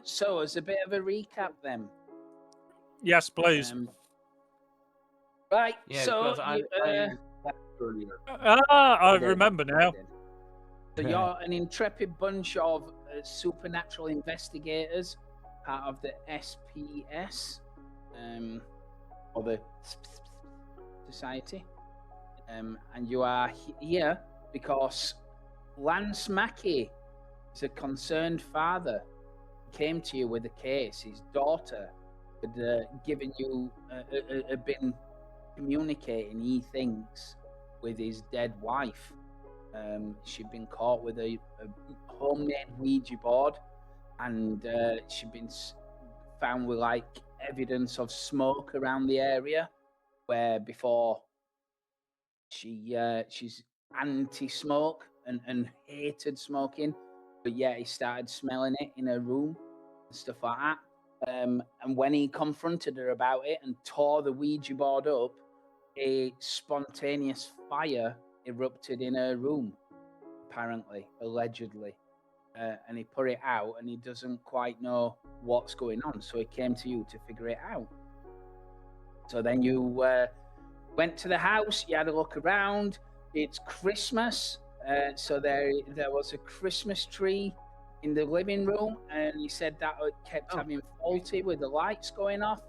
So, as a bit of a recap, then. Yes, please. Right. Yeah, so because I earlier. I remember now. So you're an intrepid bunch of supernatural investigators, part of the SPS, or the Society, and you are here because Lance Mackey is a concerned father. He came to you with a case. His daughter had given you, had been communicating, he thinks, with his dead wife. She'd been caught with a homemade Ouija board, and she'd been found with like evidence of smoke around the area, where before she's anti-smoke and hated smoking, but yeah, he started smelling it in her room and stuff like that. And when he confronted her about it and tore the Ouija board up, a spontaneous fire erupted in her room, apparently, allegedly. And he put it out, and he doesn't quite know what's going on, so he came to you to figure it out. So then you went to the house, you had a look around. It's Christmas, so there was a Christmas tree in the living room, and he said that it kept having faulty with the lights going off.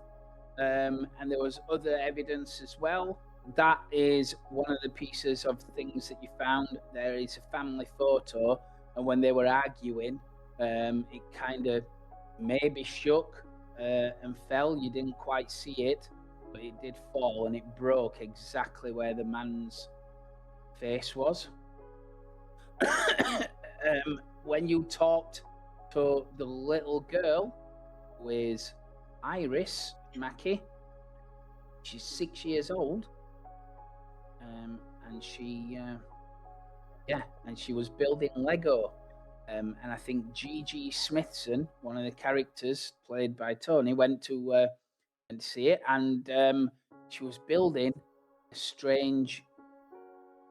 And there was other evidence as well. That is one of the pieces of things that you found. There is a family photo, and when they were arguing, it kind of maybe shook and fell. You didn't quite see it, but it did fall, and it broke exactly where the man's face was. When you talked to the little girl with Iris Mackey, she's 6 years old, and she was building Lego, and I think Gigi Smithson, one of the characters played by Tony, went to see it, and she was building a strange.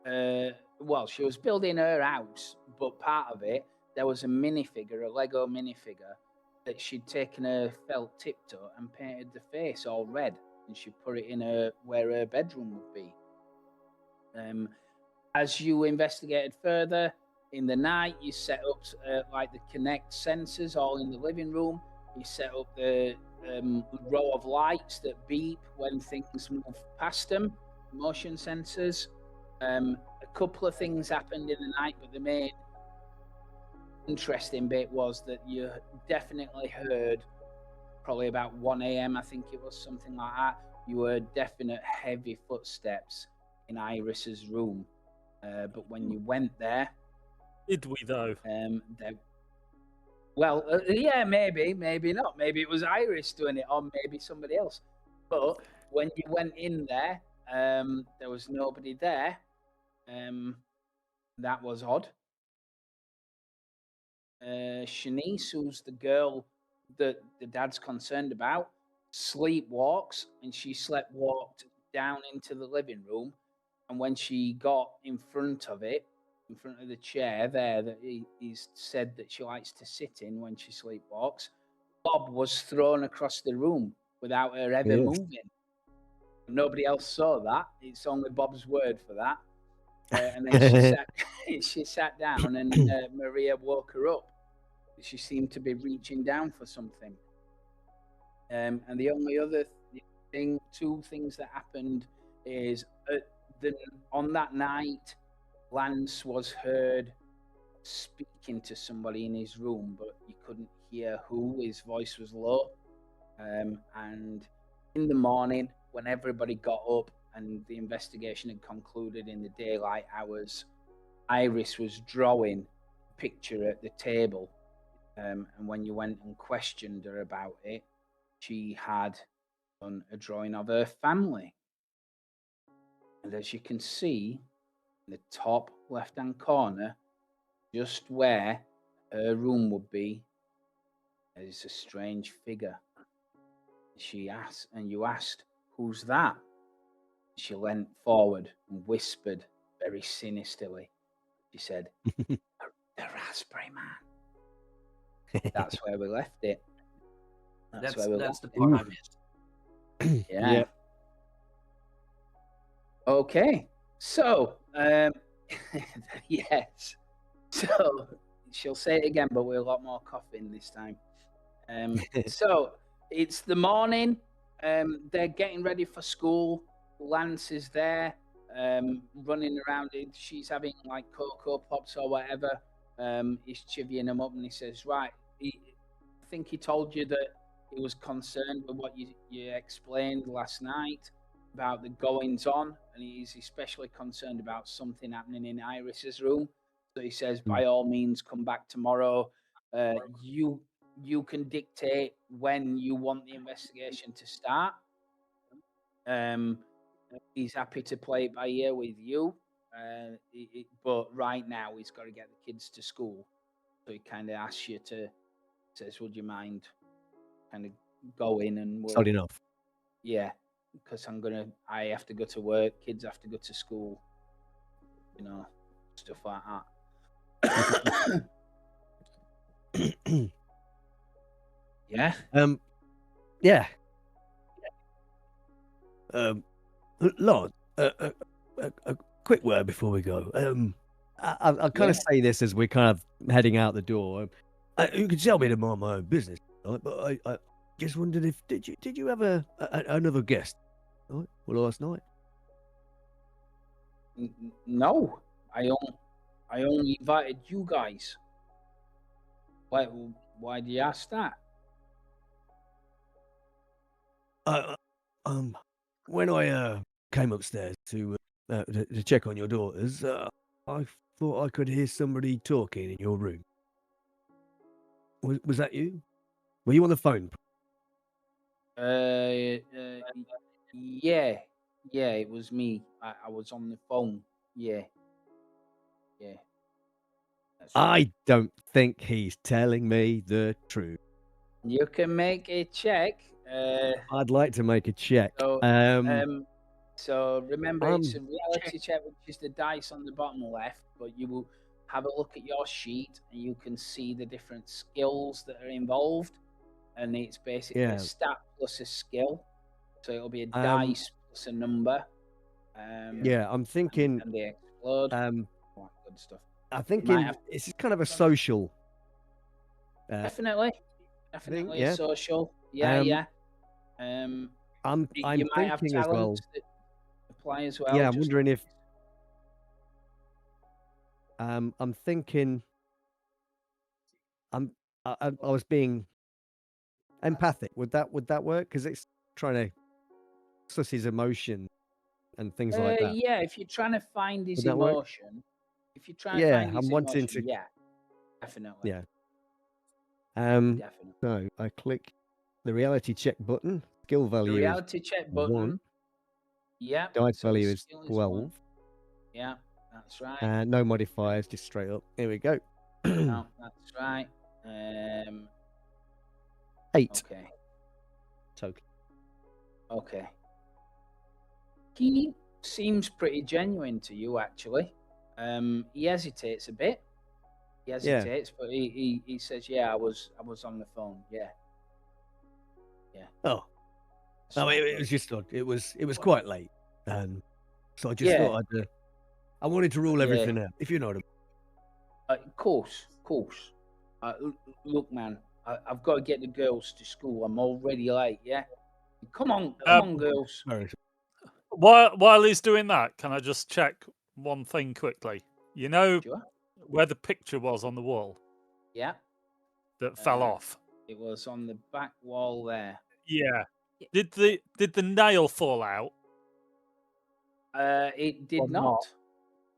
She was building her house, but part of it there was a minifigure, a Lego minifigure, that she'd taken a felt tip-toe and painted the face all red, and she put it in where her bedroom would be. As you investigated further in the night, you set up like the Connect sensors all in the living room. You set up the row of lights that beep when things move past them, motion sensors. A couple of things happened in the night, but the main interesting bit was that you definitely heard, probably about 1 a.m, I think it was, something like that, you heard definite heavy footsteps in Iris's room. But when you went there... Did we, though? Yeah, maybe not. Maybe it was Iris doing it, or maybe somebody else. But when you went in there, there was nobody there. That was odd. Shanice, who's the girl that the dad's concerned about, sleepwalks, and she walked down into the living room, and when she got in front of the chair there that he's said that she likes to sit in when she sleepwalks, Bob was thrown across the room without her ever moving. Nobody else saw that. It's only Bob's word for that. And then she sat down, and Maria woke her up. She seemed to be reaching down for something. And the only other two things that happened is on that night, Lance was heard speaking to somebody in his room, but you couldn't hear who. His voice was low. And in the morning, when everybody got up and the investigation had concluded in the daylight hours, Iris was drawing a picture at the table. And when you went and questioned her about it, she had done a drawing of her family. And as you can see, in the top left-hand corner, just where her room would be, is a strange figure. She asked, and you asked, "Who's that?" She leant forward and whispered very sinisterly. She said, "The Raspberry Man." That's where we left it. That's where we the left part I it. missed. Yeah. Yep. Okay. So, yes. So she'll say it again, but with a lot more coughing this time. So it's the morning. They're getting ready for school. Lance is there, running around. She's having like Cocoa Pops or whatever. He's chivying them up, and he says, "Right, I think he told you that he was concerned with what you explained last night about the goings on, and he's especially concerned about something happening in Iris's room. So he says, by all means, come back tomorrow. You can dictate when you want the investigation to start. He's happy to play it by ear with you, but right now he's got to get the kids to school. So he kind of asks you says, would you mind kind of go in and Solid enough. Yeah, because I have to go to work, kids have to go to school, stuff like that. Yeah. Yeah. Lord, a quick word before we go. I'll kind of say this as we're kind of heading out the door. You can tell me to mind my own business, right? But I just wondered if did you have another guest, right? Well, last night. No, I only invited you guys. Why do you ask that? When I came upstairs to check on your daughters, I thought I could hear somebody talking in your room. Was that you? Were you on the phone? Yeah, it was me. I was on the phone. Yeah. That's right. I don't think he's telling me the truth. You can make a check. I'd like to make a check. So remember, it's a reality check, which is the dice on the bottom left, but you will have a look at your sheet and you can see the different skills that are involved. And it's basically a stat plus a skill. So it'll be a dice plus a number. I'm thinking. And they explode. Good stuff. I'm thinking it's kind of a social. Definitely a social. Yeah. I'm you might have thinking as well. talents that apply as well. Yeah, I'm wondering if. I'm thinking. I was being empathic. Would that work? Because it's trying to suss his emotion and things like that. Yeah, if you're trying to find his emotion, yeah, definitely. Yeah. Definitely. So I click the reality check button. Skill value. The reality check button. 1. Yeah. Dice value is 12. Yeah, that's right. No modifiers, just straight up. Here we go. No, that's right. 8. Okay. Total. Okay. He seems pretty genuine to you, actually. He hesitates a bit. But he says, "Yeah, I was on the phone. Yeah." Oh, I mean, it was just odd. It was quite late, so I just thought I wanted to rule everything out. If you know what I mean. Of course. Look, man, I've got to get the girls to school. I'm already late. Yeah. Come on, girls. While he's doing that, can I just check one thing quickly? You know where the picture was on the wall? Yeah. That fell off. It was on the back wall there. Yeah. Did the nail fall out? It did not.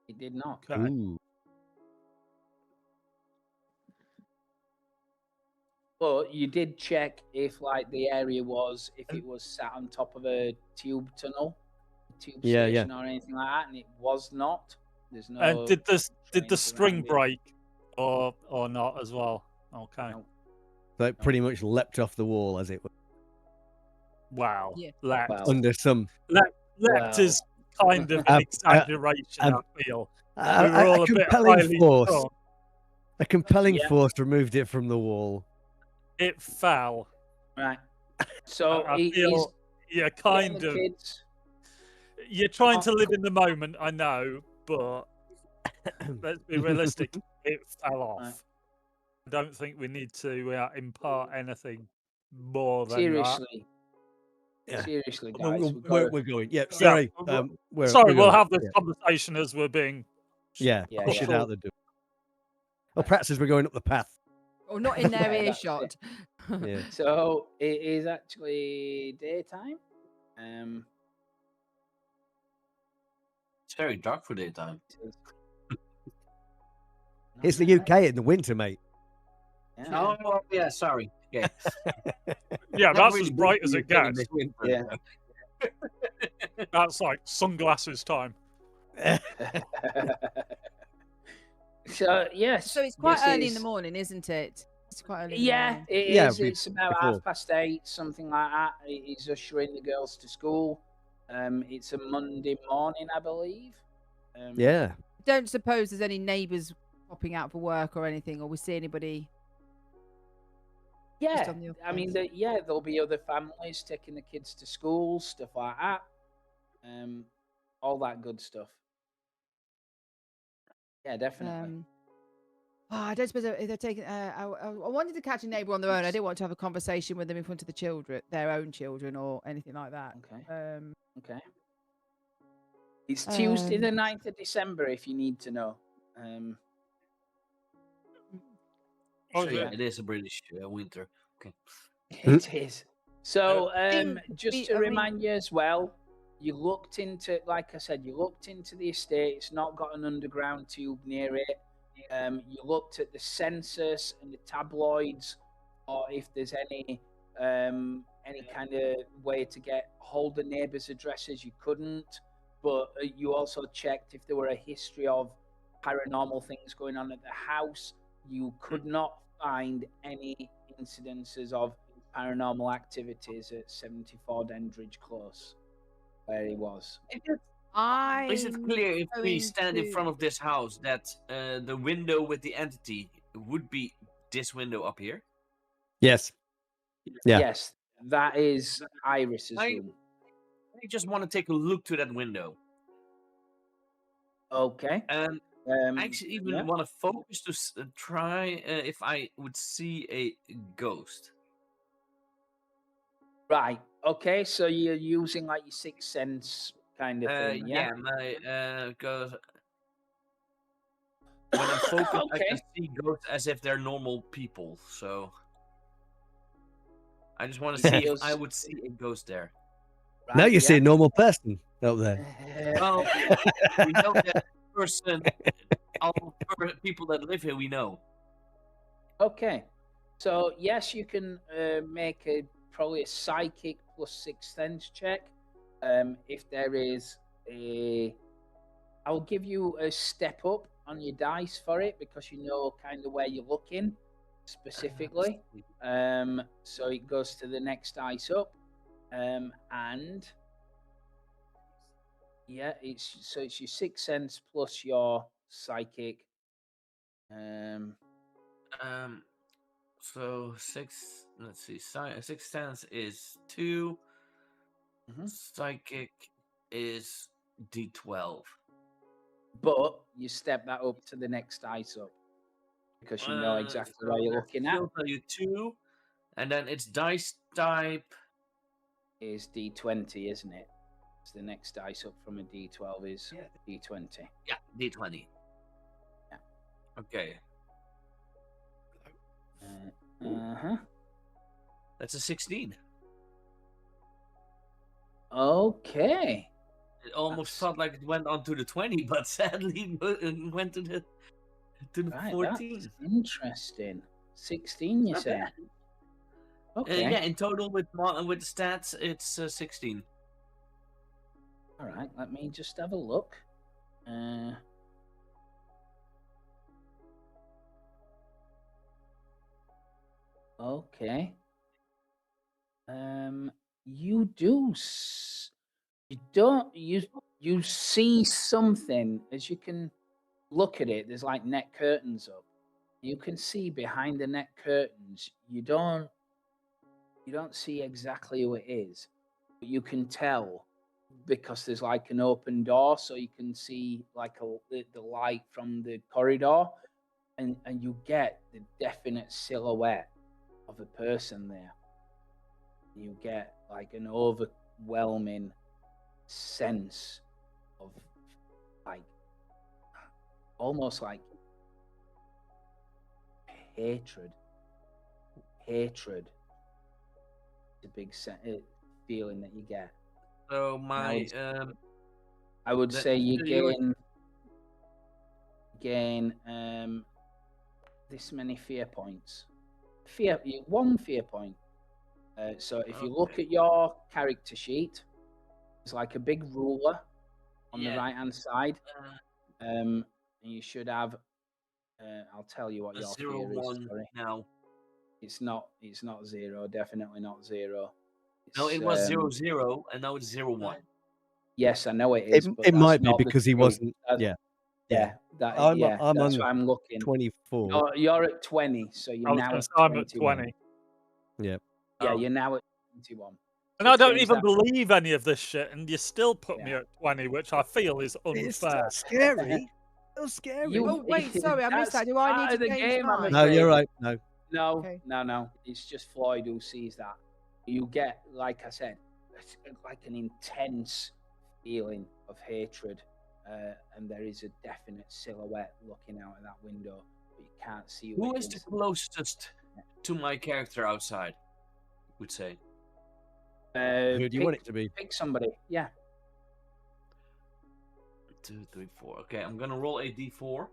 It did not. Okay. Ooh. But you did check if, like, the area was, if it was sat on top of a tube tunnel, station or anything like that, and it was not. There's no. And did the string break or not as well? Okay. No. So it pretty much leapt off the wall, as it were. Wow. Yeah. Leapt. Under some. Leapt is kind of an exaggeration. I feel. We were all A a bit compelling highly force. strung. A compelling Yeah. force removed it from the wall. It fell. Right. So I it feel is you're getting kind the of kids. you're trying to live in the moment, I know, but let's be realistic. It fell off. Right. I don't think we need to impart anything more than Seriously. Yeah. Seriously, No, guys. We've got we're going. Yeah, sorry. We're Sorry, we'll going. have this Yeah. conversation as we're being. Yeah, Yeah, push yeah. it out the door. Or perhaps as we're going up the path. Or not in their Yeah, that's earshot. Yeah. So it is actually daytime. It's very dark for daytime. It's the UK in the winter, mate. Yeah. Oh, yeah, sorry. Yeah. Yeah, Not that's really as good bright for as the it UK in gets. this winter, Yeah. though. That's like sunglasses time. So yes. So it's quite this early in the is- morning, isn't it? It's quite early. Yeah, In it Yeah, is. It's about before. 8:30, something like that. He's ushering the girls to school. It's a Monday morning, I believe. Yeah. Don't suppose there's any neighbours popping out for work or anything, or we see anybody. Yeah, on the off I mean, chance. there'll be other families taking the kids to school, stuff like that. All that good stuff. Yeah, definitely. I don't suppose if they're taking. I wanted to catch a neighbour on their own. I didn't want to have a conversation with them in front of the children, their own children, or anything like that. Okay. Okay. It's Tuesday the 9th of December, if you need to know. Oh, So, yeah. It is a British winter. Okay. It is. So, think just to remind you as well, you looked into, like I said, you looked into the estate. It's not got an underground tube near it. You looked at the census and the tabloids, or if there's any kind of way to get hold of neighbours' addresses. You couldn't, but you also checked if there were a history of paranormal things going on at the house. You could not find any incidences of paranormal activities at 74 Dendridge Close, where he was. Is it clear if we stand in front of this house that the window with the entity would be this window up here? Yes. Yeah. Yes, that is Iris's I room. just want to take a look to that window. Okay. And I actually even want to focus to try if I would see a ghost. Right. Okay. So you're using like your sixth sense kind of thing, yeah? My because when I'm focused, I can see ghosts as if they're normal people. So I just want to see if I would see a ghost there. Right, Now you see a normal person up there. Well, we know that person. All people that live here, we know. Okay. So yes, you can make probably a psychic plus sixth sense check. If there is I'll give you a step up on your dice for it because you know kind of where you're looking specifically. So it goes to the next dice up, and yeah, it's your sixth sense plus your psychic. So six. Let's see. Sixth sense is 2. Psychic is D12. But you step that up to the next dice up because you know exactly what you're looking at. I'll tell you 2, and then its dice type is D20, isn't it? It's the next dice up from a D12 is D20. Yeah, D20. Yeah. Okay. That's a 16. Okay. It almost felt like it went on to the 20, but sadly it went to the 14. That's interesting. 16, you say? Okay. Yeah, in total with the stats, it's 16. All right, let me just have a look. Okay. You do. You see something as you can look at it. There's like net curtains up. You can see behind the net curtains. You don't see exactly who it is, but you can tell because there's like an open door, so you can see like the light from the corridor, and you get the definite silhouette of a person there. You get like an overwhelming sense of like almost like hatred. The big feeling that you get. So I would say you gain this many fear points. One fear point. So if you look at your character sheet, it's like a big ruler on the right hand side, and you should have. I'll tell you what your fear is. Sorry. Now. It's not 0. Definitely not 0. No, it was 0-0, and now it's 0-1. Yes, I know it is. It might be because he wasn't. Yeah. I'm that's on why I'm looking. 24. You're at 20, so you're now at 21. I'm at 20. Yeah. Yeah, you're now at 21. And I don't even believe any of this shit, and you still put me at 20, which I feel is unfair. It's so scary. So scary. Oh wait, sorry, I missed that. Do I need to change mine? No, you're right. No. Okay. No. It's just Floyd who sees that. You get, like I said, like an intense feeling of hatred, and there is a definite silhouette looking out of that window, but you can't see who is the closest to my character outside. Would say. Who do you want it to be? Pick somebody. Yeah. 2, 3, 4. Okay, I'm gonna roll a d4.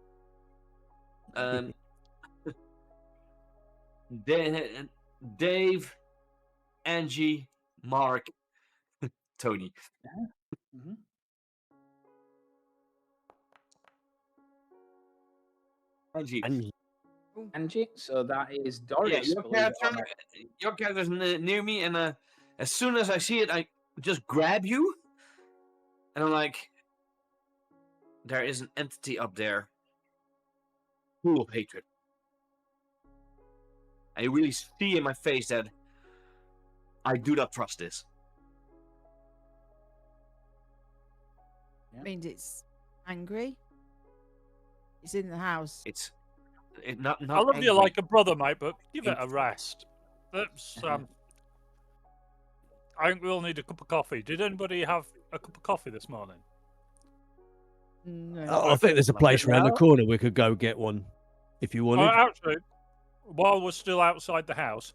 Dave, Angie, Mark, Tony. Mm-hmm. Angie. So that is Doris. Yeah, your character's near me, and as soon as I see it, I just grab you, and I'm like, there is an entity up there full of hatred. I really see in my face that I do not trust this. Yeah. Means it's angry. It's in the house. It's not I love angry. you like a brother, mate, but give it a rest. That's I think we all need a cup of coffee. Did anybody have a cup of coffee this morning? No. I think there's a place around the corner we could go get one if you wanted. Actually, while we're still outside the house,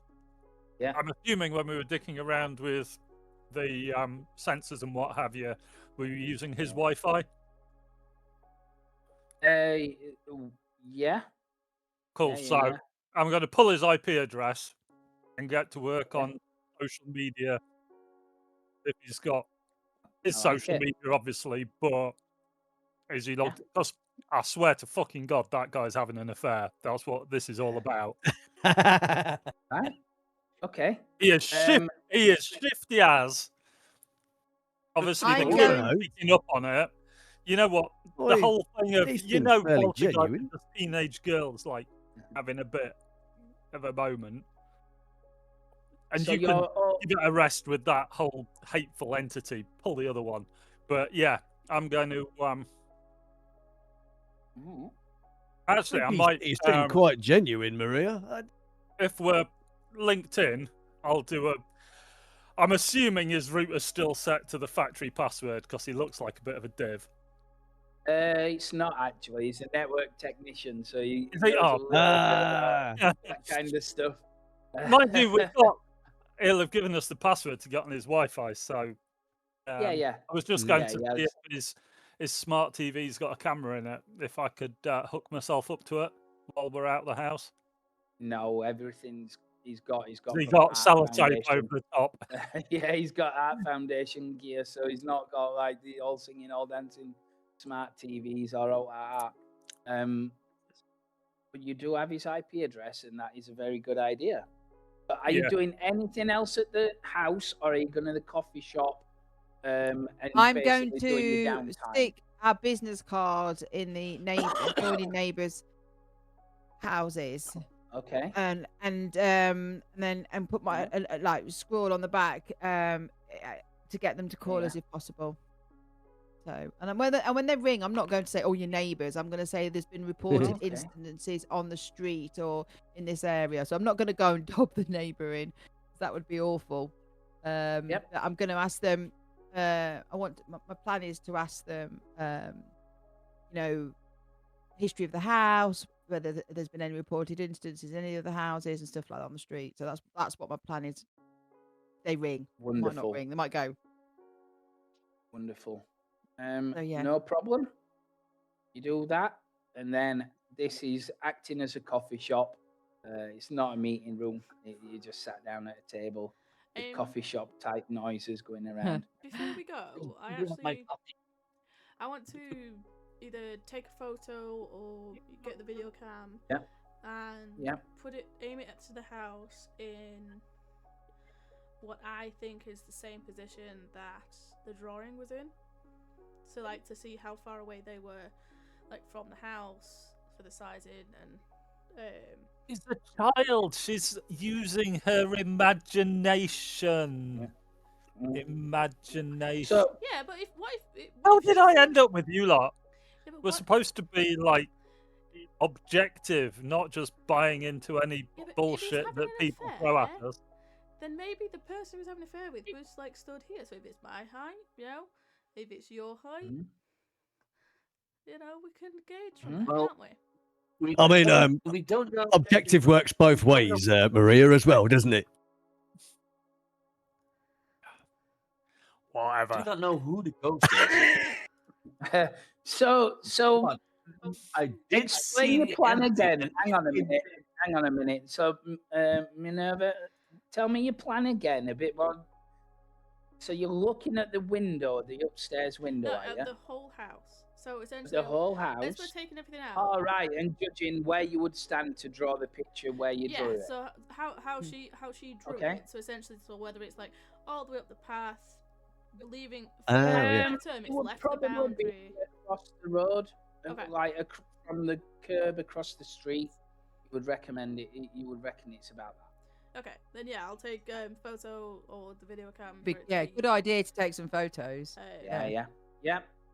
yeah, I'm assuming when we were dicking around with the sensors and what have you, were you using his Wi-Fi? Yeah. Cool. So I'm going to pull his IP address and get to work on social media. If he's got his social media, obviously, but is he logged? Because I swear to fucking God, that guy's having an affair. That's what this is all about. Right. Okay. He is shifty as. Obviously, the kid picking up on it. You know what? The whole thing of genuine. The teenage girls like having a bit of a moment, and so you can give it a rest with that whole hateful entity. Pull the other one, but yeah, I'm going to. Actually, I might. He's been quite genuine, Maria. If we're linked in, I'll do a. I'm assuming his router's still set to the factory password because he looks like a bit of a div. It's not actually. He's a network technician, so he that kind of stuff. Mind you, he'll have given us the password to get on his Wi-Fi. So I was just going to see if his smart TV's got a camera in it. If I could hook myself up to it while we're out of the house. No, everything's he's got sellotape over the top. Yeah, he's got Art Foundation gear, so he's not got like the all singing, all dancing smart TVs or all art. But you do have his IP address, and that is a very good idea. But are you doing anything else at the house, or are you going to the coffee shop? And I'm going to stick our business card in the joining neighbours houses. Okay. And put my like scroll on the back to get them to call us if possible. So and when they ring, I'm not going to say, "Oh, your neighbours." I'm going to say there's been reported instances on the street or in this area. So I'm not going to go and dob the neighbour in, 'cause that would be awful. But I'm going to ask them. My plan is to ask them, history of the house, whether there's been any reported instances in any of the houses and stuff like that on the street. So that's what my plan is. They ring. Wonderful. Might not ring. They might go. Wonderful. So, yeah. No problem. You do that, and then this is acting as a coffee shop. It's not a meeting room. You just sat down at a table with coffee shop type noises going around. Before we go, I want to either take a photo or get the video cam and aim it to the house in what I think is the same position that the drawing was in. So like to see how far away they were like from the house for the sizing and She's a child. She's using her imagination. Imagination. So, yeah, but how did I end up with you lot? Yeah, but We're supposed to be like objective, not just buying into any bullshit that people throw at us. Then maybe the person who's having an affair with was like stood here. So if it's my height, if it's your height, we can gauge from that, can't we? I mean, we don't know. Objective works both ways, Maria, as well, doesn't it? Whatever. I do not know who the ghost is. So I did explain the plan again. Hang on a minute. So, Minerva, tell me your plan again a bit more. So you're looking at the window, the upstairs window, No, are you? the whole house. So essentially, The whole house. as we're taking everything out. All right, and judging where you would stand to draw the picture where you drew it. Yeah. So how she drew it. So essentially, whether it's like all the way up the path, leaving term, it's would left the probably boundary. be across the road, Okay. like from the curb across the street. You would recommend it. You would reckon it's about that. Okay, then I'll take photo or the video cam. Good idea to take some photos. Yeah.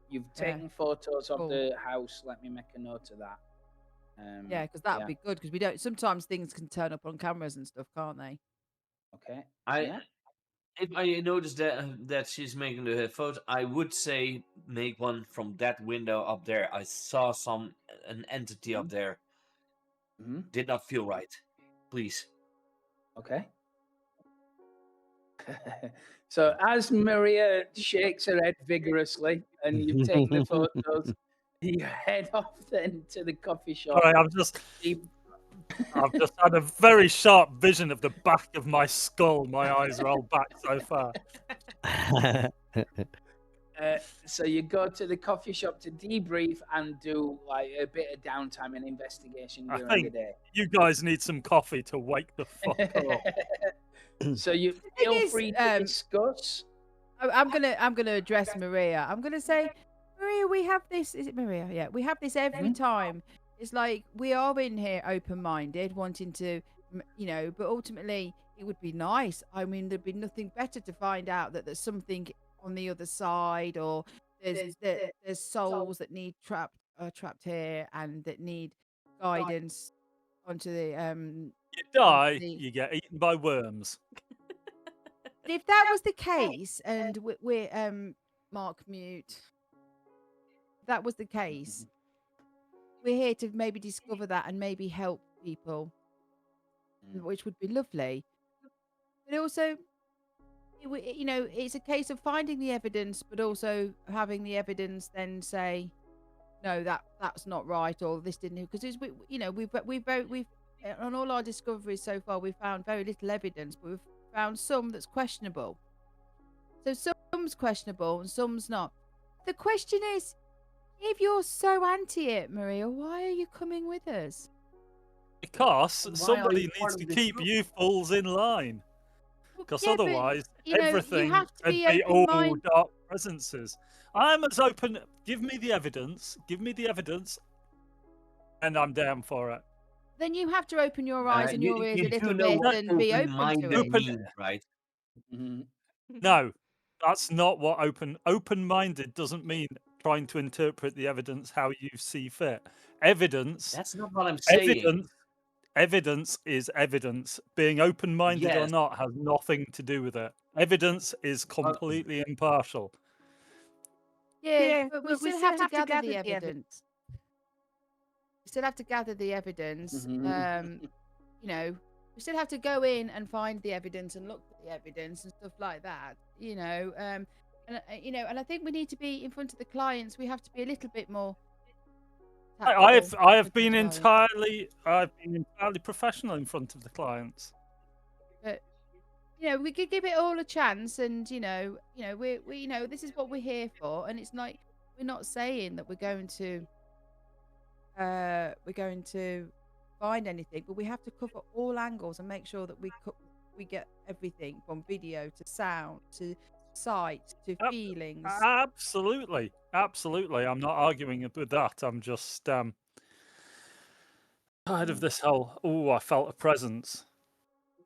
You've taken photos of the house. Let me make a note of that. Because that would be good, because we don't. Sometimes things can turn up on cameras and stuff, can't they? Okay. If I noticed that she's making the photo, I would say make one from that window up there. I saw an entity up there. Did not feel right. Please. Okay. So as Maria shakes her head vigorously and you've taken the photos, you head off then to the coffee shop. Sorry, I've just had a very sharp vision of the back of my skull. My eyes roll back so far. So you go to the coffee shop to debrief and do like a bit of downtime and investigation during the day. You guys need some coffee to wake the fuck up. So you feel free to discuss. I'm gonna address Maria. I'm gonna say, Maria, we have this. Is it Maria? Yeah, we have this every time. It's like we are in here open-minded, wanting to, but ultimately it would be nice. I mean, there'd be nothing better to find out that there's something on the other side, or there's souls that need trapped here and that need guidance onto the You die, you get eaten by worms. If that was the case, and we're Mark mute, if that was the case, we're here to maybe discover that and maybe help people, which would be lovely. But also, it's a case of finding the evidence, but also having the evidence then say, no, that's not right, or this didn't, because we've on all our discoveries so far, we've found very little evidence, but we've found some that's questionable. So some's questionable and some's not. The question is, if you're so anti it, Maria, why are you coming with us? Because somebody needs to keep you fools in line. Because otherwise, everything would be all dark presences. I'm as open. Give me the evidence, and I'm down for it. Then you have to open your eyes and your ears a little know bit what and be open to open-minded it. means, right? No, that's not what open-minded doesn't mean trying to interpret the evidence how you see fit. Evidence. That's not what I'm saying. Evidence is evidence. Being open-minded or Yes. not has nothing to do with it. Evidence is completely impartial. Yeah, but we still have to gather the evidence. We still have to gather the evidence. You know, we still have to go in and find the evidence and look at the evidence and stuff like that. You know, and I think we need to be in front of the clients. We have to be a little bit more. I have been entirely professional in front of the clients. But you know, we could give it all a chance, and you know, we this is what we're here for, and it's like we're not saying that we're going to find anything, but we have to cover all angles and make sure that we get everything from video to sound to sight to feelings. Absolutely. I'm not arguing with that. I'm just tired of this whole. Oh, I felt a presence.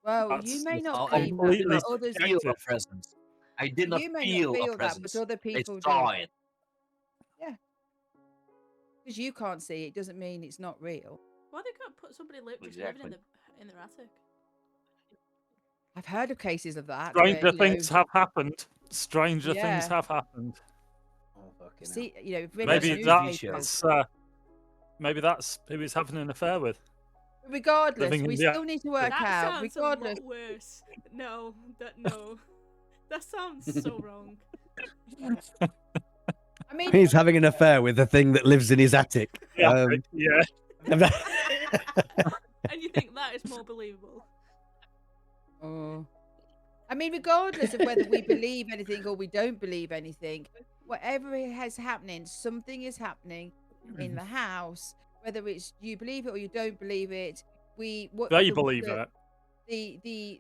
Well, you may not believe completely that, but others feel a presence. I did not you may feel not a feel that, presence. but other people I saw do. it. Yeah, because you can't see it doesn't mean it's not real. Why they can't put somebody just living in their attic? I've heard of cases of that. Stranger things have happened. Stranger Yeah. things have happened. Oh, fucking See, hell. you know, maybe that's who he's having an affair with. Regardless, Living in we the still need to work That out. sounds Regardless, a lot worse. No, that sounds so wrong. I mean, He's having an affair with the thing that lives in his attic. Yeah. And you think that is more believable? Oh. I mean, regardless of whether we believe anything or we don't believe anything, whatever is happening, something is happening in the house. Whether it's you believe it or you don't believe it, They believe it. The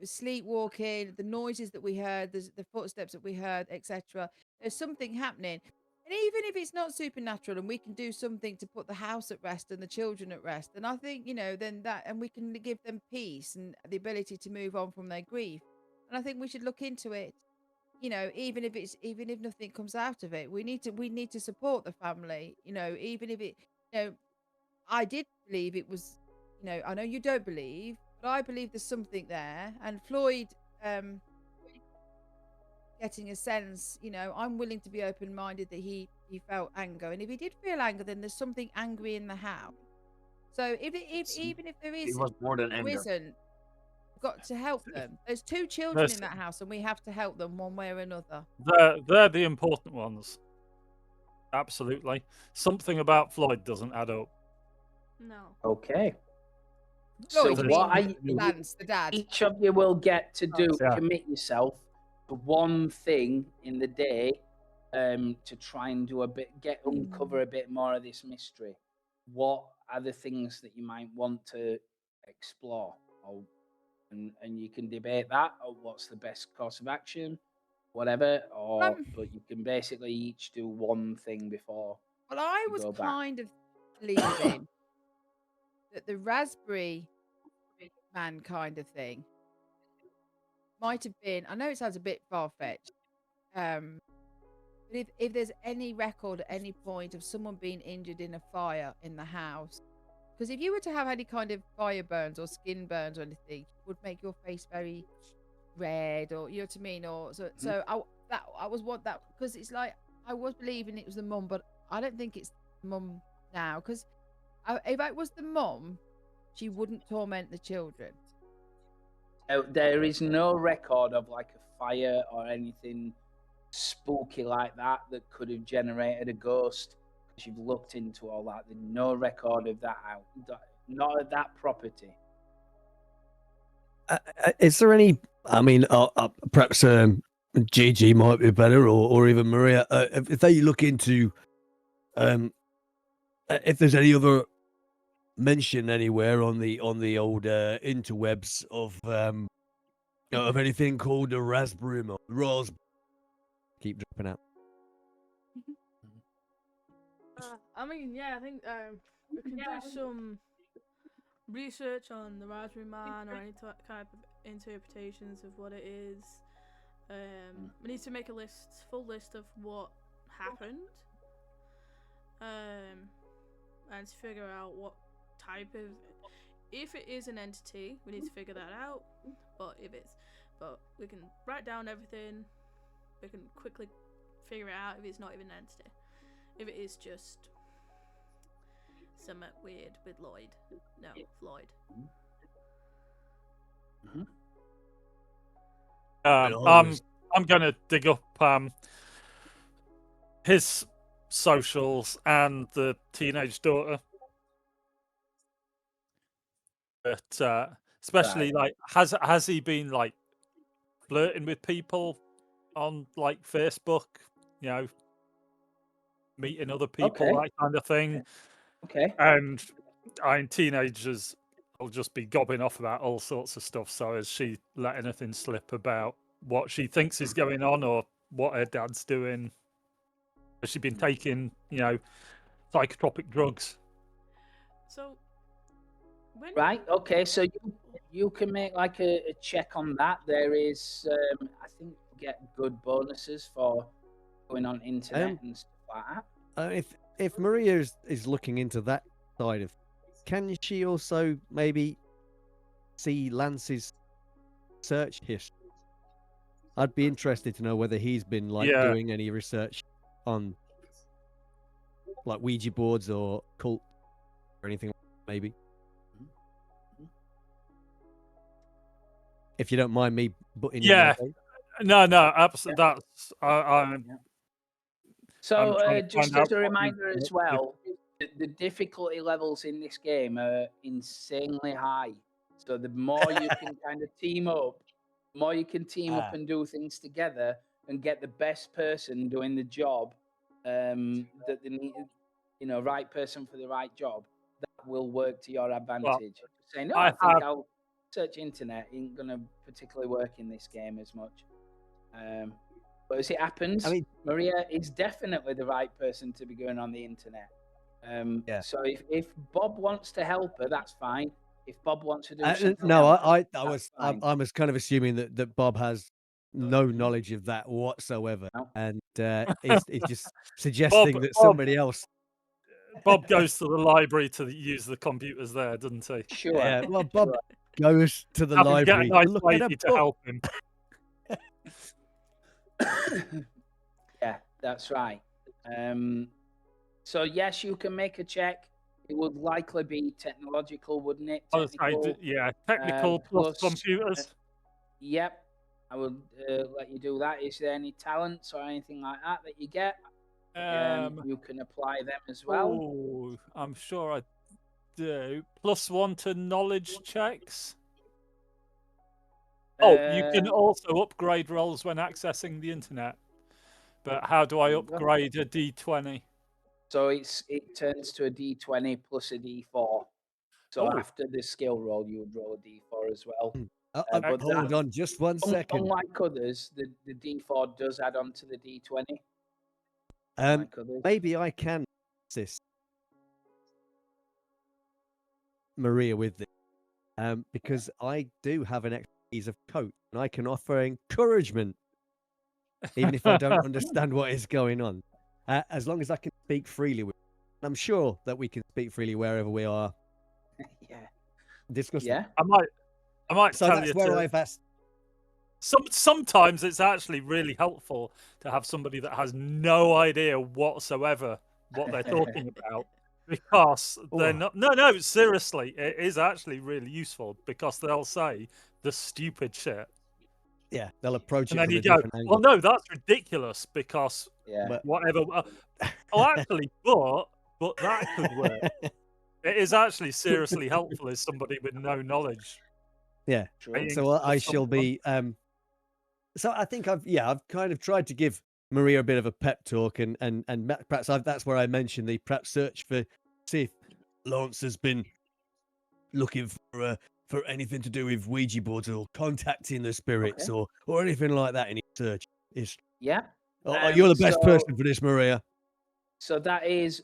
sleepwalking, the noises that we heard, the footsteps that we heard, etc. There's something happening. And even if it's not supernatural and we can do something to put the house at rest and the children at rest, and I think, then and we can give them peace and the ability to move on from their grief. And I think we should look into it, even if nothing comes out of it, we need to support the family, even if it, I did believe it was, I know you don't believe, but I believe there's something there. And Floyd, getting a sense, I'm willing to be open-minded that he felt anger, and if he did feel anger, then there's something angry in the house. So even if there is, it was more than anger. Isn't, we've got to help them. There's 2 children in that house, and we have to help them one way or another. They're the important ones. Absolutely. Something about Floyd doesn't add up. No. Okay. Floyd, So what Lance, the dad. each of you will get to do, commit yourself to one thing in the day, to try and do uncover a bit more of this mystery. What are the things that you might want to explore, and you can debate that, or what's the best course of action, whatever, but you can basically each do one thing before. Well, I was kind of believing that the raspberry man kind of thing might have been, I know it sounds a bit far-fetched, but if there's any record at any point of someone being injured in a fire in the house, because if you were to have any kind of fire burns or skin burns or anything, it would make your face very red, or you know what I mean, or so I was what that, because it's like I was believing it was the mum, but I don't think it's the mum now, because if it was the mum, she wouldn't torment the children. There is no record of like a fire or anything spooky like that could have generated a ghost. Because you've looked into all that, there's no record of that not at that property. Is there any? I mean, perhaps Gigi might be better, or even Maria. If they look into, if there's any other mention anywhere on the old interwebs of anything called a raspberry or raspberry. Keep dropping out. I mean, yeah, I think we can do some. research on the Raspberry Man or any type of interpretations of what it is. We need to make a full list of what happened, and to figure out what type of. If it is an entity, we need to figure that out. But we can write down everything. We can quickly figure it out if it's not even an entity. If it is just something weird with Lloyd. No, Floyd. I'm gonna dig up his socials and the teenage daughter. But especially like, has he been like flirting with people on like Facebook? You know, meeting other people, that kind of thing. Okay. And teenagers will just be gobbing off about all sorts of stuff. So has she let anything slip about what she thinks is going on or what her dad's doing? Has she been taking, psychotropic drugs? So, right. Okay. So you can make like a check on that. There is, I think, get good bonuses for going on internet and stuff like that. If Maria is looking into that side of, can she also maybe see Lance's search history? I'd be interested to know whether he's been doing any research on like Ouija boards or cult or anything, maybe. If you don't mind me putting in there. No, absolutely. That's So just as a reminder as well, the difficulty levels in this game are insanely high. So the more you can kind of team up, and do things together and get the best person doing the job, that they need, right person for the right job, that will work to your advantage. Saying, no, I think I'll search internet ain't going to particularly work in this game as much. But as it happens, Maria is definitely the right person to be going on the internet. So if Bob wants to help her, that's fine. If Bob wants to do something else, I was kind of assuming that Bob has no knowledge of that whatsoever, and he's just suggesting that somebody else. Bob goes to the library to use the computers there, doesn't he? Sure. Yeah. Well, Bob goes to the library to look at a to help him. Yeah, that's right. So yes, you can make a check. It would likely be technological, wouldn't it? Technical, technical plus computers. Yep, I would let you do that. Is there any talents or anything like that you get? You can apply them as well. Oh, I'm sure I do. +1 to knowledge checks. You can also upgrade rolls when accessing the internet. But how do I upgrade a D20? So it turns to a D20 plus a D4. So after the skill roll, you would roll a D4 as well. But hold on just 1 second. Unlike others, the D4 does add on to the D20. Maybe I can assist Maria with this, because I do have an expertise of coach, and I can offer encouragement, even if I don't understand what is going on. As long as I can speak freely with her. I'm sure that we can speak freely wherever we are. Discussing. Yeah. I might so tell that's you where I've asked. Sometimes it's actually really helpful to have somebody that has no idea whatsoever what they're talking about, because they're not. No, seriously, it is actually really useful because they'll say the stupid shit. Yeah, they'll approach and it then from you a go, different angle. well, no, that's ridiculous because whatever. Actually, but that could work. It is actually seriously helpful as somebody with no knowledge. Yeah. So I shall be. So I think I've kind of tried to give Maria a bit of a pep talk, and perhaps that's where I mentioned the perhaps search for, see if Lawrence has been looking for anything to do with Ouija boards or contacting the spirits or anything like that in his search. You're the best person for this, Maria. So that is,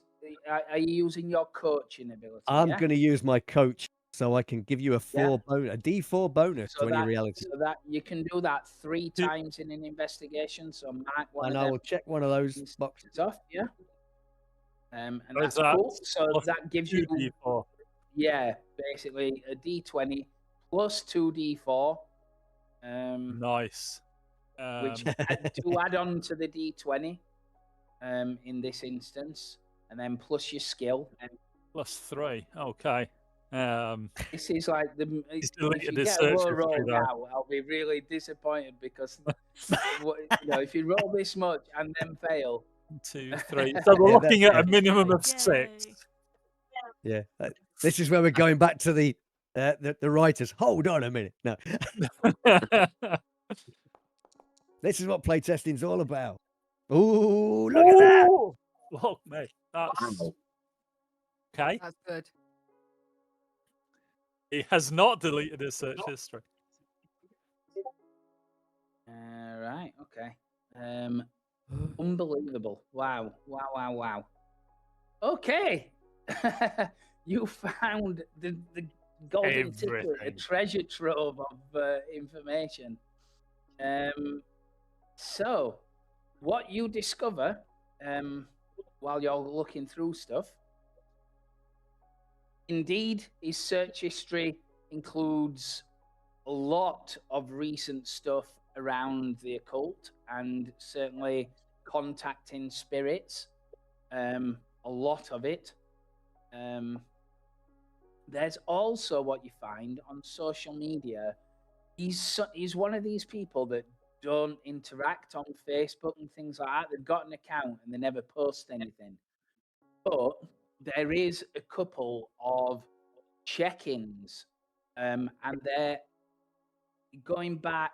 are you using your coaching ability? I'm going to use my coach so I can give you a D4 bonus So to any reality. So that you can do that 3 times in an investigation. So mark one And of I them will check one of those boxes off. Yeah. And So that's that cool. So that gives you, 2d4. basically a D20 plus 2d4. Nice. Which to add on to the D20 in this instance, and then plus your skill. Plus 3. Okay. This is like He's if deleted you his get a search low history roll though. now, I'll be really disappointed because if you roll this much and then fail. 2, 3. So we're looking at a minimum of Yay. 6. Yeah, this is where we're going back to the writers. Hold on a minute. No, this is what playtesting's all about. Ooh, look at that! Look, mate. That's okay. That's good. He has not deleted his search history. Right. Okay. Unbelievable. Wow. Okay. You found the golden ticket, a treasure trove of information. So what you discover while you're looking through stuff, indeed, his search history includes a lot of recent stuff around the occult and certainly contacting spirits. A lot of it. There's also what you find on social media. He's one of these people that don't interact on Facebook and things like that. They've got an account and they never post anything. But there is a couple of check-ins, and they're going back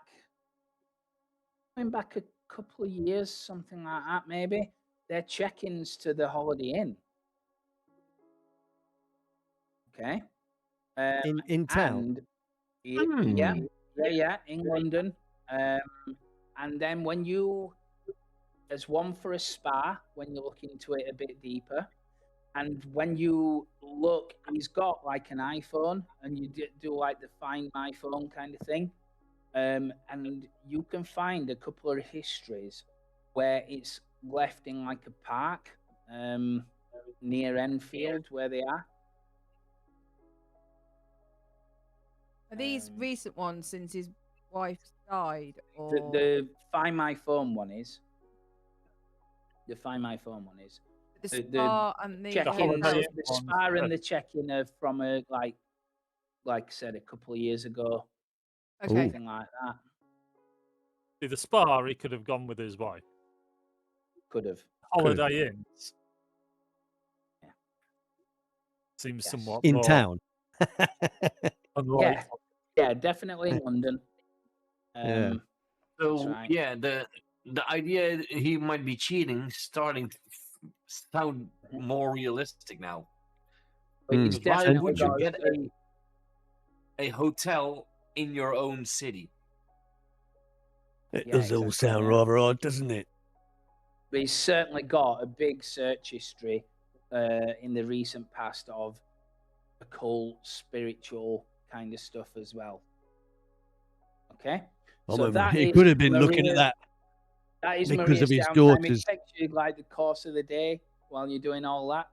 a couple of years, something like that, maybe. They're check-ins to the Holiday Inn. Okay. In town. And yeah, in London. And then there's one for a spa when you look into it a bit deeper. And when you look, he's got like an iPhone, and you do like the Find My Phone kind of thing. And you can find a couple of histories where it's left in like a park near Enfield where they are. Are these recent ones since his wife died? Or The Find My Phone one is. The Find My Phone one is. the spa and the check-ins, holiday the one. spa and the check-in are from like I said, a couple of years ago. Okay. Something like that. See, the spa, he could have gone with his wife. Could have. Holiday Inns. Yeah. Seems somewhat in more town. unlikely. Yeah, definitely in London. Yeah. So right. yeah, the idea he might be cheating starting to sound more realistic now. But he's Why definitely would you got get a hotel in your own city? It Yeah, does all exactly, sound yeah. rather odd, doesn't it? But he's certainly got a big search history in the recent past of occult, spiritual kind of stuff as well. Okay? So that he is could have been looking at Maria- that That is because Maria's of his downtime. daughters. It takes you like the course of the day while you're doing all that.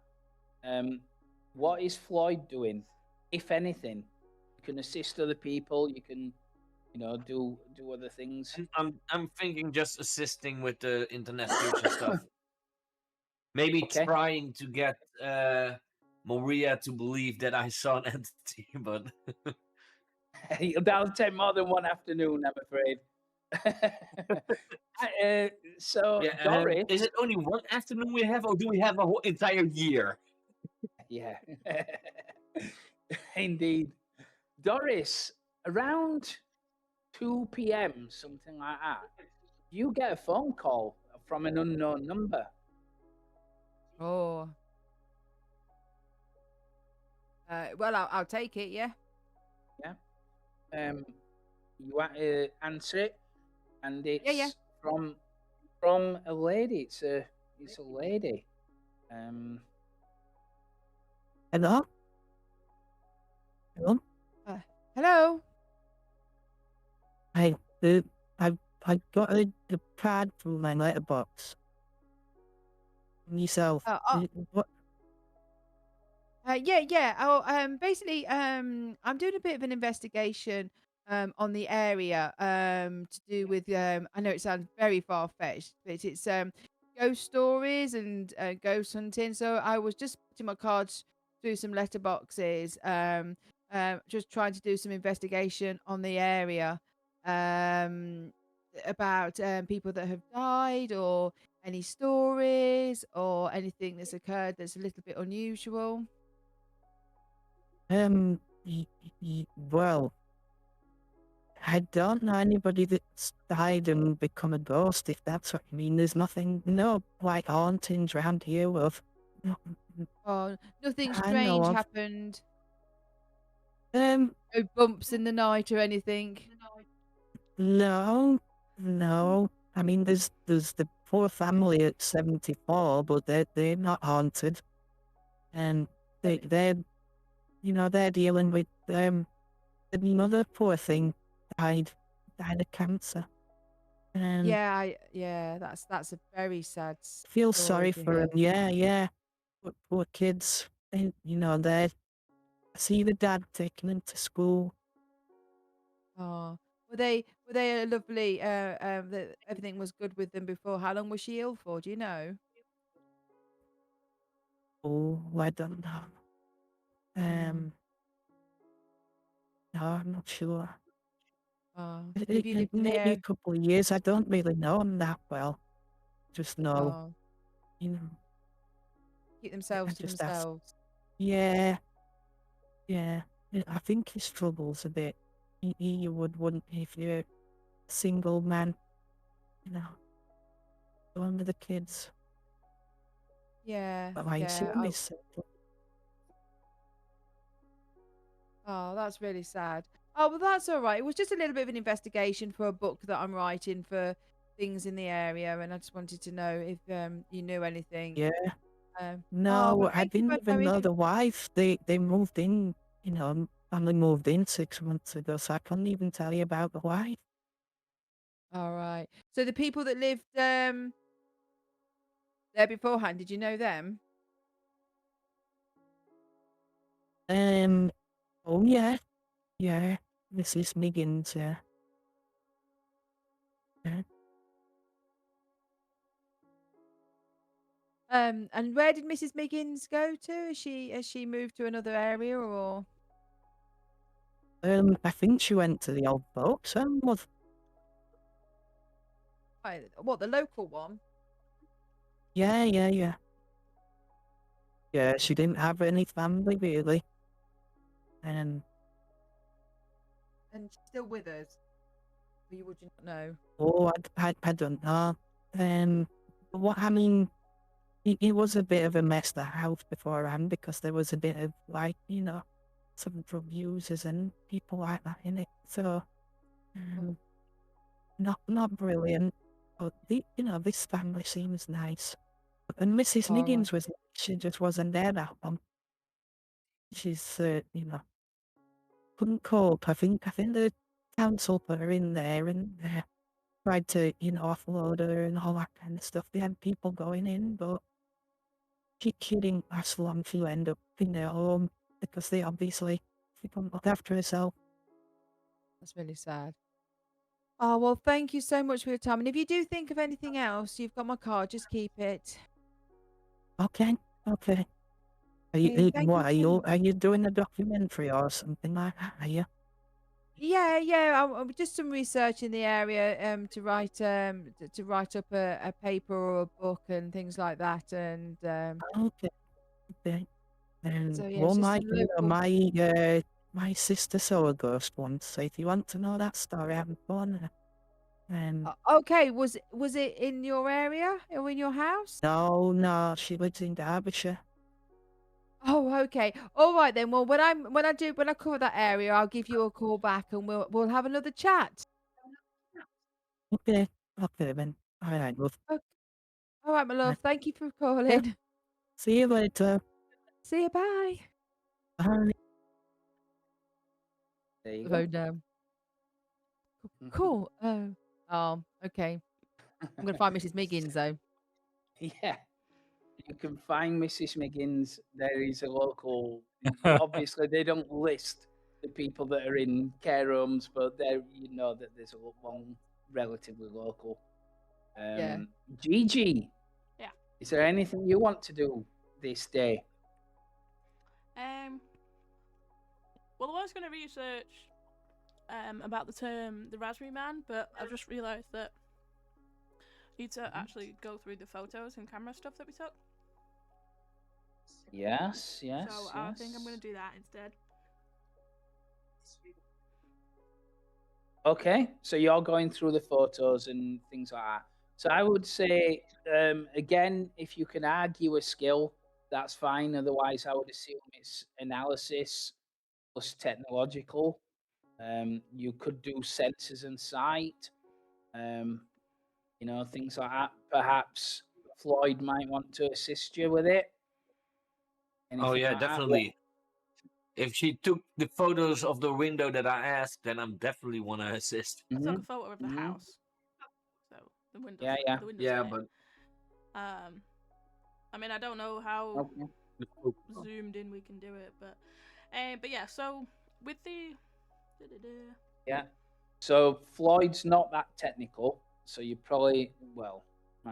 What is Floyd doing, if anything? You can assist other people. You can, do other things. I'm thinking just assisting with the internet search and stuff. Maybe trying to get Maria to believe that I saw an entity, but That'll take more than one afternoon, I'm afraid. Doris, is it only one afternoon we have, or do we have a whole entire year? Yeah, indeed. Doris, around 2 p.m., something like that, you get a phone call from an unknown number. Oh. Well, I'll take it. Yeah. Yeah. You answer it, and it's Yeah. from a lady. It's a lady. Hello? Hello? Hello? I got the card from my letterbox. Yourself. What? Yeah. Basically, I'm doing a bit of an investigation on the area to do with I know it sounds very far fetched, but it's ghost stories and ghost hunting. So I was just putting my cards through some letterboxes, just trying to do some investigation on the area about people that have died or any stories or anything that's occurred that's a little bit unusual. Well, I don't know anybody that's died and become a ghost, if that's what you mean. There's nothing, no, like hauntings around here of. Oh, nothing I know strange of. happened. No bumps in the night or anything. No. I mean, there's the poor family at 74, but they're not haunted, and they're they're dealing with another poor thing died of cancer, and Yeah, that's a very sad feel story sorry to for hear. them. Yeah, poor kids. They see the dad taking them to school. Oh, were they a lovely? That everything was good with them before. How long was she ill for? Do you know? Oh, I don't know. No, I'm not sure. Oh, and have you lived in the Maybe a area? couple of years. I don't really know them that well. Just know, Oh, you know, keep I themselves to just ask. themselves. Yeah. I think he struggles a bit. You wouldn't if you're a single man, you know, one with the kids. Yeah, But I yeah. assume he's simple. Oh, that's really sad. Oh, well, that's all right. It was just a little bit of an investigation for a book that I'm writing for things in the area, and I just wanted to know if you knew anything. Yeah. But No, I thank you didn't for even knowing. know the wife. They moved in, family moved in 6 months ago, so I couldn't even tell you about the wife. All right. So the people that lived there beforehand, did you know them? Oh yeah, yeah. Mrs. Miggins, yeah. And where did Mrs. Miggins go to? Has she moved to another area or? I think she went to the old folks home. What, the local one? Yeah. Yeah, she didn't have any family really. And she's still with us? Or would you not know? Oh, I don't know. What I mean, it was a bit of a mess, the house beforehand, because there was a bit of some drug users and people like that in it. So, not brilliant. But this family seems nice. And Mrs. All right. Miggins she just wasn't there that long. She's couldn't cope. I think the council put her in there and tried to offload her and all that kind of stuff. They had people going in, but she didn't last long. She ended up in their home because she couldn't look after herself. That's really sad. Oh, well, thank you so much for your time. And if you do think of anything else, you've got my card. Just keep it. Okay. Are Okay, you, thank you so much. are you doing a documentary or something like that? Are you? Yeah. I just some research in the area to write up a paper or a book and things like that. And Okay. so yeah, Well, it's just some local. my sister saw a ghost once. So if you want to know that story, I'm fun. Okay, was it in your area or in your house? No, she lives in Derbyshire. Oh, okay. All right then. Well, when I cover that area, I'll give you a call back and we'll have another chat. Okay, then. All right, love. Okay. All right, my Uh, love. Thank you for Yeah. calling. See you later. See you. Bye. Bye. There you The go. phone down. Cool. Oh, okay. I'm gonna find Mrs. Miggins though. Yeah. You can find Mrs. Miggins. There is a local. Obviously, they don't list the people that are in care homes, but there you know that there's one relatively local. Yeah. Gigi. Yeah. Is there anything you want to do this day? Well, I was going to research about the term the Raspberry Man, but I've just realised that I need to actually go through the photos and camera stuff that we took. Yes. So I think I'm going to do that instead. Okay, so you're going through the photos and things like that. So I would say, again, if you can argue a skill, that's fine. Otherwise, I would assume it's analysis plus technological. You could do sensors and sight, things like that. Perhaps Floyd might want to assist you with it. Oh yeah, like that? definitely. If she took the photos of the window that I asked, then I'm definitely want to assist. I took a photo of the house, so the window. Yeah. The windows Yeah, in it. but I mean, I don't know how zoomed in we can do it, but yeah. So with the yeah, so Floyd's not that technical, so you probably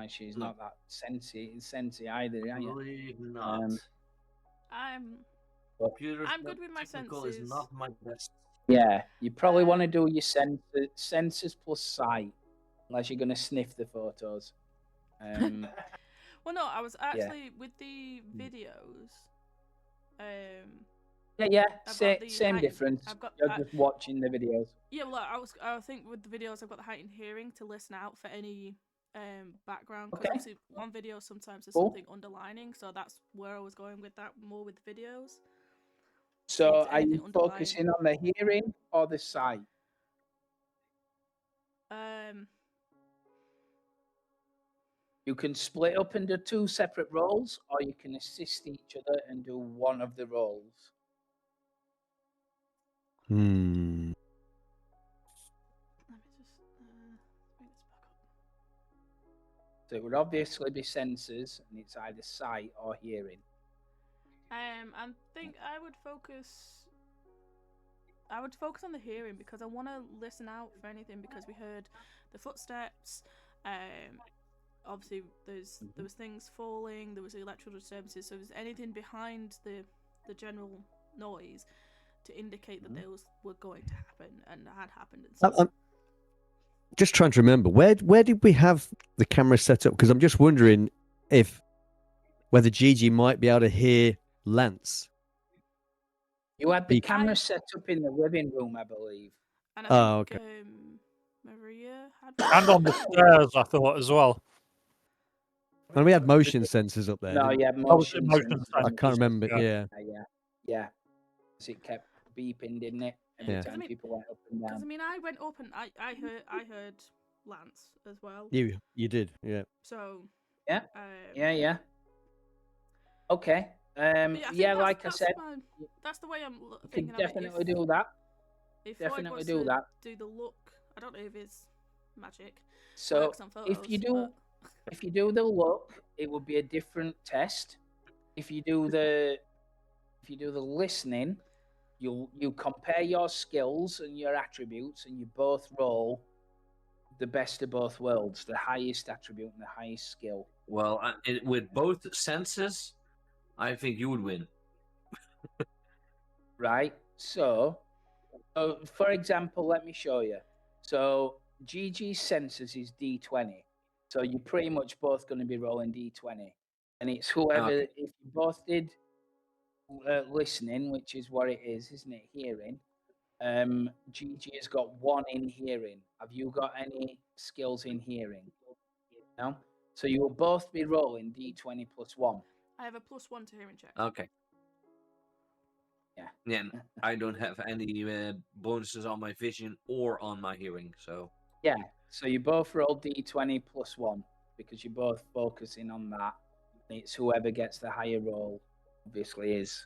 she's not that sensy either, are you? Believe not. I'm good with my senses. Is not my best. Yeah, you probably want to do your sensors plus sight, unless you're going to sniff the photos. Well, no, I was actually with the videos. Same difference. You're just watching the videos. Yeah, well, I think with the videos, I've got the height and hearing to listen out for any background. Because obviously, on video sometimes there's something underlining, so that's where I was going with that more with the videos. So, are you focusing on the hearing or the sight? You can split up into two separate roles, or you can assist each other and do one of the roles. Let me just bring this back up. So it would obviously be sensors, and it's either sight or hearing. I think I would focus on the hearing because I want to listen out for anything because we heard the footsteps. Obviously, there was things falling. There was electrical disturbances. So, if there's anything behind the general noise to indicate that those were going to happen and had happened. And stuff. I'm just trying to remember where did we have the camera set up? Because I'm just wondering whether Gigi might be able to hear Lance. You had the camera set up in the living room, I believe. And I think, okay. Maria had and on the stairs, I thought as well. And we had motion sensors up there. No, yeah, motion sensors. I can't remember. Yeah. So it kept beeping, didn't it? Every time people went up and down. Because I mean, I went up and I heard Lance as well. You did, yeah. So yeah. Okay. Like I said, that's the way I'm thinking. Definitely do that. If definitely do that. Do the look. I don't know if it's magic. So if you do the look, it will be a different test. If you do the listening, you compare your skills and your attributes, and you both roll the best of both worlds, the highest attribute and the highest skill. Well, with both senses, I think you would win. Right. So, for example, let me show you. So Gigi's senses is D20. So you're pretty much both going to be rolling D20. And it's whoever, if you both did listening, which is what it is, isn't it? Hearing. Gigi has got 1 in hearing. Have you got any skills in hearing? No? So you will both be rolling D20 plus 1. I have a +1 to hearing check. Okay. Yeah, I don't have any bonuses on my vision or on my hearing, so... Yeah, so you both roll D20 plus 1, because you're both focusing on that. It's whoever gets the higher roll, obviously, is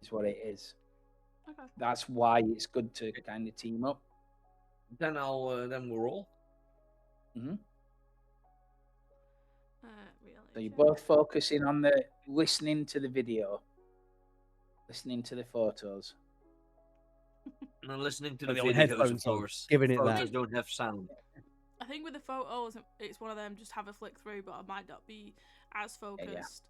what it is. Okay. That's why it's good to kind of team up. Then then we'll roll. Mm-hmm. Reality So you're check. both focusing on the listening to the video, listening to the photos. And I'm listening to Got the the old videos, of headphones on, course. giving it Photos that. don't have sound. I think with the photos, it's one of them. Just have a flick through, but I might not be as focused.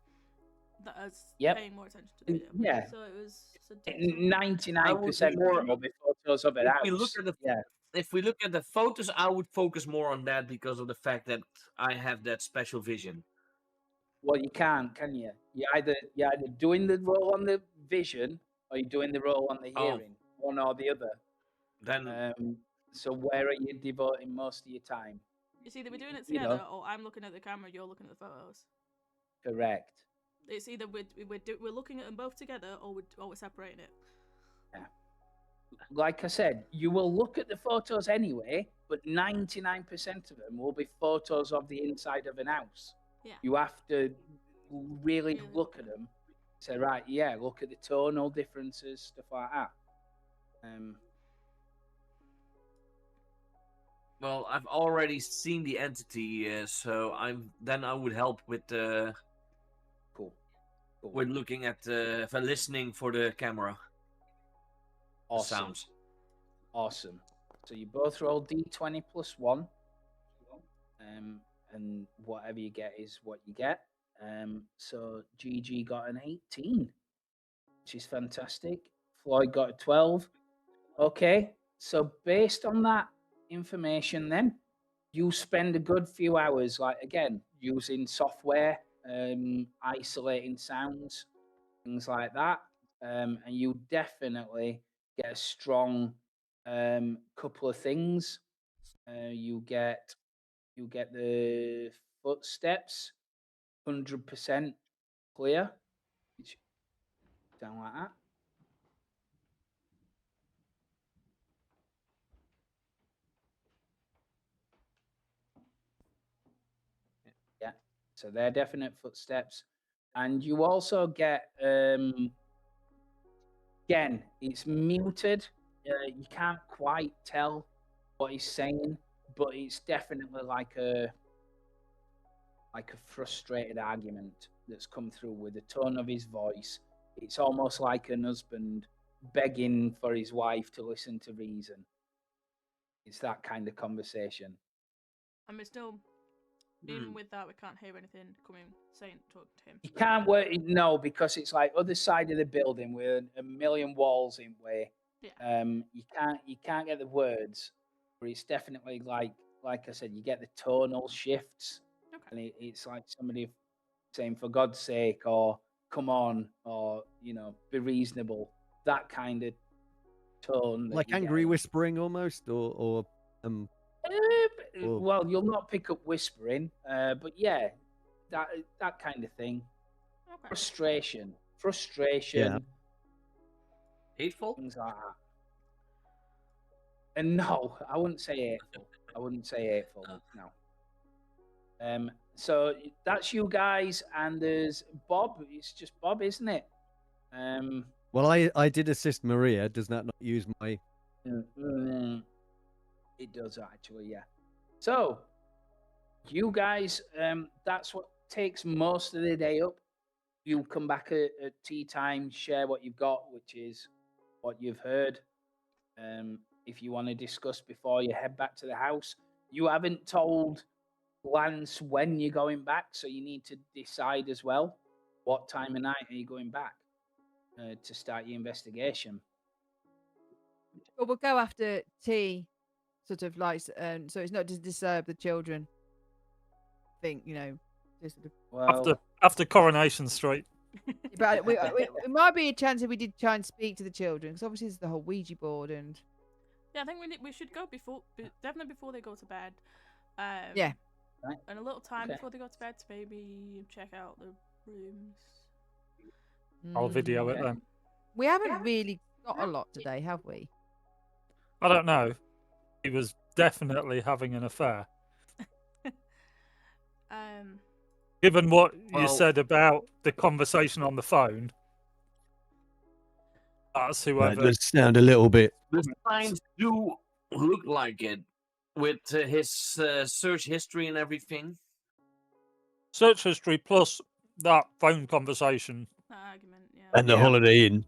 That as paying more attention to the video. Yeah. So it was 99% will be photos of it If house. we look at the if we look at the photos, I would focus more on that because of the fact that I have that special vision. Well, you can't, can you? You're either doing the roll on the vision or you're doing the roll on the hearing, one or the other. Then, so where are you devoting most of your time? It's either we're doing it together, or I'm looking at the camera, you're looking at the photos. Correct. It's either we're looking at them both together, or we're separating it. Yeah. Like I said, you will look at the photos anyway, but 99% of them will be photos of the inside of an house. Yeah. You have to really look at them. Say, right, yeah, look at the tonal differences, stuff like that. Well, I've already seen the entity, so I would help with cool. With looking at for listening for the camera. Awesome. Sounds. Awesome. So you both roll D20 plus 1. And whatever you get is what you get. So GG got an 18, which is fantastic. Floyd got a 12. Okay, so based on that information, then you spend a good few hours, like again, using software, isolating sounds, things like that, and you definitely get a strong couple of things. You get the footsteps 100% clear, which sound like that. Yeah, so they're definite footsteps, and you also get again, it's muted. You can't quite tell what he's saying, but it's definitely like a frustrated argument that's come through with the tone of his voice. It's almost like an husband begging for his wife to listen to reason. It's that kind of conversation. And we're still, even with that, we can't hear anything talking to him. You can't work, no, because it's like other side of the building with a million walls in way. Yeah. You can't get the words, but it's definitely like I said, you get the tonal shifts. Okay. And it's like somebody saying, for God's sake, or come on, or, be reasonable. That kind of tone. Like angry whispering almost, or well, you'll not pick up whispering, but yeah, that kind of thing. Okay. Frustration. Yeah. Hateful? Things like that. And no, I wouldn't say hateful. No. So that's you guys, and there's Bob. It's just Bob, isn't it? Well, I did assist Maria. Does that not use my? It does actually, yeah. So you guys, that's what takes most of the day up. You come back at tea time, share what you've got, which is what you've heard. If you want to discuss before you head back to the house, you haven't told Lance when you're going back, so you need to decide as well what time of night are you going back to start your investigation. But we'll go after tea, sort of like, so it's not to disturb the children. I think, just sort of... Well, after Coronation Street. But it might be a chance if we did try and speak to the children, because obviously there's the whole Ouija board and. Yeah, I think we should go definitely before they go to bed. Yeah. Right. And a little time before they go to bed to maybe check out the rooms. I'll video it then. We haven't really got a lot today, have we? I don't know. He was definitely having an affair. Given what you said about the conversation on the phone. That's That whoever. does sound a little bit. The signs do look like it with his search history and everything. Search history plus that phone conversation That argument, yeah. And the Yeah. Holiday Inn.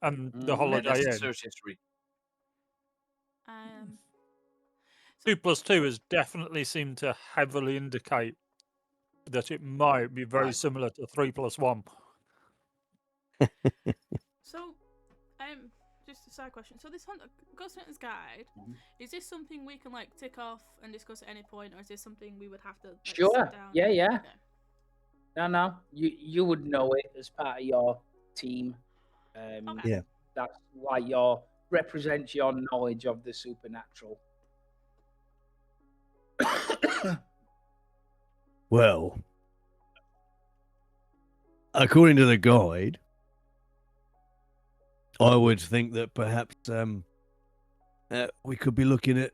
and the Yeah, Holiday that's the Inn. search history. 2 plus 2 has definitely seemed to heavily indicate that it might be very similar to 3 plus 1. So, just a side question. So this Ghost Hunter's Guide, is this something we can like tick off and discuss at any point, or is this something we would have to like, Sure. sit down? Yeah, yeah. Okay. No. You would know it as part of your team. Okay. Yeah. That's like represents your knowledge of the supernatural. Well, according to the guide, I would think that perhaps we could be looking at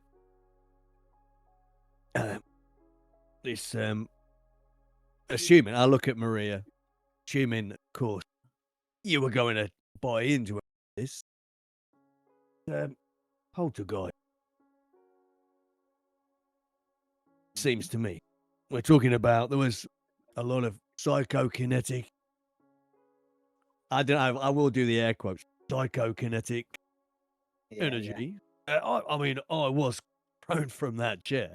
this. Assuming I look at Maria, assuming, of course, you were going to buy into this poltergeist. Seems to me. We're talking about there was a lot of psychokinetic. I don't know. I will do the air quotes. Psychokinetic energy. I mean, I was thrown from that chair.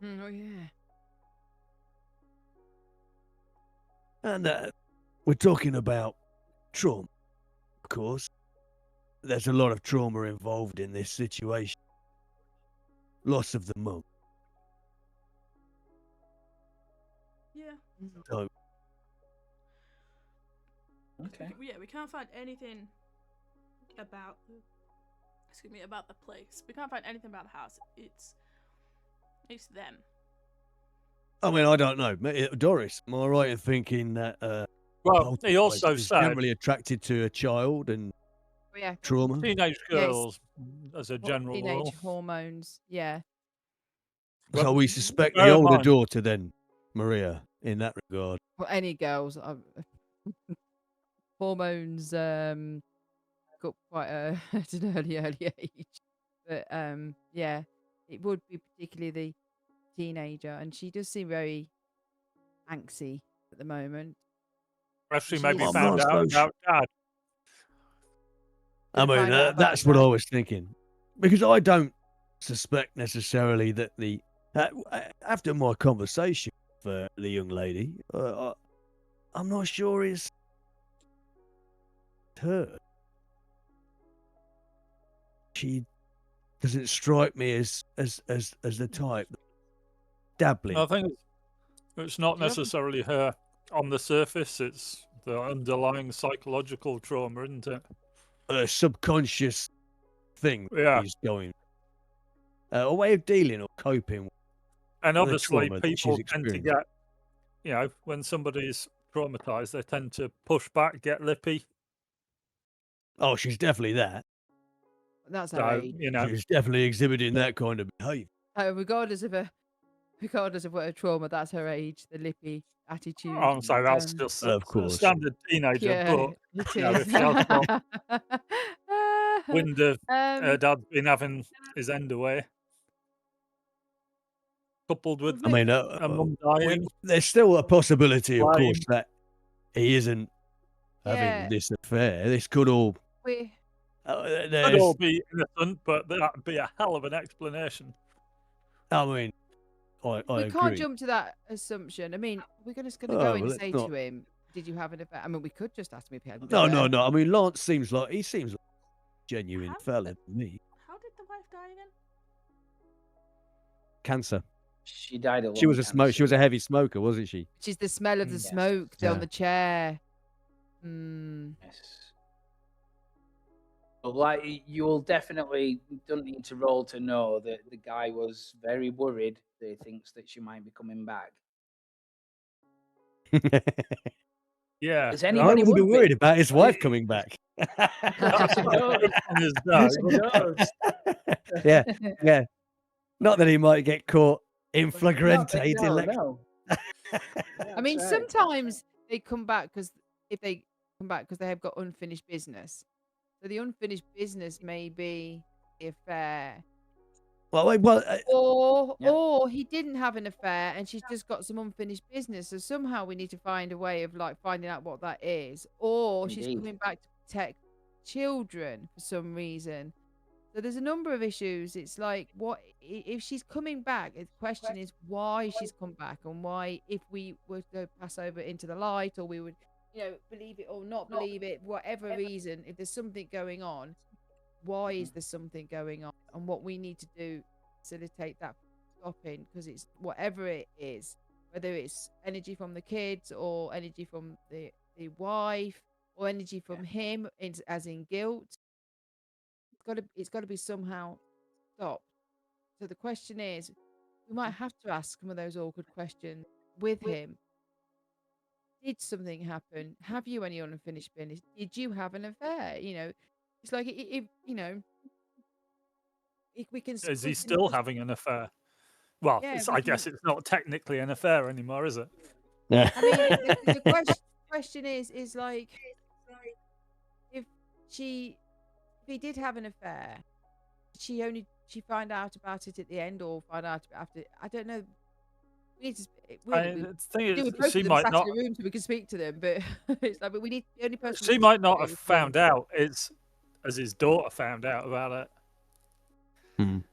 Oh yeah. And we're talking about trauma, of course. There's a lot of trauma involved in this situation. Loss of the mum. Yeah. So, Okay. Yeah, we can't find anything about about the place. We can't find anything about the house. It's them. I mean, I don't know. Doris, am I right in thinking that Well, he also is said generally attracted to a child and Yeah. trauma? teenage Yes. girls as a general Teenage rule. hormones. Yeah. So we suspect bear the in older mind- daughter then, Maria, in that regard. Well, any girls. Hormones got quite at an early age. But yeah, it would be particularly the teenager, and she does seem very angsty at the moment. Especially She maybe is- found not out so about Dad. I Gonna mean, find out about that's what I that. was thinking. Because I don't suspect necessarily that the... after my conversation with the young lady, I'm not sure it's her. She doesn't strike me as the type. Dabbling. I think it's not Do you have- necessarily her on the surface. It's the underlying psychological trauma, isn't it? A subconscious thing Yeah. he's going. A way of dealing or coping. And the obviously, trauma that she's people tend to experienced. get, when somebody's traumatized, they tend to push back, get lippy. Oh, she's definitely that. That's her So, age. She's definitely exhibiting that kind of behaviour. Regardless of what her trauma, that's her age. The lippy attitude. So that's just Of a course. standard teenager, Yeah, but it you know, is. if she has got wind of her dad's been having his end away, coupled with I mean, her mum dying. there's still a possibility, of Lying. course, that he isn't Yeah. having this affair. This could all. we Could all be innocent, but that'd be a hell of an explanation. I mean, I can't agree. jump to that assumption. I mean, we're just going to Oh, go well, and let's say not- to him, "Did you have an affair?" I mean, we could just ask him if he had. An No, affair. no. I mean, Lance seems like a genuine How- fella to me. How did the wife die again? Cancer. She died of She was a lung smoke. She was a cancer. heavy smoker, wasn't she? Which is the smell of the Yes. smoke on Yeah. the chair. Mm. Yes. But like you'll definitely don't need to roll to know that the guy was very worried that he thinks that she might be coming back. Yeah. Does I anybody wouldn't be would worried about his wife coming back. That's a good on his dad. yeah, yeah. Not that he might get caught in flagrante No, dilect. no. I mean, sometimes they come back because if they come back because they have got unfinished business. So the unfinished business may be the affair. Or he didn't have an affair and she's just got some unfinished business. So somehow we need to find a way of like finding out what that is. Or she's coming back to protect children for some reason. So there's a number of issues. It's like, what if she's coming back? The question is why she's come back, and why, if we were to pass over into the light, or we would, believe it or not believe it, whatever reason, if there's something going on, why is there something going on, and what we need to do facilitate that stopping, because it's whatever it is, whether it's energy from the kids or energy from the wife or energy from him, as in guilt. It's got to be somehow stopped. So the question is, we might have to ask some of those awkward questions with him. Did something happen? Have you any unfinished business? Did you have an affair? It's like, if we can. Is he still having an affair? Well, Yeah, I guess it's not technically an affair anymore, is it? Yeah. I mean, the question is like, if he did have an affair, she found out about it at the end, or find out after? I don't know. We need to. The thing is, she might not. In a room so we can speak to them, but it's like, but we need the only person. She might not have found out. It's as his daughter found out about it.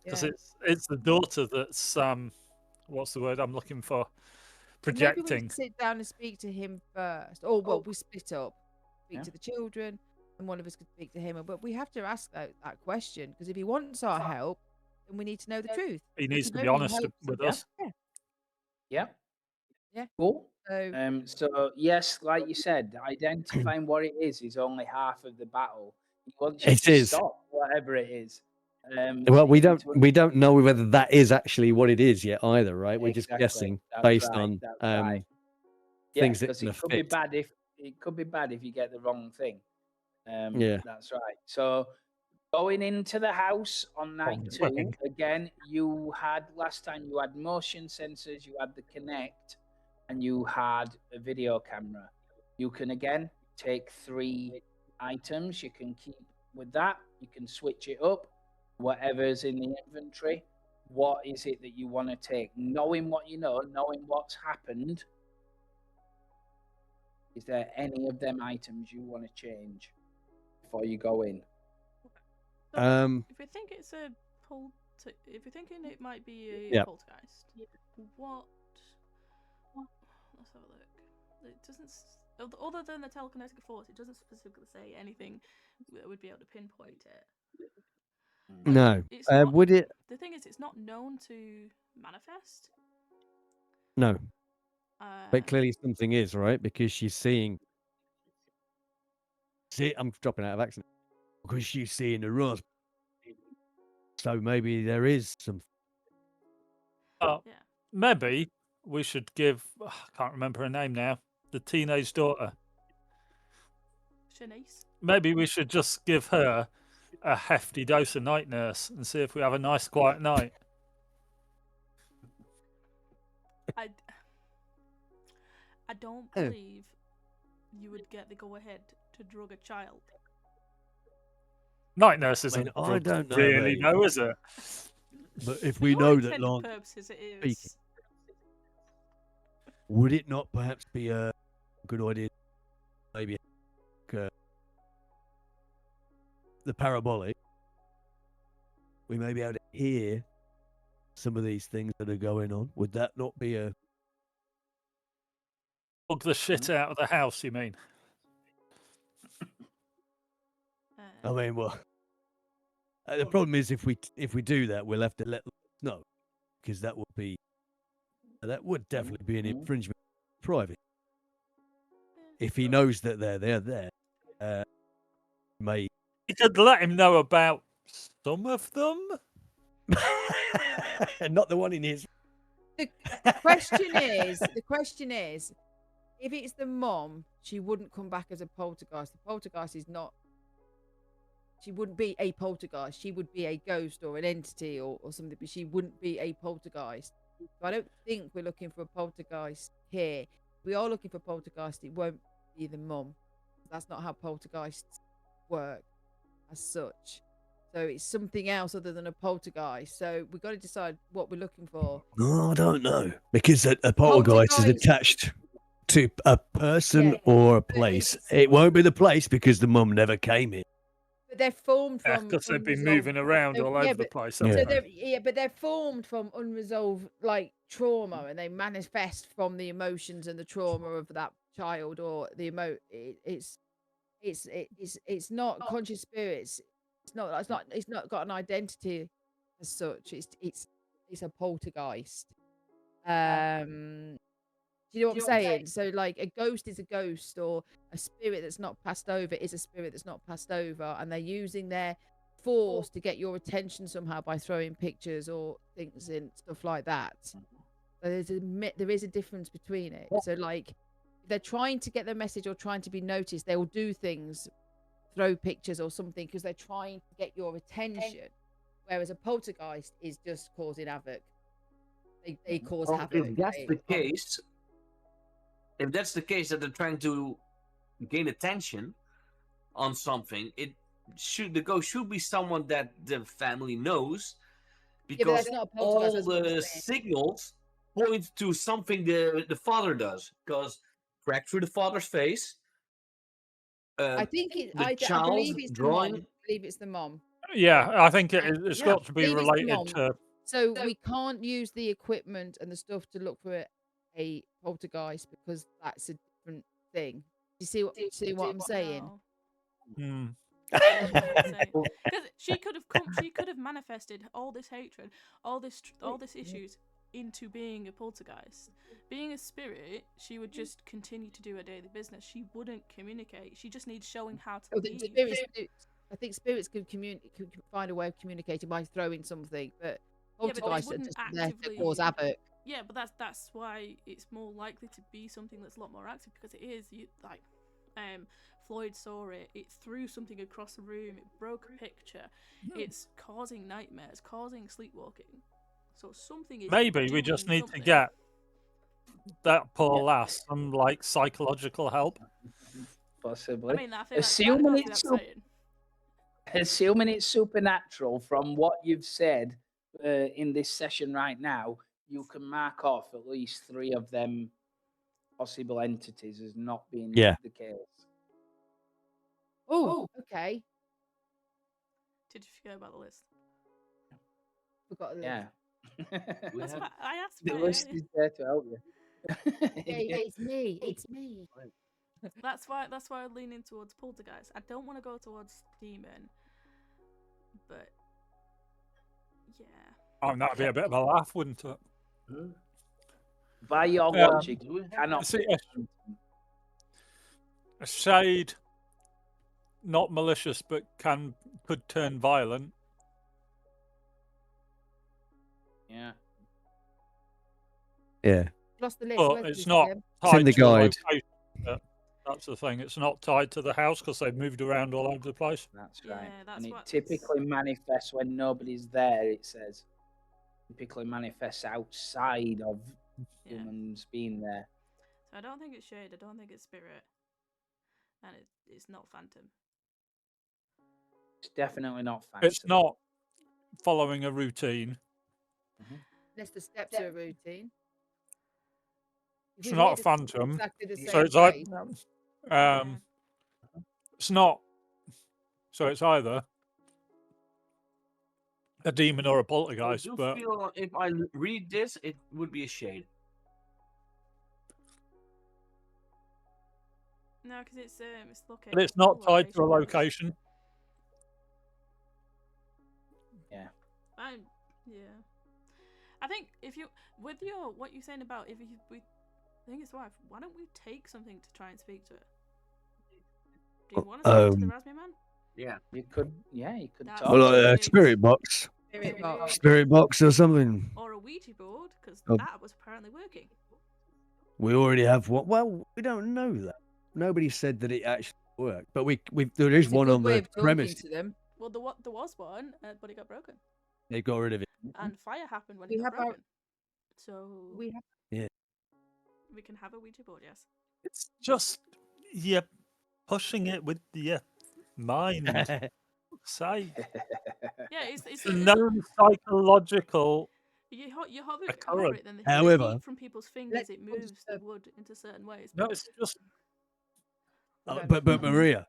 Because it's the daughter that's what's the word I'm looking for? Projecting. Maybe we sit down and speak to him first, or we split up, speak to the children, and one of us could speak to him. But we have to ask that question, because if he wants our help, then we need to know the truth. He needs to be honest with us. Yeah. Cool. So yes, like you said, identifying what it is only half of the battle. It is. Stop whatever it is. Well, we don't know whether that is actually what it is yet either, right? We're just guessing based on things that it could be bad if you get the wrong thing. That's right. So going into the house on night 2, again, last time you had motion sensors, you had the Kinect, and you had a video camera. You can again take 3 items. You can keep with that. You can switch it up. Whatever's in the inventory, what is it that you want to take? Knowing what you know, knowing what's happened, is there any of them items you want to change before you go in? So if we think it's if you're thinking it might be a poltergeist, what? Let's have a look. It doesn't. Other than the telekinetic force, it doesn't specifically say anything that would be able to pinpoint it. No. Would it? The thing is, it's not known to manifest. No. But clearly something is, right? Because she's seeing. See, I'm dropping out of accent. Because she's seeing the rose. So maybe there is some. Maybe we should give. I can't remember her name now. The teenage daughter. Shanice. Maybe we should just give her a hefty dose of night nurse and see if we have a nice quiet night. I don't believe you would get the go ahead to drug a child. Night nurse isn't I don't know, really know, is it? But if we know that long purposes it is. Speaking, would it not perhaps be a good idea, maybe the parabolic? We may be able to hear some of these things that are going on. Would that not be a Bug the shit out of the house, you mean? I mean, well, the problem is if we do that, we'll have to let them know, because that would definitely be an infringement of privacy. If he knows that they're there, may you could let him know about some of them. Not the one in his. The question is, if it's the mom, she wouldn't come back as a poltergeist. The poltergeist is not. She wouldn't be a poltergeist. She would be a ghost or an entity or something, but she wouldn't be a poltergeist. So I don't think we're looking for a poltergeist here. If we are looking for poltergeist, it won't be the mom. That's not how poltergeists work as such. So it's something else other than a poltergeist. So we've got to decide what we're looking for. No, I don't know. Because a poltergeist is attached to a person or a place. It won't be the place because the mum never came in. But they're formed Yeah, from because they've been moving around all over the place. So but they're formed from unresolved like trauma, and they manifest from the emotions and the trauma of that child or the it's not conscious spirits. It's not got an identity as such. It's a poltergeist. Do you know what I'm saying? So like a ghost is a ghost, or a spirit that's not passed over is a spirit that's not passed over, and they're using their force to get your attention somehow by throwing pictures or things and stuff like that. So there is a difference between it. So like if they're trying to get their message or trying to be noticed, they will do things, throw pictures or something because they're trying to get your attention. Whereas a poltergeist is just causing havoc. They cause havoc. If that's the case, that they're trying to gain attention on something, the ghost should be someone that the family knows, because all the signals point to something the father does. Because crack through the father's face. I believe it's the mom. Yeah, I think it's got to be related to. So we can't use the equipment and the stuff to look for a poltergeist because that's a different thing. You see what I'm saying? Because she could have manifested all this hatred, all this issues into being a poltergeist. Being a spirit, she would just continue to do her daily business. She wouldn't communicate. She just needs showing how to leave. I think spirits could find a way of communicating by throwing something, but poltergeists are just there to cause havoc. Yeah, but that's why it's more likely to be something that's a lot more active, because it is Floyd saw it. It threw something across the room. It broke a picture. It's causing nightmares, causing sleepwalking. So something is. Maybe we just need to get that poor lass some like psychological help. Possibly. I mean, I think assuming it's supernatural from what you've said in this session right now, you can mark off at least 3 of them possible entities as not being the case. Oh, okay. Did you forget about the list? Forgot the list. Yeah. That's what I asked the for. list is there to help you. It's me. That's why I'm leaning towards poltergeist. I don't want to go towards demon, but yeah. Oh, that'd be a bit of a laugh, wouldn't it? By your logic, cannot. A shade, not malicious, but could turn violent. Yeah. Yeah. Lost the list. But it's not tied to the location. That's the thing. It's not tied to the house because they've moved around all over the place. That's right. And it typically manifests when nobody's there, it says. Typically manifests outside of humans being there. So I don't think it's shade. I don't think it's spirit. And it's not phantom. It's definitely not phantom. It's not following a routine. That's the steps of a routine. It's not a phantom. So it's like it's not. So it's either a demon or a poltergeist. I feel if I read this, it would be a shade. No, because it's located. But it's not tied to a location. Yeah. I think if you what you're saying about if we think it's wife, why don't we take something to try and speak to her? Do you want to speak to the Raspberry Man? Yeah, you could. Yeah, you could talk. Well, spirit box. Spirit box or something. Or a Ouija board, because that was apparently working. We already have one. Well, we don't know that. Nobody said that it actually worked, but there is one on the premise. Well, there was one, but it got broken. They got rid of it. And fire happened when it got broken. So we can have a Ouija board, yes. It's just pushing it with your mind. Say, Yeah, it's a known psychological you hover occurrence. it, then the However, heat from people's fingers, it moves the wood into certain ways. No, it's just but Maria,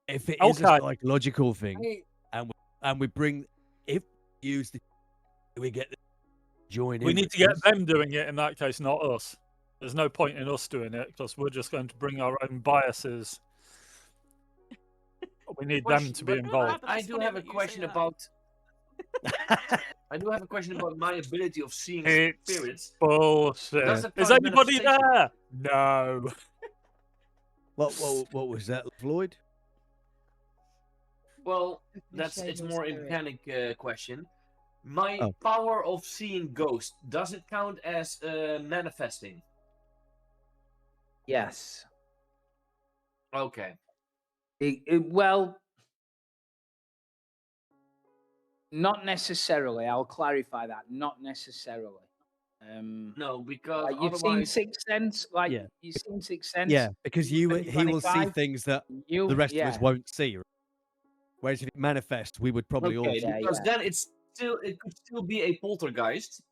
if it is a psychological thing, and we bring, if we use the, we get the join in. We need to get them doing it in that case, not us. There's no point in us doing it because we're just going to bring our own biases. We need them to be involved. I do have a question about. I do have a question about my ability of seeing spirits. Bullshit. Is anybody there? No. What was that, Floyd? Well, it's more a mechanic question. My power of seeing ghosts, does it count as manifesting? Yes. Okay. Well, not necessarily. I'll clarify that. Not necessarily. No, because you've seen Sixth Sense. You've seen Sixth Sense. Yeah, because he will see things that the rest of us won't see. Whereas if it manifests, we would probably all see. Because then it could still be a poltergeist,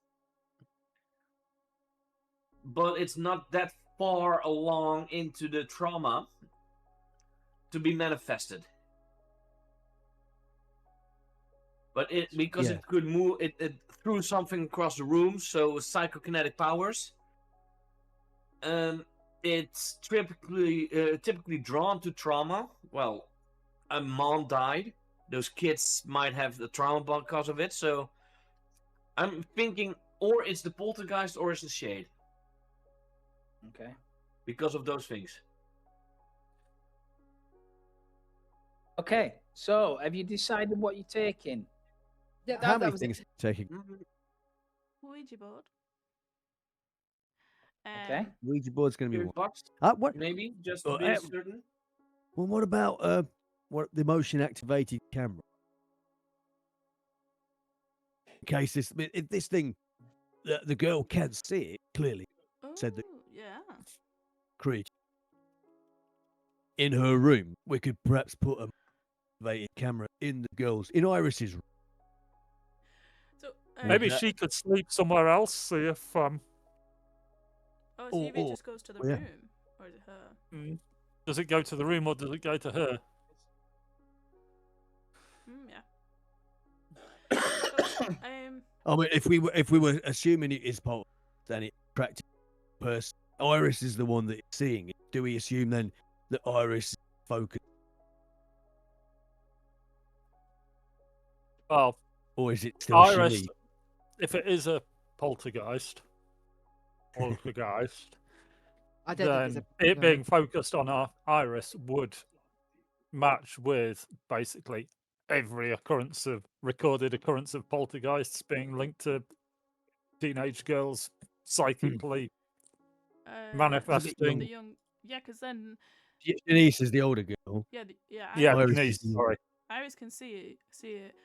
but it's not that far along into the trauma to be manifested. But it could move it threw something across the room, so psychokinetic powers. It's typically drawn to trauma. Well, a mom died. Those kids might have the trauma because of it. So I'm thinking, or it's the poltergeist, or it's the shade. Okay. Because of those things. Okay. So, have you decided what you're taking? How many things are you taking? Ouija board. Okay. Ouija board's going to be one. What? Maybe just to be certain. Well, what about the motion activated camera? In case this thing, the girl can see it clearly. Said the creature in her room. We could perhaps put a activated camera in Iris's room. So, maybe she could sleep somewhere else. See if so it just goes to the room, or is it her? Does it go to the room or does it go to her? Yeah. I mean, if we were assuming it is part, then it attracted person. Iris is the one that is seeing it. Do we assume then that Iris is focused? Well, or is it still Iris? shady? If it is a poltergeist, then it being focused on Iris would match with basically every recorded occurrence of poltergeists being linked to teenage girls psychically manifesting. Because then Denise is the older girl. Denise. Sorry. Iris can see it,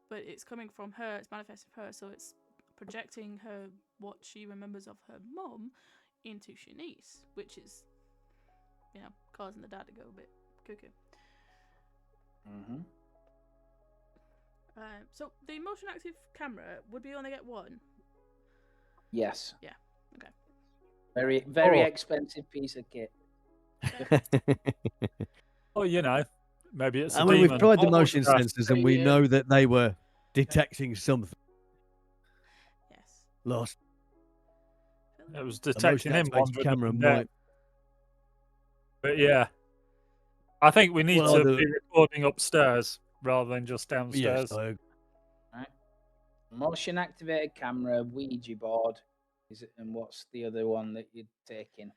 but it's coming from her. It's manifesting her, so it's projecting what she remembers of her mum into Shanice, which is, causing the dad to go a bit cuckoo. So the motion active camera, would we only get one? Yes. Yeah. Okay. Very expensive piece of kit. Well, maybe it's. I mean, we've tried the motion sensors, and we know that they were detecting something. Yes. Lost. It was detecting him wandering camera up and down. But yeah, I think we need to be recording upstairs rather than just downstairs. Yes, right. Motion activated camera, Ouija board. Is it? And what's the other one that you're taking?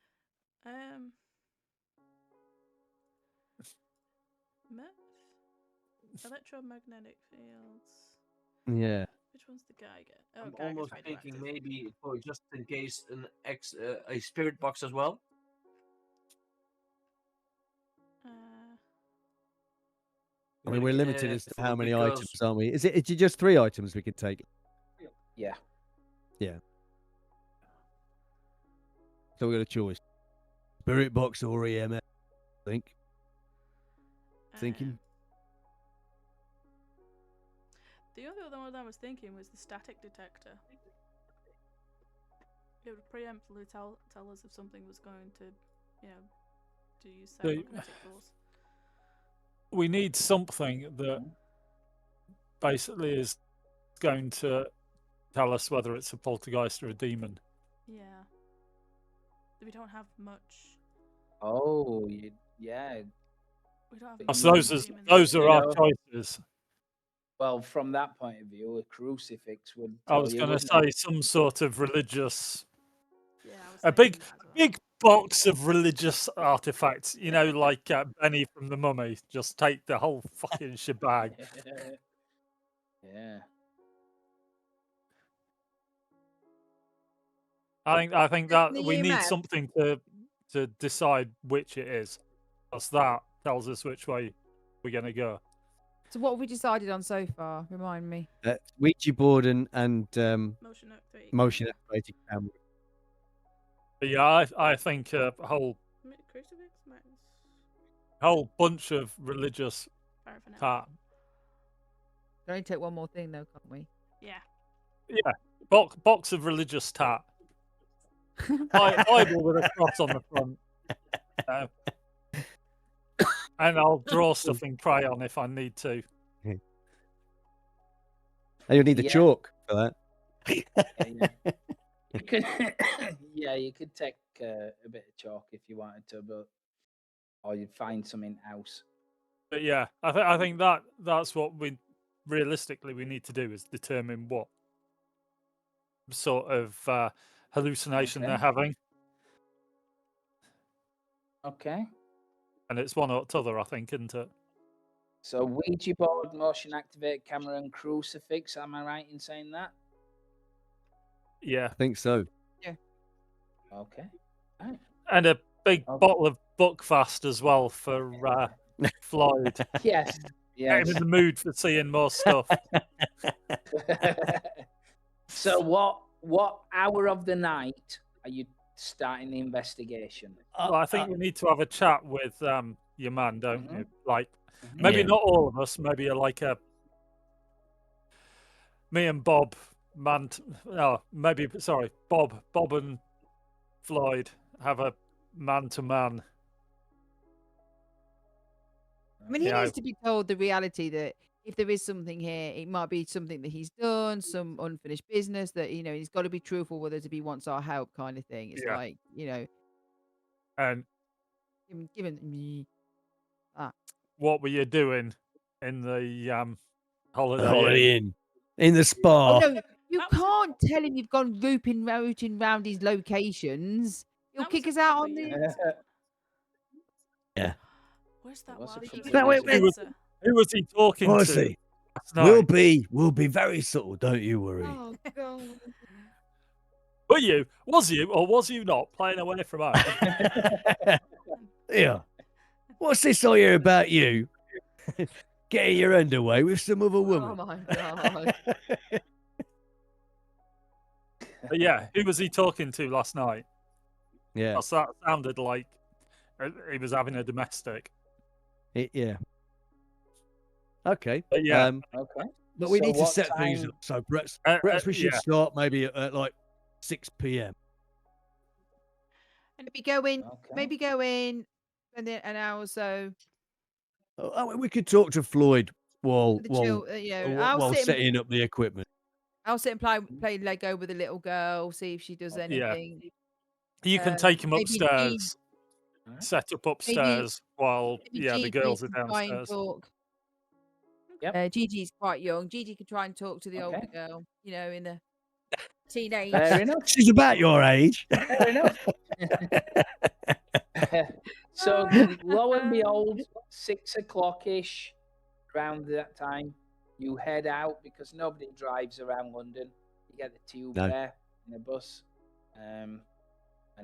Electromagnetic fields. Yeah. Which one's the guy get? I'm almost thinking maybe just in case a spirit box as well. I mean, we're limited as to how many items, aren't we? Is it just 3 items we can take? Yeah. Yeah. So we got a choice: spirit box or EMF. I think. thinking. The other one I was thinking was the static detector. It would preemptively tell us if something was going to, to use cyberkinetic force. We need something that basically is going to tell us whether it's a poltergeist or a demon. Yeah. We don't have much. Oh, yeah. We don't have So those are our choices. Well, from that point of view, a crucifix would I tell was you, going to wouldn't say it? some sort of religious, Yeah, I was a thinking big box of religious artifacts. Like Benny from the Mummy. Just take the whole fucking shebang. Yeah. I think that The we need EMF. something to decide which it is, because that tells us which way we're going to go. So what have we decided on so far? Remind me. Ouija board and motion activated camera. But yeah, I think a crucifix, whole bunch of religious tat. Can only take one more thing though, can't we? Yeah. Yeah, box of religious tat. Bible with a cross on the front. And I'll draw stuff in crayon if I need to. And you'll need the chalk for that. You could, you could take a bit of chalk if you wanted to, or you'd find some in house. But yeah, I think that's what we realistically we need to do is determine what sort of hallucination they're having. Okay. And it's one or t'other, I think, isn't it? So Ouija board, motion activated camera, and crucifix. Am I right in saying that? Yeah, I think so. Yeah. Okay. Right. And a big bottle of Buckfast as well for Floyd. Yes. Get him in the mood for seeing more stuff. So what hour of the night are you starting the investigation? Well, I think we need to have a chat with your man, don't you? Like, maybe not all of us. Maybe like me and Bob, Bob and Floyd have a man-to-man. I mean, he needs to be told the reality that if there is something here, it might be something that he's done, some unfinished business that, he's got to be truthful with us if he wants our help kind of thing. It's like, And give him that. What were you doing in the Holiday Inn? In the spa. Oh, no, you can't tell him you've gone rooting round his locations. He'll kick us out on the... Yeah. Where's that Who was he talking to? We'll be very subtle, don't you worry. Oh, God. Was you or was you not playing away from home? Yeah. What's this I hear about you getting your underway with some other woman? Oh, my God. But yeah, who was he talking to last night? Yeah. That sounded like he was having a domestic. Yeah. Okay. But yeah. Okay. But we need to set things up. So perhaps we should start maybe at like 6 p.m. Maybe go in, and then an hour or so. Oh, we could talk to Floyd while setting up the equipment. I'll sit and play Lego with a little girl, see if she does anything. You can take him upstairs, set up upstairs while the girls are downstairs. Yep. Gigi's quite young. Gigi can try and talk to the older girl, in the teenage. Fair enough. She's about your age. Fair enough. So lo and behold, 6 o'clock-ish, around that time, you head out because nobody drives around London. You get the tube there in a bus, and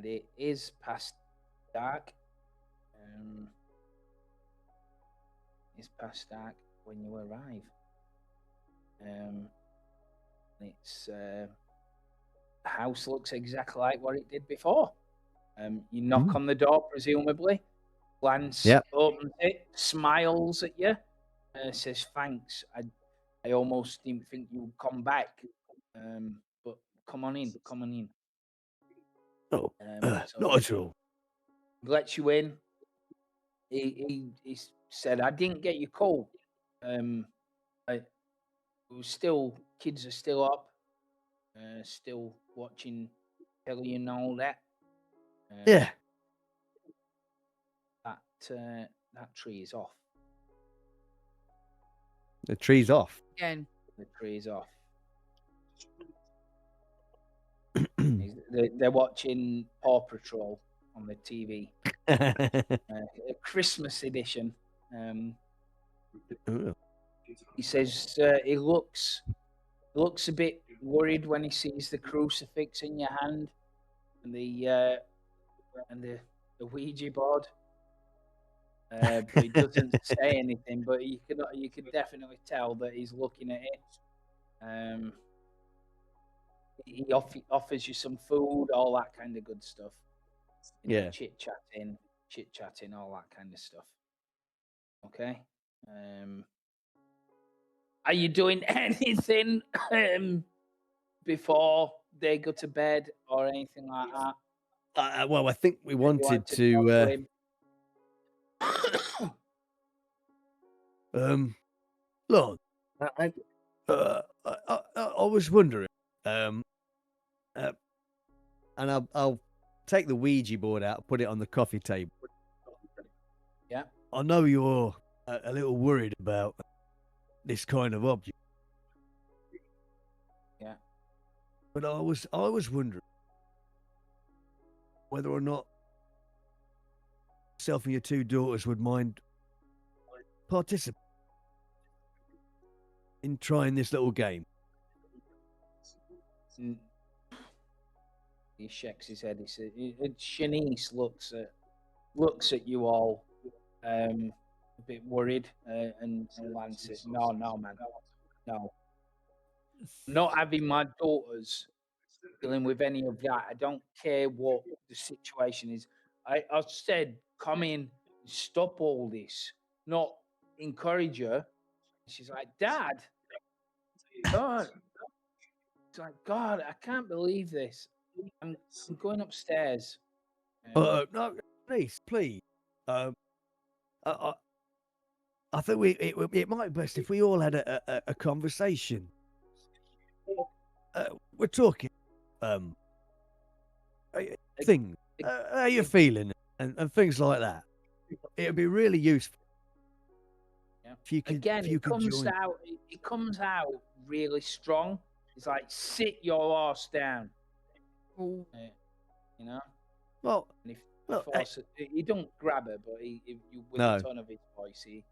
it is past dark. It's past dark when you arrive. It's the house looks exactly like what it did before. You knock on the door, presumably. Lance opens it, smiles at you, says, "Thanks. I almost didn't think you'd come back. But come on in. Oh, So not at all. lets you in. He said, I didn't get your call. Kids are still up, still watching telly and all that. Yeah. That tree is off. The tree's off. Again. The tree is off. They're watching Paw Patrol on the TV. A Christmas edition. He says he looks a bit worried when he sees the crucifix in your hand and the Ouija board. But he doesn't say anything. But you could definitely tell that he's looking at it. He offers you some food, all that kind of good stuff. Chit chatting, all that kind of stuff. Okay. Are you doing anything before they go to bed or anything like that? Well, I think we wanted to. Look, I was wondering, and I'll take the Ouija board out, put it on the coffee table. Yeah. I know you're a little worried about this kind of object. Yeah. But I was wondering whether or not yourself and your two daughters would mind participating in trying this little game. He shakes his head. He says, Shanice looks at you all a bit worried, and Lance says, no, man, no. Not having my daughters dealing with any of that. I don't care what the situation is. I said, come in, stop all this, not encourage her. She's like, Dad, God. It's like, God, I can't believe this. I'm going upstairs. No, please. I think it might be best if we all had a conversation. We're talking things, how you're feeling, and things like that. It'd be really useful. Yeah. If you could, Again, it comes out really strong. It's like, sit your ass down. You know. Well, and he don't grab her, but with the tone of his voice, he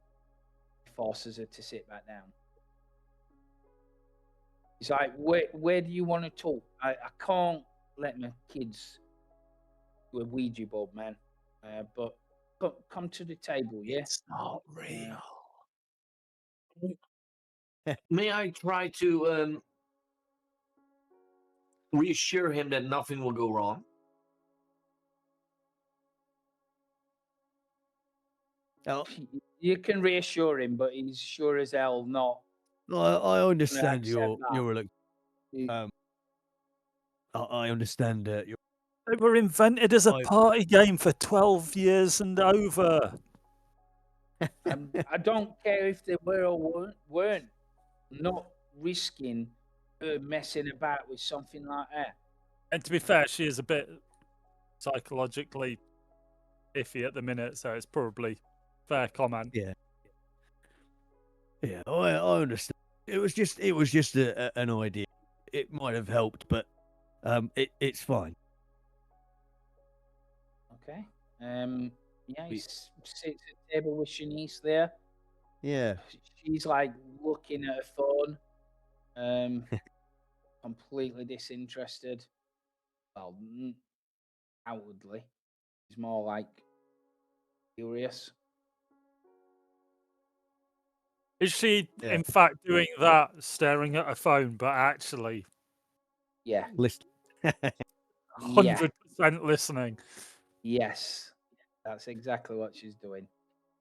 forces her to sit back down. He's like, where do you want to talk? I can't let my kids do a Ouija board, man. But come to the table, yeah? It's not real. May I try to reassure him that nothing will go wrong? Oh. You can reassure him, but he's sure as hell not. I understand your I understand your. They were invented as a party game for 12 years and over. I don't care if they were or weren't. Not risking her messing about with something like that. And to be fair, she is a bit psychologically iffy at the minute, so it's probably fair comment. Yeah, I understand. It was just an idea. It might have helped, but it's fine. Okay. Yeah, he sits at the table with Shanice there. Yeah. She's like looking at her phone, completely disinterested. Well, outwardly, she's more like curious. Is she, in fact, doing that, staring at her phone, but actually... Yeah. Listen. 100% listening. Yes. That's exactly what she's doing.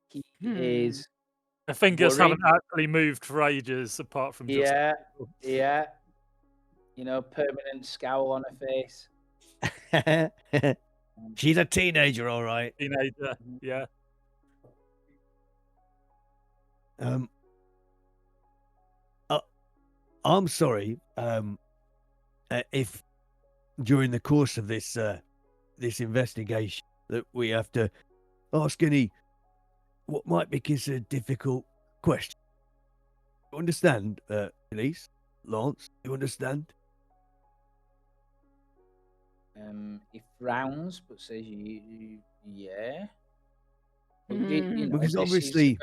He is. Her fingers worried. haven't actually moved for ages, apart from just. Yeah. You know, permanent scowl on her face. She's a teenager, all right. Teenager, yeah. I'm sorry. If during the course of this this investigation that we have to ask any what might be considered difficult questions. You understand, Elise? Lance, you understand? He frowns, but says, "Yeah." Because obviously,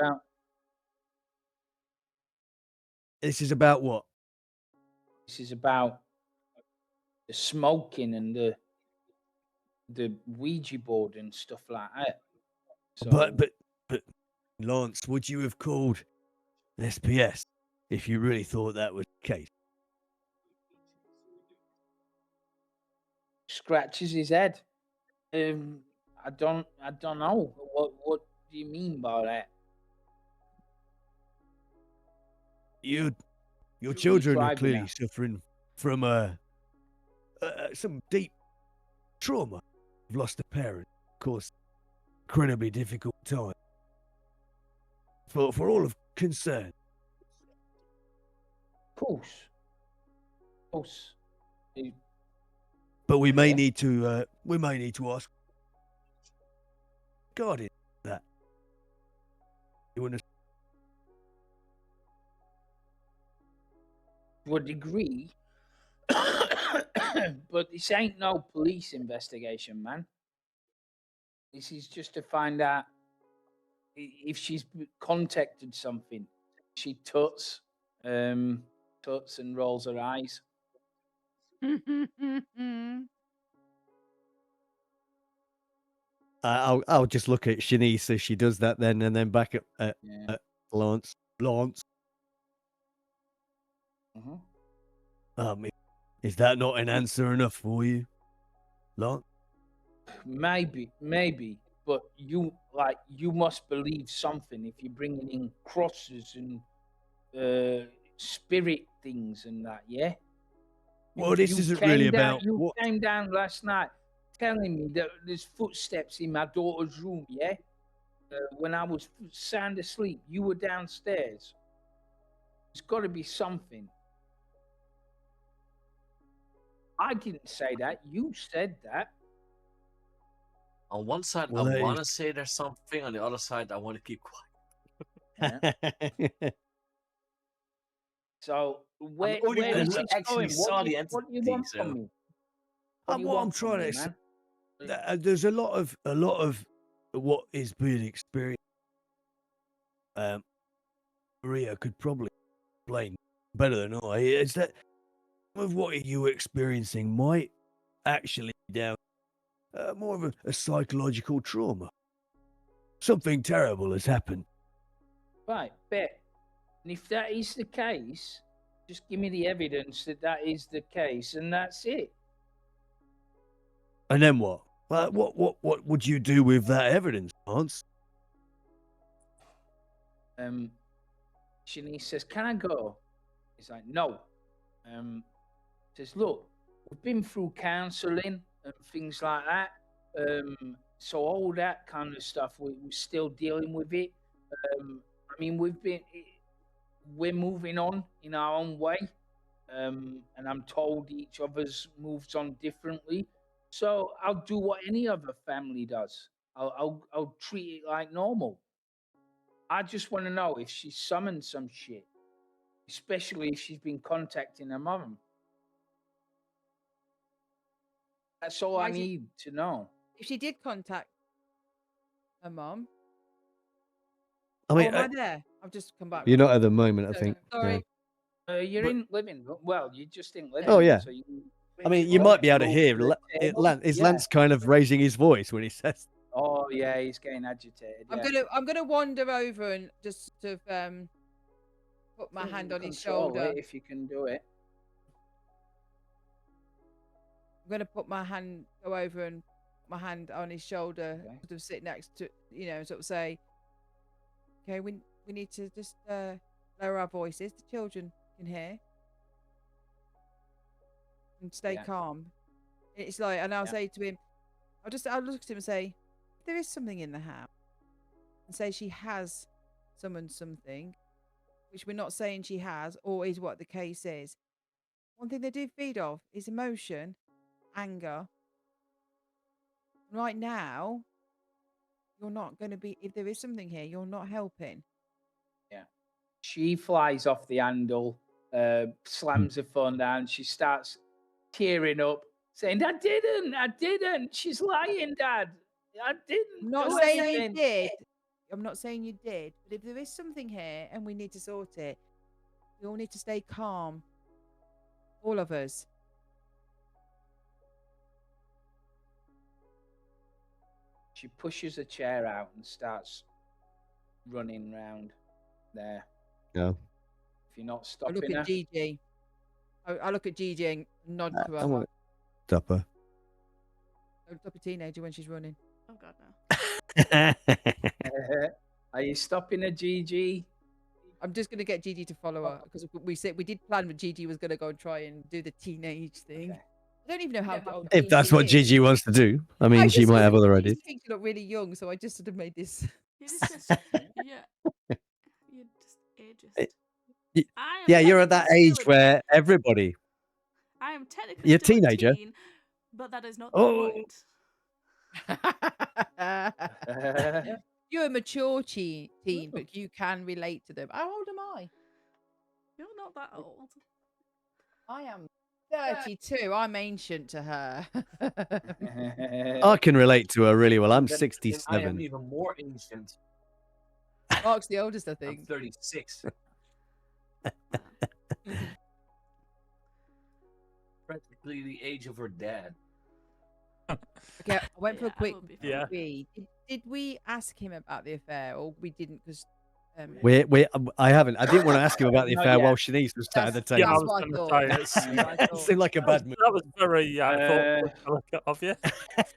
this is about what? This is about the smoking and the Ouija board and stuff like that. So, but Lance, would you have called an SPS if you really thought that was the case? Scratches his head. I don't know. What do you mean by that? Your children are clearly suffering from some deep trauma. You've lost a parent, of course. Incredibly difficult time for all of concern. Of course. But we may need to ask regarding that. You understand? To a degree, but this ain't no police investigation, man. This is just to find out if she's contacted something. She tuts and rolls her eyes. I'll just look at Shanice as she does that then, and then back at Lance. Is that not an answer enough for you, Lance? Maybe, but you must believe something if you're bringing in crosses and spirit things and that, yeah. Well, this isn't really about. You came down last night telling me that there's footsteps in my daughter's room, yeah. When I was sound asleep, you were downstairs. There's got to be something. I didn't say that. You said that. On one side, I want to say there's something. On the other side, I want to keep quiet. Yeah. So where is it going? What do you want from me? What I'm trying to say, there's a lot of what is being experienced. Maria could probably explain better than I. Is that some of what you're experiencing might actually be down more of a psychological trauma. Something terrible has happened. Right, bet. And if that is the case, just give me the evidence that is the case, and that's it. And then what? What would you do with that evidence, Hans? Shanice says, "Can I go?" He's like, "No." Says, "Look, we've been through counselling and things like that. So all that kind of stuff, we're still dealing with it. I mean, we're moving on in our own way. And I'm told each other's moves on differently. So I'll do what any other family does. I'll treat it like normal. I just want to know if she summoned some shit, especially if she's been contacting her mom. That's all I need to know." If she did contact her mom. I mean, am I there? I've just come back. You're not at the moment, I think. Sorry. You're in living room. Well, you just in living room. Oh, room. yeah. So I mean, you might be able to hear Lance kind of raising his voice when he says. Oh yeah, he's getting agitated. I'm gonna wander over and just sort of put my hand on his shoulder. If you can do it. I'm gonna put my hand go over and my hand on his shoulder, sort of sit next to, sort of say, okay, we need to just lower our voices. The children can hear. And stay calm. It's like, and I'll say to him, I'll look at him and say, if there is something in the house, and say she has summoned something, which we're not saying she has, or is what the case is. One thing they do feed off is emotion, anger. Right now, you're not going to be, if there is something here, you're not helping. Yeah. She flies off the handle, slams her phone down. She starts tearing up, saying, I didn't. She's lying, Dad. I didn't. I'm not saying you did. I'm not saying you did. But if there is something here and we need to sort it, we all need to stay calm. All of us. She pushes a chair out and starts running round there. Yeah. If you're not stopping I look her. at Gigi. I look at Gigi and nod to her. I want to stop her. Don't stop a teenager when she's running. Oh God, no. Are you stopping her, Gigi? I'm just going to get Gigi to follow her because we did plan when Gigi was going to go and try and do the teenage thing. Okay. I don't even know how old If that's what Gigi wants to do. I mean, she might have other ideas. I think she looked really young, so I just sort of made this. You're just ageist. Yeah, you're at that age where everybody. I am technically you're a still teenager, a teen, but that is not the point. You're a mature teen, but you can relate to them. How old am I? You're not that old. I am 32. I'm ancient to her. I can relate to her really well. I'm 67. I am even more ancient. Mark's the oldest, I think. I'm 36. Practically the age of her dad. Okay, I went for a quick read. Did we ask him about the affair, or we didn't? Because I haven't. I didn't want to ask him about the affair while Shanice was sat at the table. Yeah, I was going to say it seemed like a bad move. That was very thoughtful of you.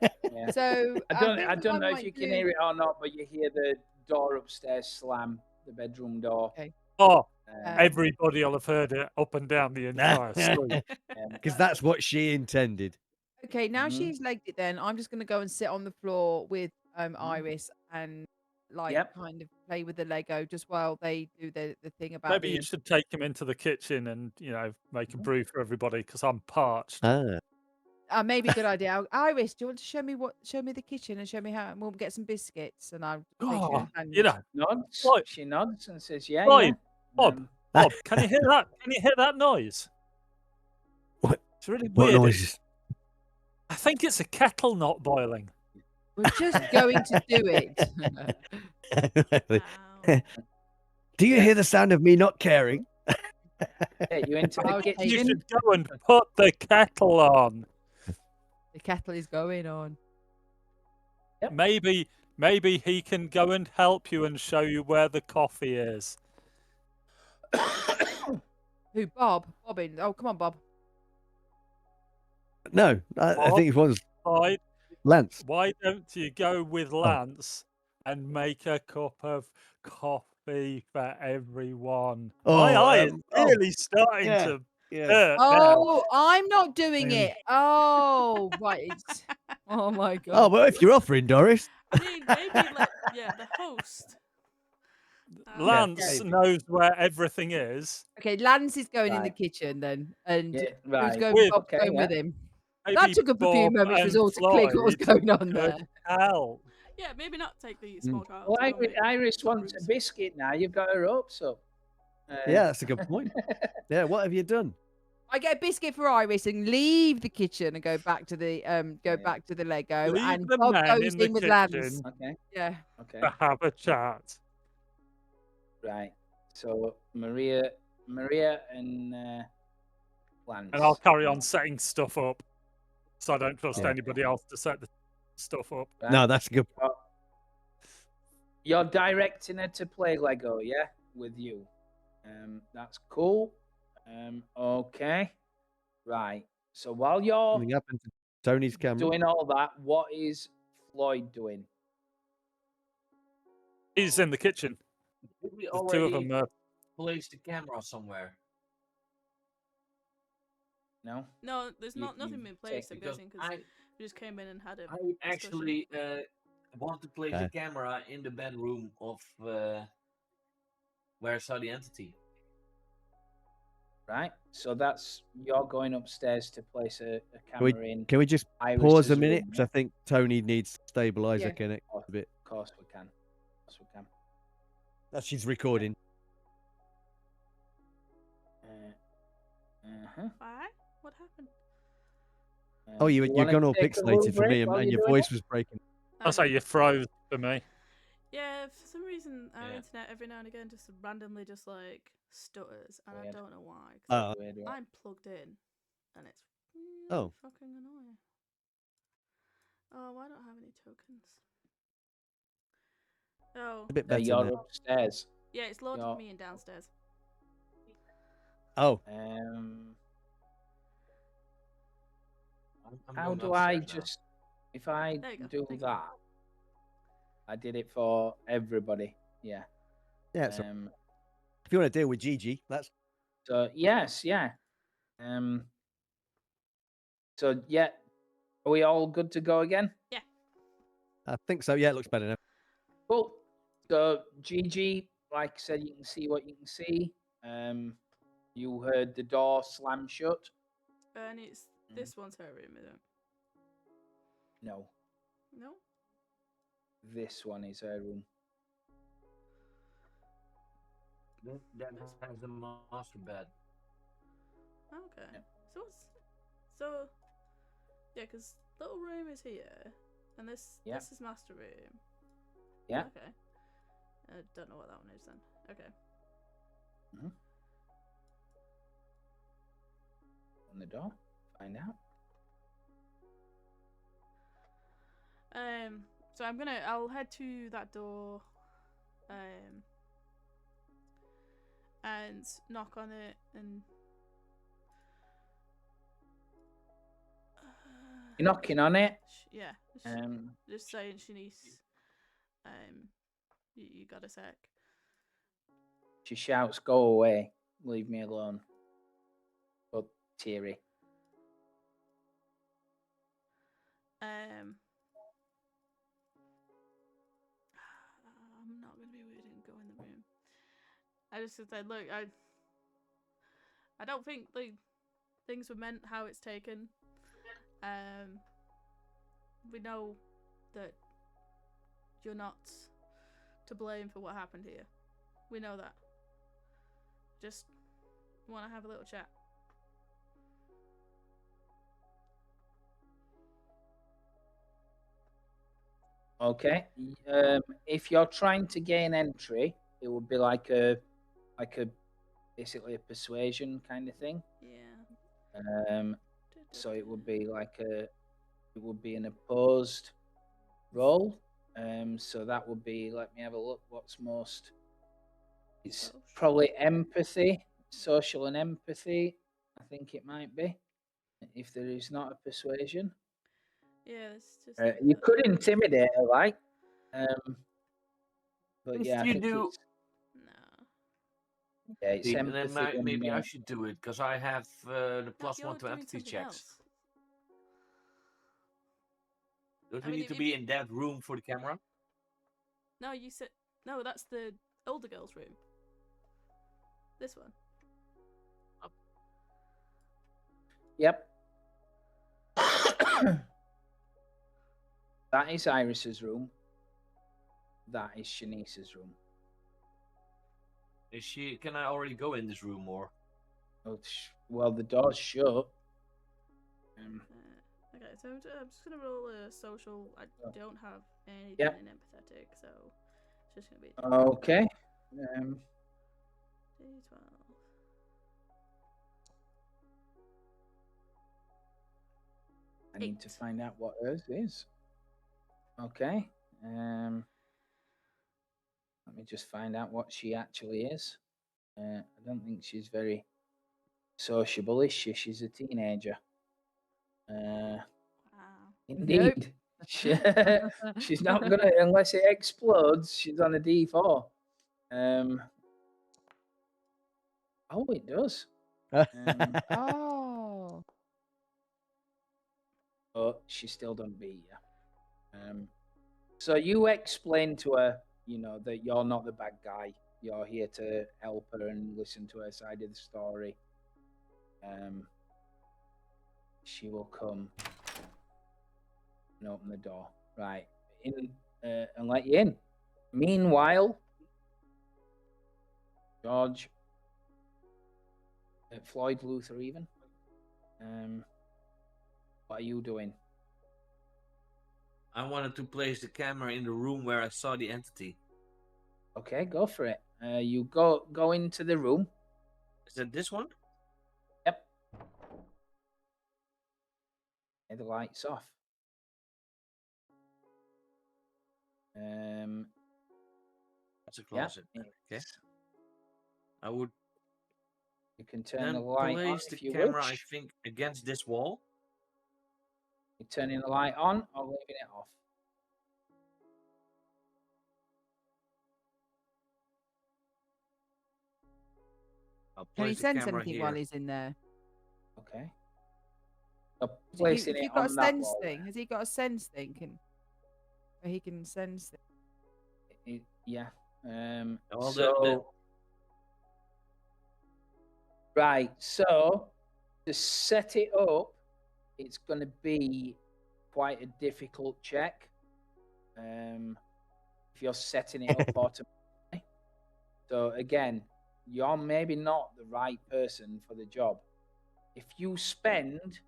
Yeah. So I don't know if you can hear it or not, but you hear the door upstairs slam, the bedroom door. Okay. Oh, everybody will have heard it up and down the entire street. Because that's what she intended. Okay, now she's legged it then. I'm just going to go and sit on the floor with Iris and kind of play with the Lego just while they do the thing about Maybe you should take him into the kitchen and, make a brew for everybody because I'm parched. Maybe a good idea. Iris, do you want to show me the kitchen and show me how, and we'll get some biscuits and I'll nods. She nods and says, yeah. Bob, can you hear that? Can you hear that noise? What? It's really weird. What noise? I think it's a kettle not boiling. We're just going to do it. Do you hear the sound of me not caring? You into the kitchen? You should go and put the kettle on. The kettle is going on. Yep. Maybe he can go and help you and show you where the coffee is. Who, Bob? Bobbin. Oh, come on, Bob. No, I think it was Lance. Why don't you go with Lance and make a cup of coffee for everyone? My eye is really starting to hurt now. I'm not doing it. Oh, right. Oh, my God. Oh, well, if you're offering, Doris. I mean, maybe the host. Lance knows where everything is. Okay, Lance is going in the kitchen then, and who's going, going with him? Maybe that took up a few moments for us all to click what was going on there. Yeah, maybe not take the small child. Well, Iris wants a biscuit now. You've got her up, so. Yeah, that's a good point. Yeah, what have you done? I get a biscuit for Iris and leave the kitchen and go back to the back to the Lego. Leave and the Bob man goes in the in with kitchen. Lance. Okay. Yeah. Okay. To have a chat. Right. So Maria and Lance. And I'll carry on setting stuff up. So I don't trust anybody else to set the stuff up. Right. No, that's a good. You're directing her to play Lego, yeah, with you. That's cool. Okay. Right. So while you're Tony's camera. Doing all that. What is Floyd doing? He's in the kitchen. Did we The two of already them. place the camera somewhere? No. No, there's nothing you've been placed. I'm Because guessing because we just came in and had a. I discussion. actually want to place the camera in the bedroom of where I saw the entity. Right. So that's you're going upstairs to place a camera in. Can we just pause a minute? Because I think Tony needs to stabilize her connect a bit. Of course we can. That she's recording. Why? What happened? Oh, you're gone all pixelated for me, and your voice was breaking. That's how you froze for me. Yeah, for some reason our internet every now and again just randomly just like stutters, and I don't know why. I'm plugged in, and it's really fucking annoying. Oh, I don't have any tokens. Oh, A bit better you're now. upstairs. Yeah, it's loaded me in downstairs. Oh. How do I just if I do that? I did it for everybody. Yeah. Yeah. So if you want to deal with Gigi, that's. So yes, yeah. So yeah, are we all good to go again? Yeah. I think so. Yeah, it looks better now. Cool. So Gigi, like I said, you can see what you can see. You heard the door slam shut. And it's this one's her room, isn't it? No. No. This one is her room. That has the master bed. Okay. Yeah. So yeah, because little room is here, and this is master room. Yeah. Okay. I don't know what that one is then. Okay. On the door. Find out. So I'll head to that door, and knock on it, and You're knocking on it. Yeah. Just saying, Shanice. You got a sec. She shouts, "Go away! Leave me alone." But teary. I'm not gonna be weird and go in the room. I just said, look, I don't think like things were meant how it's taken. We know that you're not to blame for what happened here. We know that. Just want to have a little chat. Okay. If you're trying to gain entry, it would be like a basically a persuasion kind of thing. Yeah. So it would be an opposed roll. So that would be, let me have a look. What's most? It's probably empathy, social and empathy. I think it might be. If there is not a persuasion. Yeah, it's just. You could intimidate her, like. But yeah, you do. No. Yeah, it's empathy. Then maybe I should do it because I have the +1 to empathy checks. Else. Don't we need to be in that room for the camera? No, you said no. That's the older girl's room. This one. Oh. Yep. That is Iris's room. That is Shanice's room. Is she? Can I already go in this room or? Well, the door's shut. Okay, so I'm just gonna roll a social. I don't have anything in empathetic, so it's just gonna be. Okay. D12. I need to find out what hers is. Okay. Let me just find out what she actually is. I don't think she's very sociable, is she? She's a teenager. Wow. Indeed. She's not gonna unless it explodes. She's on a D4. Oh, it does. Oh. But she still don't beat you. So you explain to her, that you're not the bad guy. You're here to help her and listen to her side of the story. She will come and open the door. Right. And let you in. Meanwhile, George, Floyd, Luther, even. What are you doing? I wanted to place the camera in the room where I saw the entity. Okay, go for it. You go into the room. Is it this one? Yep. And the lights off. That's a closet. Yeah, okay. I would. You can turn then the light on place if the you camera, wish. I think, against this wall. You're turning the light on or leaving it off. I'll Can he place the sense camera anything here. while he's in there? Okay. Placing Has he it got on a that sense wall. thing? Has he got a sense thing? Where he can sense it? Yeah. Well, right. So to set it up, it's going to be quite a difficult check. If you're setting it up automatically. So again, you're maybe not the right person for the job. If you spend,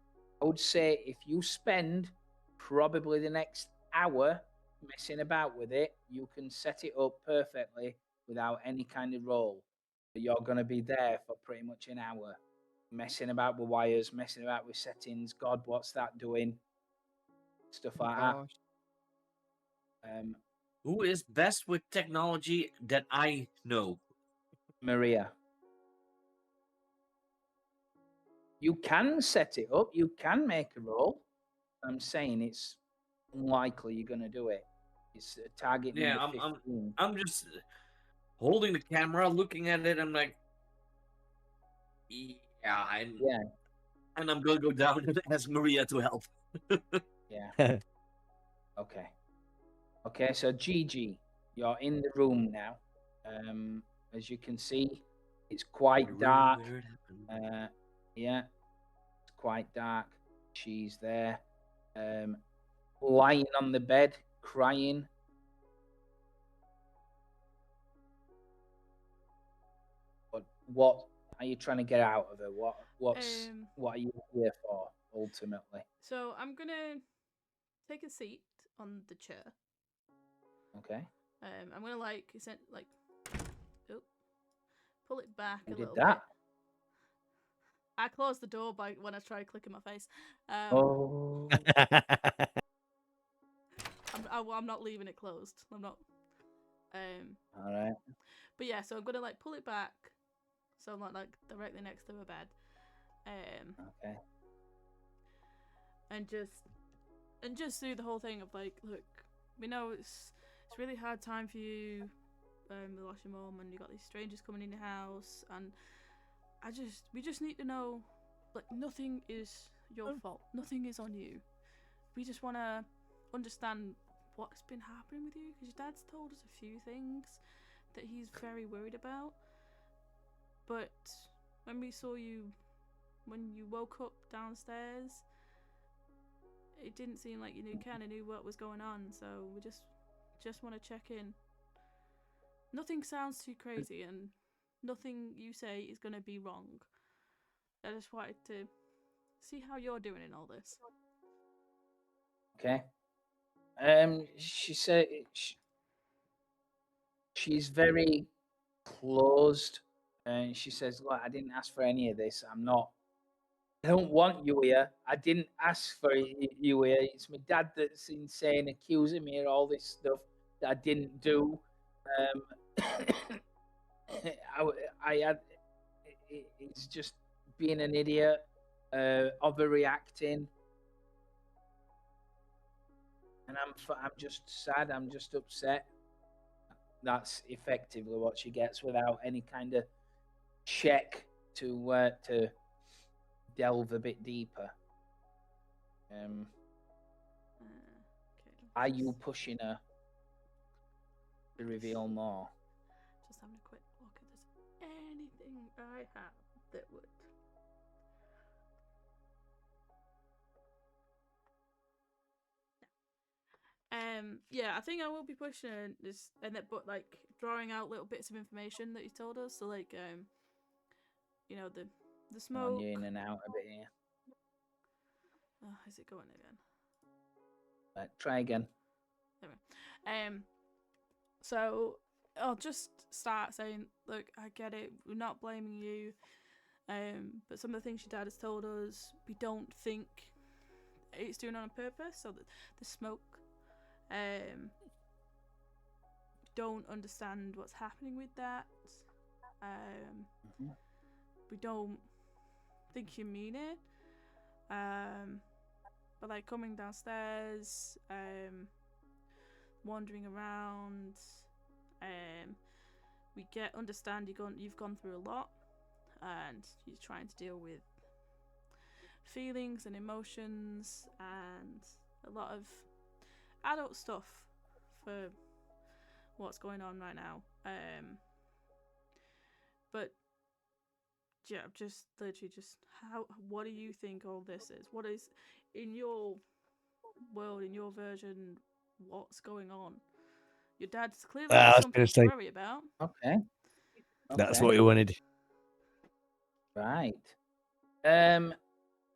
I would say, if you spend probably the next hour messing about with it, you can set it up perfectly without any kind of roll. But you're going to be there for pretty much an hour, messing about with wires, messing about with settings. God, what's that doing? Stuff like that. Who is best with technology that I know? Maria. You can set it up. You can make a roll. I'm saying it's unlikely you're going to do it. It's a target number 15. I'm just holding the camera, looking at it. I'm like, yeah, and I'm going to go down and ask Maria to help. Yeah. Okay, so Gigi, you're in the room now. As you can see, it's quite dark. Yeah, it's quite dark. She's there, lying on the bed, crying. But what are you trying to get out of her? What are you here for ultimately? So I'm gonna take a seat on the chair. Okay. I'm gonna pull it back a little that? bit. I closed the door when I tried clicking my face. Oh. I'm not leaving it closed. I'm not. All right. But yeah, so I'm gonna pull it back, so I'm not directly next to her bed. Okay. And just do the whole thing of look, we know it's really hard time for you. We lost your mom, and you got these strangers coming in your house, and we just need to know, nothing is your fault. Nothing is on you. We just want to understand what's been happening with you, because your dad's told us a few things that he's very worried about. But when we saw you, when you woke up downstairs, it didn't seem like you knew what was going on. So we just want to check in. Nothing sounds too crazy, and nothing you say is going to be wrong. I just wanted to see how you're doing in all this. Okay. She said she's very closed, and she says, "Look, I didn't ask for any of this. I don't want you here. I didn't ask for you here. It's my dad that's insane, accusing me of all this stuff that I didn't do. It's just being an idiot, overreacting. And I'm just sad. I'm just upset. That's effectively what she gets without any kind of check to delve a bit deeper. Okay. Are you pushing her to reveal more? Just having a quick look if there's anything I have that would. Yeah, I think I will be pushing this, and that, but like drawing out little bits of information that you told us. So like, you know, the smoke. You're in and out a bit here. Oh, is it going again? Right, try again. Anyway, so I'll just start saying, look, I get it. We're not blaming you. But some of the things your dad has told us, we don't think it's doing on purpose. So the smoke. Don't understand what's happening with that. We don't think you mean it. But like coming downstairs, wandering around, we understand you've gone through a lot, and you're trying to deal with feelings and emotions and a lot of adult stuff for what's going on right now. But yeah, just literally what do you think all this is? What is in your world, in your version, what's going on? Your dad's clearly got something to worry about. Okay. That's what you wanted. Right.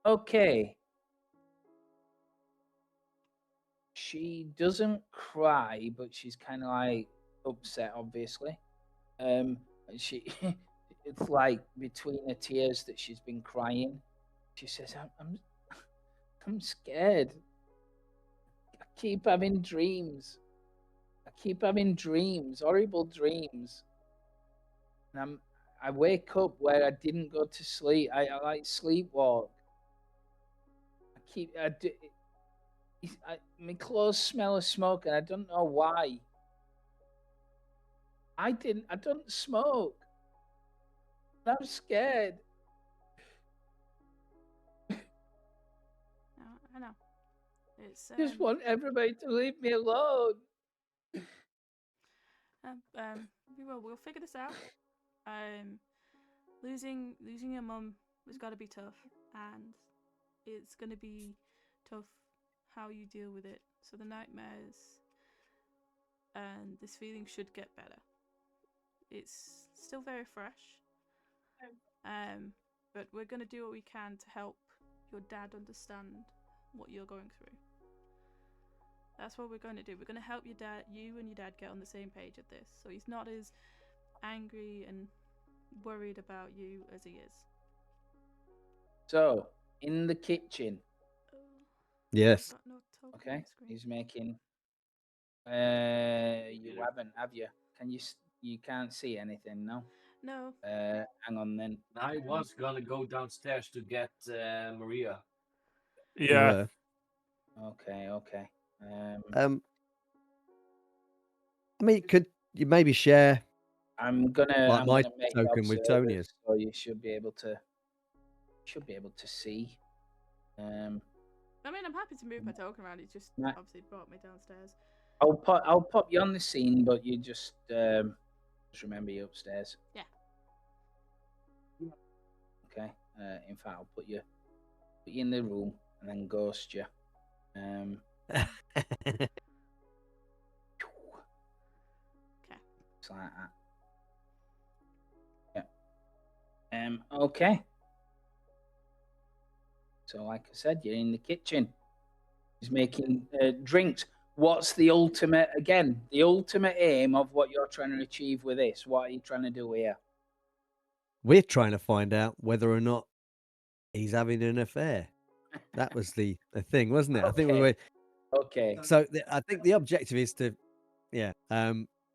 Okay. She doesn't cry, but she's kind of like upset, obviously. She, it's like between her tears that she's been crying. She says, I'm scared. I keep having dreams. Horrible dreams. And I wake up where I didn't go to sleep. I like sleepwalk. My clothes smell of smoke, and I don't know why. I don't smoke. I'm scared. I know. It's Just want everybody to leave me alone. We'll figure this out. Losing your mum has got to be tough, and it's going to be tough how you deal with it. So the nightmares and this feeling should get better. It's still very fresh, but we're going to do what we can to help your dad understand what you're going through. That's what we're going to do. We're going to help you and your dad get on the same page at this, so he's not as angry and worried about you as he is. So, in the kitchen. Yes. Okay. He's making. You haven't, have you? You can't see anything, no? No. Hang on then. I was gonna go downstairs to get Maria. Yeah. Okay. I mean, could you maybe share? I'm gonna my make token with Tonia's, so you should be able to see. I mean, I'm happy to move my token around. It just obviously brought me downstairs. I'll pop you on the scene, but you just remember you're upstairs. Yeah. Okay. In fact, I'll put you in the room and then ghost you. Okay. It's like that. Yeah. Okay. So, like I said, you're in the kitchen. He's making drinks. What's the ultimate aim of what you're trying to achieve with this? What are you trying to do here? We're trying to find out whether or not he's having an affair. That was the thing, wasn't it? Okay. I think we were. Okay. So I think the objective is to,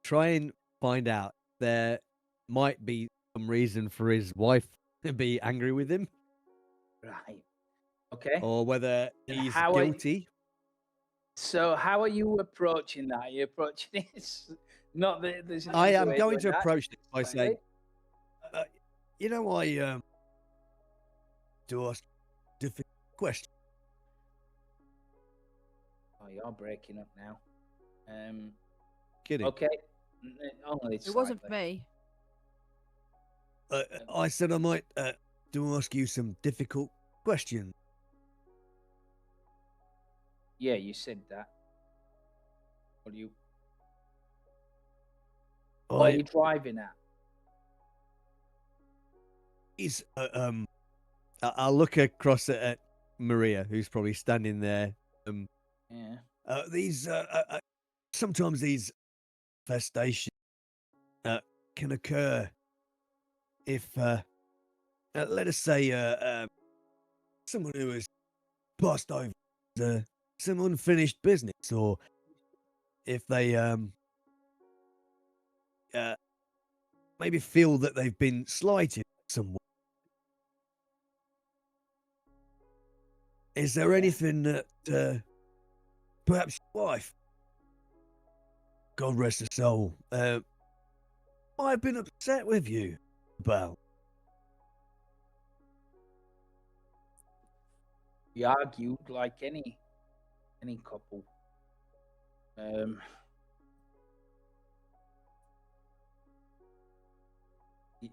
try and find out there might be some reason for his wife to be angry with him. Right. Okay. Or whether he's guilty. So how are you approaching that? Are you approaching it? Not that there's an I easy am way going doing to that. approach this by Okay. saying, you know, I do ask difficult questions. Oh, you're breaking up now. Kidding. Okay. Only It wasn't for slightly. me. I said I might do ask you some difficult questions. Yeah, you said that. What are you driving at? I'll look across at Maria, who's probably standing there. Yeah. Sometimes these infestations can occur if, let us say, someone who has passed over some unfinished business, or if they maybe feel that they've been slighted somewhat. Is there anything that perhaps your wife, God rest her soul, might have been upset with you about? We argued like any couple.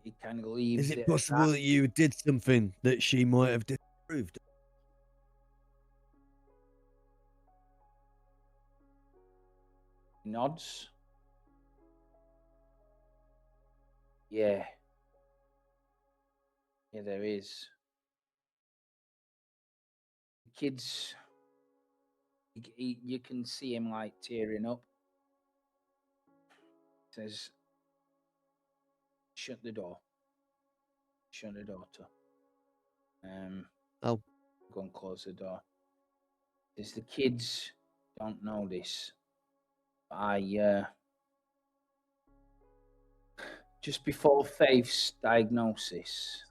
It kind of leaves. Is it possible that you did something that she might have disapproved of? Nods. Yeah. Yeah, there is. The kids, you can see him like tearing up. Says, shut the door. Shut the door to. Oh. Go and close the door. Says the kids don't know this. Just before Faith's diagnosis,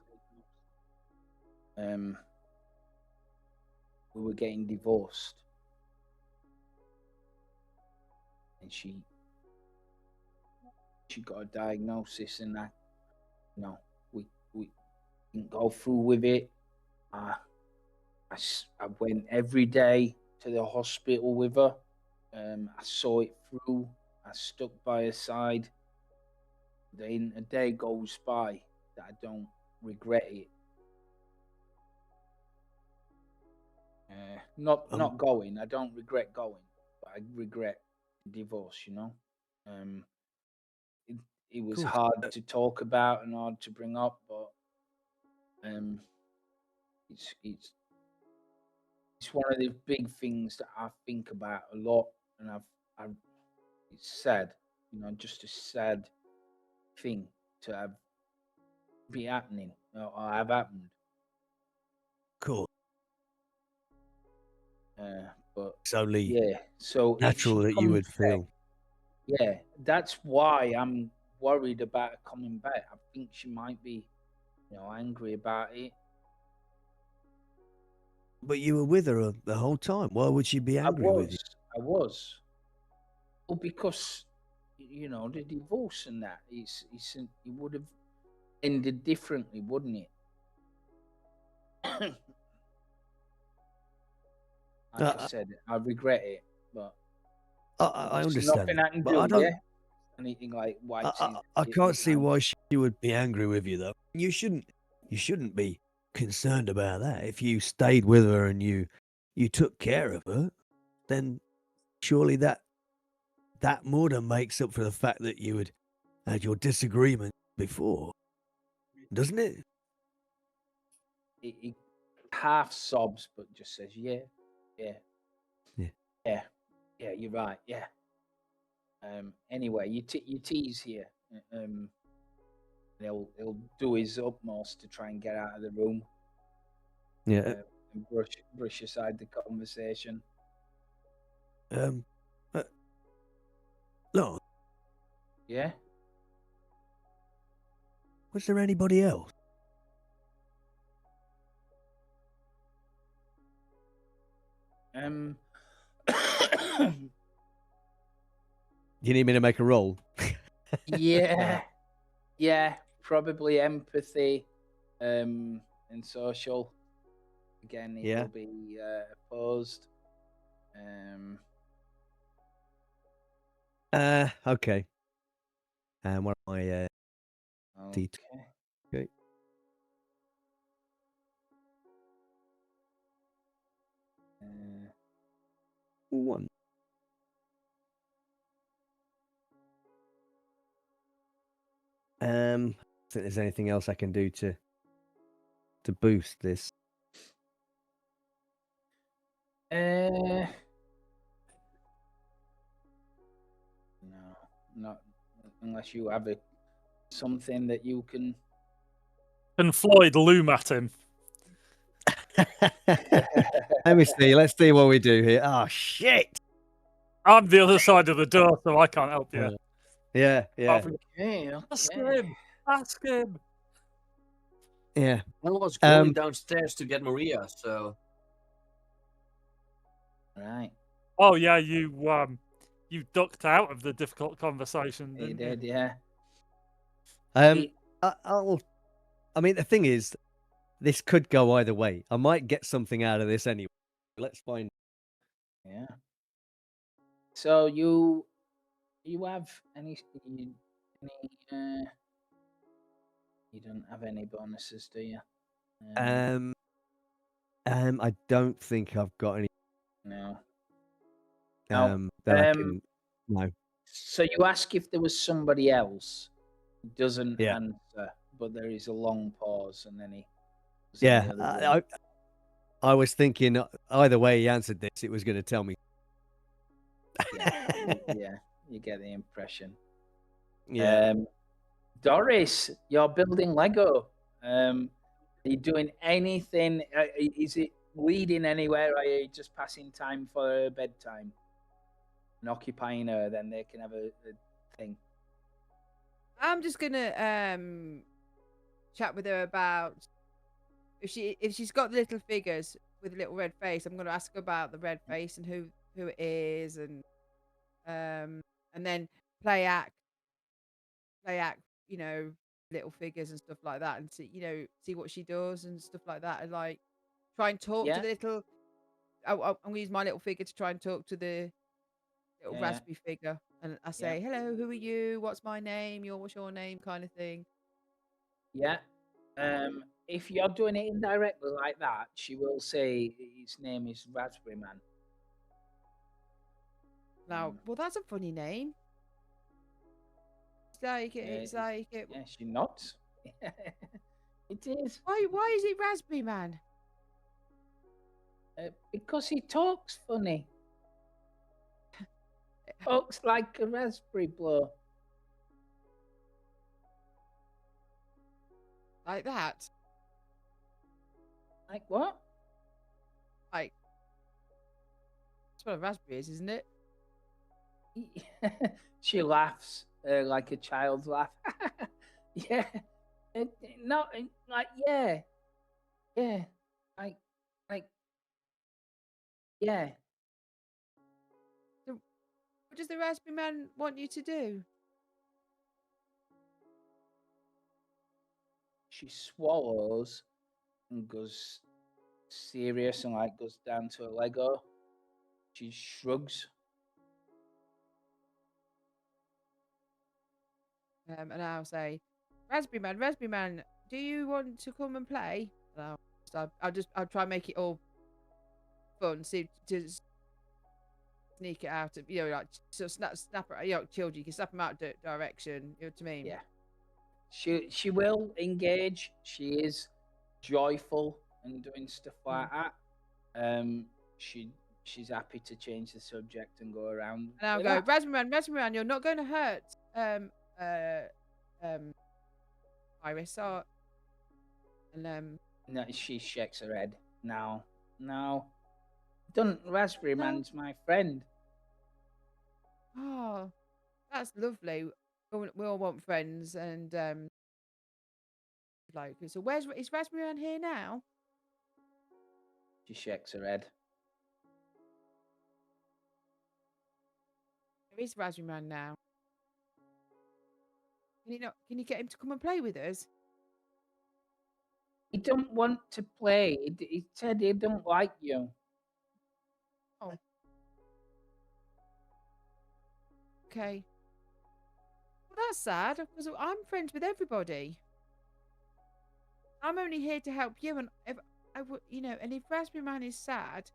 we were getting divorced, and she got a diagnosis, and we didn't go through with it. I went every day to the hospital with her. I saw it through. I stuck by her side. Then a day goes by that I don't regret it. Not going. I don't regret going, but I regret divorce. It was hard to talk about and hard to bring up, but it's one of the big things that I think about a lot, and it's sad, just a sad thing to be happening or have happened. Cool. But it's only so natural that you would feel. Yeah, that's why I'm worried about her coming back. I think she might be, angry about it. But you were with her the whole time. Why would she be angry with you? I was. Well, because the divorce and that it would have ended differently, wouldn't it? Like I said, I regret it, but I understand. Nothing I can but do. I don't. Anything like why? I can't see why she would be angry with you though. You shouldn't be concerned about that. If you stayed with her and you took care of her, then surely that more than makes up for the fact that you had your disagreement before, doesn't it? He half sobs, but just says, "Yeah, you're right, yeah." Anyway, you tease here. He'll do his utmost to try and get out of the room. Yeah. And brush aside the conversation. Look. Yeah. Was there anybody else? You need me to make a roll? Yeah. Yeah, probably empathy, and social. Again, it will be opposed. Okay. And what am I? Okay. Okay. One. I think there's anything else I can do to boost this. No, not unless you have something that you can. Can Floyd loom at him? Let me see. Let's see what we do here. Oh shit! I'm the other side of the door, so I can't help you. Yeah. Okay. Ask him. Ask him. Yeah. I was going downstairs to get Maria, so. Right. Oh yeah, you ducked out of the difficult conversation. You Didn't did, you? yeah. I mean, the thing is, this could go either way. I might get something out of this anyway. Let's find. Yeah. So you have any? You don't have any bonuses, do you? I don't think I've got any. No. That I can. No. So you ask if there was somebody else. He doesn't Yeah. answer, but there is a long pause, and then he. Yeah. I was thinking either way he answered this, it was going to tell me. Yeah, you get the impression. Yeah. Doris, you're building Lego. Are you doing anything? Is it leading anywhere? Or are you just passing time for her bedtime and occupying her? Then they can have a thing. I'm just gonna chat with her about if she's got the little figures with a little red face. I'm gonna ask her about the red face and who it is, and then play act, little figures and stuff like that, and see what she does and stuff like that, and like try and talk to the little. I'm gonna use my little figure to try and talk to the little raspberry figure, and I say, "Hello, who are you? What's my name? What's your name?" kind of thing. Yeah. If you're doing it indirectly like that, she will say his name is Raspberry Man. Now, well, that's a funny name. It's like it. Yeah, she nods. It is. Why is it Raspberry Man? Because he talks funny. Talks like a raspberry blow. Like that? Like what? Like, that's what a raspberry is, isn't it? She laughs like a child's laugh. Yeah. Not like yeah. Yeah. Like yeah. So, what does the Raspberry Man want you to do? She swallows and goes serious and like goes down to a Lego. She shrugs. And I'll say, Raspberry Man, do you want to come and play? And I'll try and make it all fun. See to sneak it out of like so snap children. You can snap them out direction. You know what I mean? Yeah. She will engage. She is joyful and doing stuff like that. She's happy to change the subject and go around. And I'll go, Raspberry Man, you're not going to hurt Iris or and No, she shakes her head. No. Don't Raspberry Man's my friend. Oh, that's lovely. We all want friends, and like, so is Raspberry Man here now? She shakes her head. There is Raspberry Man now. Can you get him to come and play with us? He don't want to play. He said he don't like you. Oh. Okay. Well, that's sad because I'm friends with everybody. I'm only here to help you, and if I would, and if Raspberry Man is sad,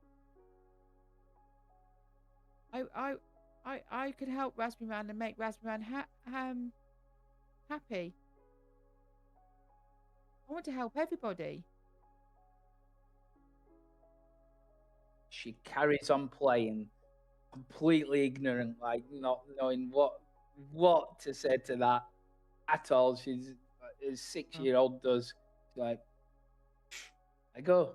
I could help Raspberry Man and make Raspberry Man happy. I want to help everybody. She carries on playing, completely ignorant, like not knowing what to say to that at all. She's as 6-year-old does. She's like, I go.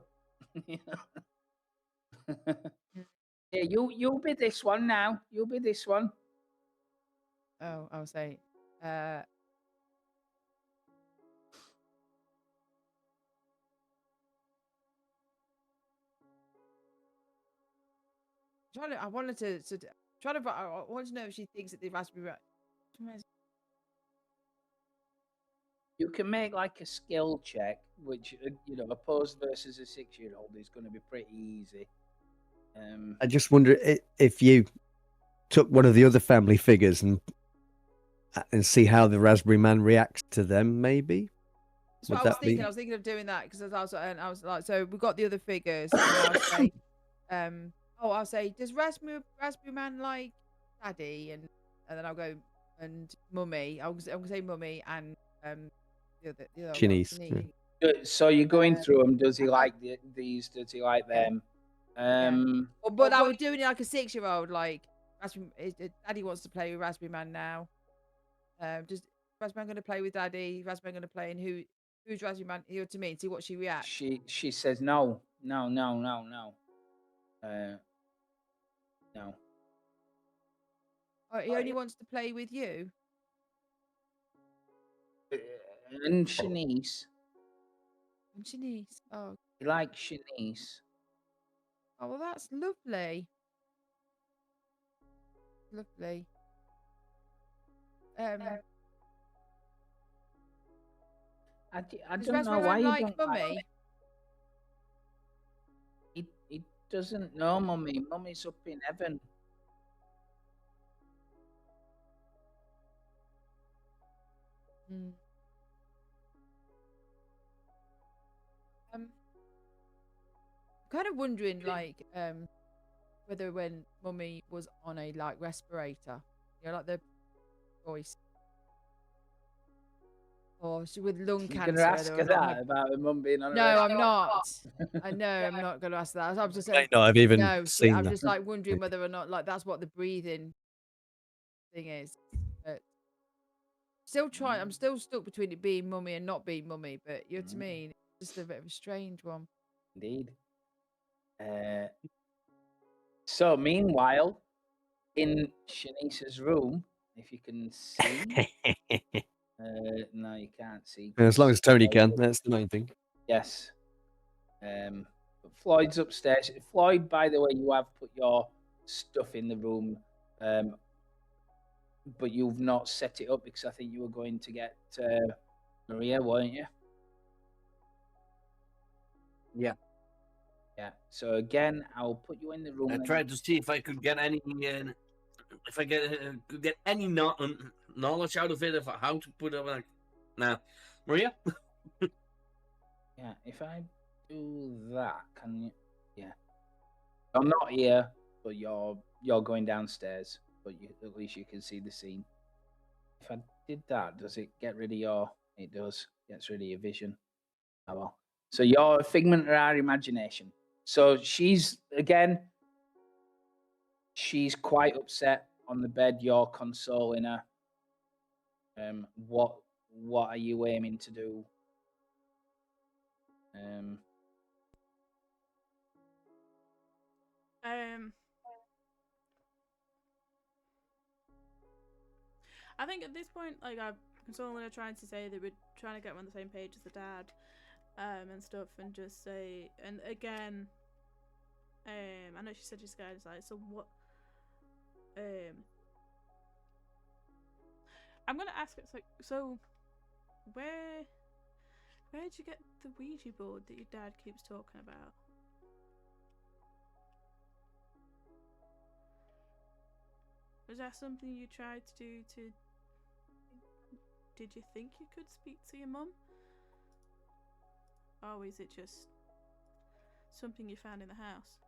Yeah, you'll be this one now. You'll be this one. Oh, I'll say. I wanted to I want to know if she thinks that the Raspberry Man. You can make like a skill check, which opposed versus a 6-year-old is going to be pretty easy. I just wonder if you took one of the other family figures and see how the Raspberry Man reacts to them, maybe. That's what I was thinking. I was thinking of doing that because I was like, so we've got the other figures. And I'll say, I'll say, does Raspberry Man like Daddy? And then I'll go and Mummy. I'm gonna say Mummy and the other Shanice. Yeah. So you're going through them. Does he like these? Does he like them? But I was doing it like a 6-year-old. Like Daddy wants to play with Raspberry Man now. Does Raspberry Man going to play with Daddy? Raspberry Man going to play, and who's Raspberry Man? You know what I mean? See what she reacts. She says no. No. Oh, he only wants to play with you. And Shanice. Oh. He likes Shanice. Oh, well, that's lovely. Lovely. I don't know why you don't like He doesn't know Mummy. Mummy's up in heaven. Kind of wondering, like, whether when Mummy was on a respirator, like the voice, or she with lung cancer. You're gonna ask her that about her mum being on. No, I'm not. I know I'm not gonna ask that. I'm just saying. No, I've even seen I'm that. just like wondering whether or not that's what the breathing thing is. But I'm still stuck between it being Mummy and not being Mummy. But you know what I mean? It's just a bit of a strange one. Indeed. So meanwhile, in Shanice's room, if you can see, no, you can't see. As long as Tony can, that's the main thing. Yes. But Floyd's upstairs. Floyd, by the way, you have put your stuff in the room, but you've not set it up because I think you were going to get Maria, weren't you? Yeah. Yeah. So again, I'll put you in the room. I tried to see if I could get any, could get any knowledge out of it of how to put it. Now, Maria. Yeah. If I do that, can you? Yeah. I'm not here, but you're going downstairs. But at least you can see the scene. If I did that, does it get rid of your? It does. Gets rid of your vision. Oh well. So you're a figment of our imagination. So she's quite upset on the bed. You're consoling her. What are you aiming to do? I think at this point, like, I'm consoling her, trying to say that we're trying to get on the same page as the dad, and stuff, and just say, and again, I know she said she's scared. It's like, so what? I'm gonna ask it. So where did you get the Ouija board that your dad keeps talking about? Was that something you tried to do to... Did you think you could speak to your mum? Or is it just something you found in the house?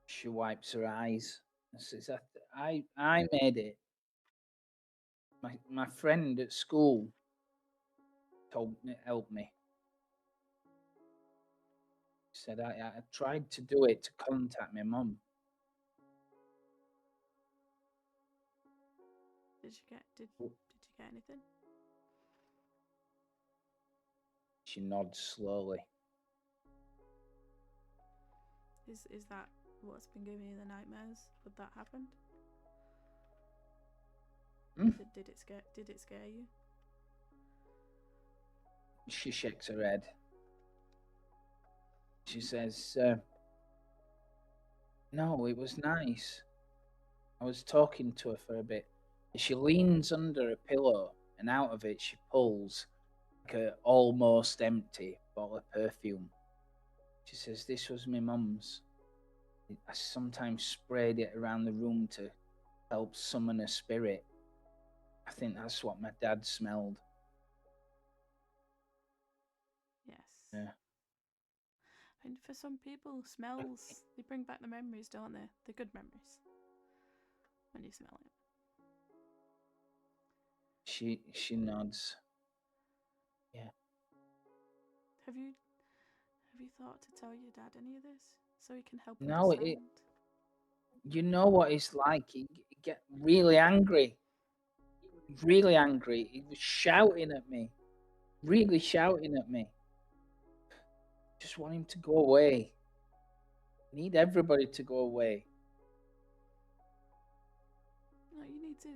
She wipes her eyes and says, I made it. My friend at school helped me. She said, I tried to do it to contact my mum. Did you get anything? She nods slowly. Is that what's been giving you the nightmares? Would that happen? Did it scare you? She shakes her head. She says, no, it was nice. I was talking to her for a bit. She leans under a pillow, and out of it she pulls like an almost empty bottle of perfume. She says, this was my mum's. I sometimes sprayed it around the room to help summon a spirit. I think that's what my dad smelled. Yes. Yeah. And for some people, smells, they bring back the memories, don't they? The good memories. When you smell it. She nods. Yeah. Have you thought to tell your dad any of this? So he can help No, understand? you know what it's like. He get really angry. Really angry. He was shouting at me. Really shouting at me. Just want him to go away. I need everybody to go away. No, you need to.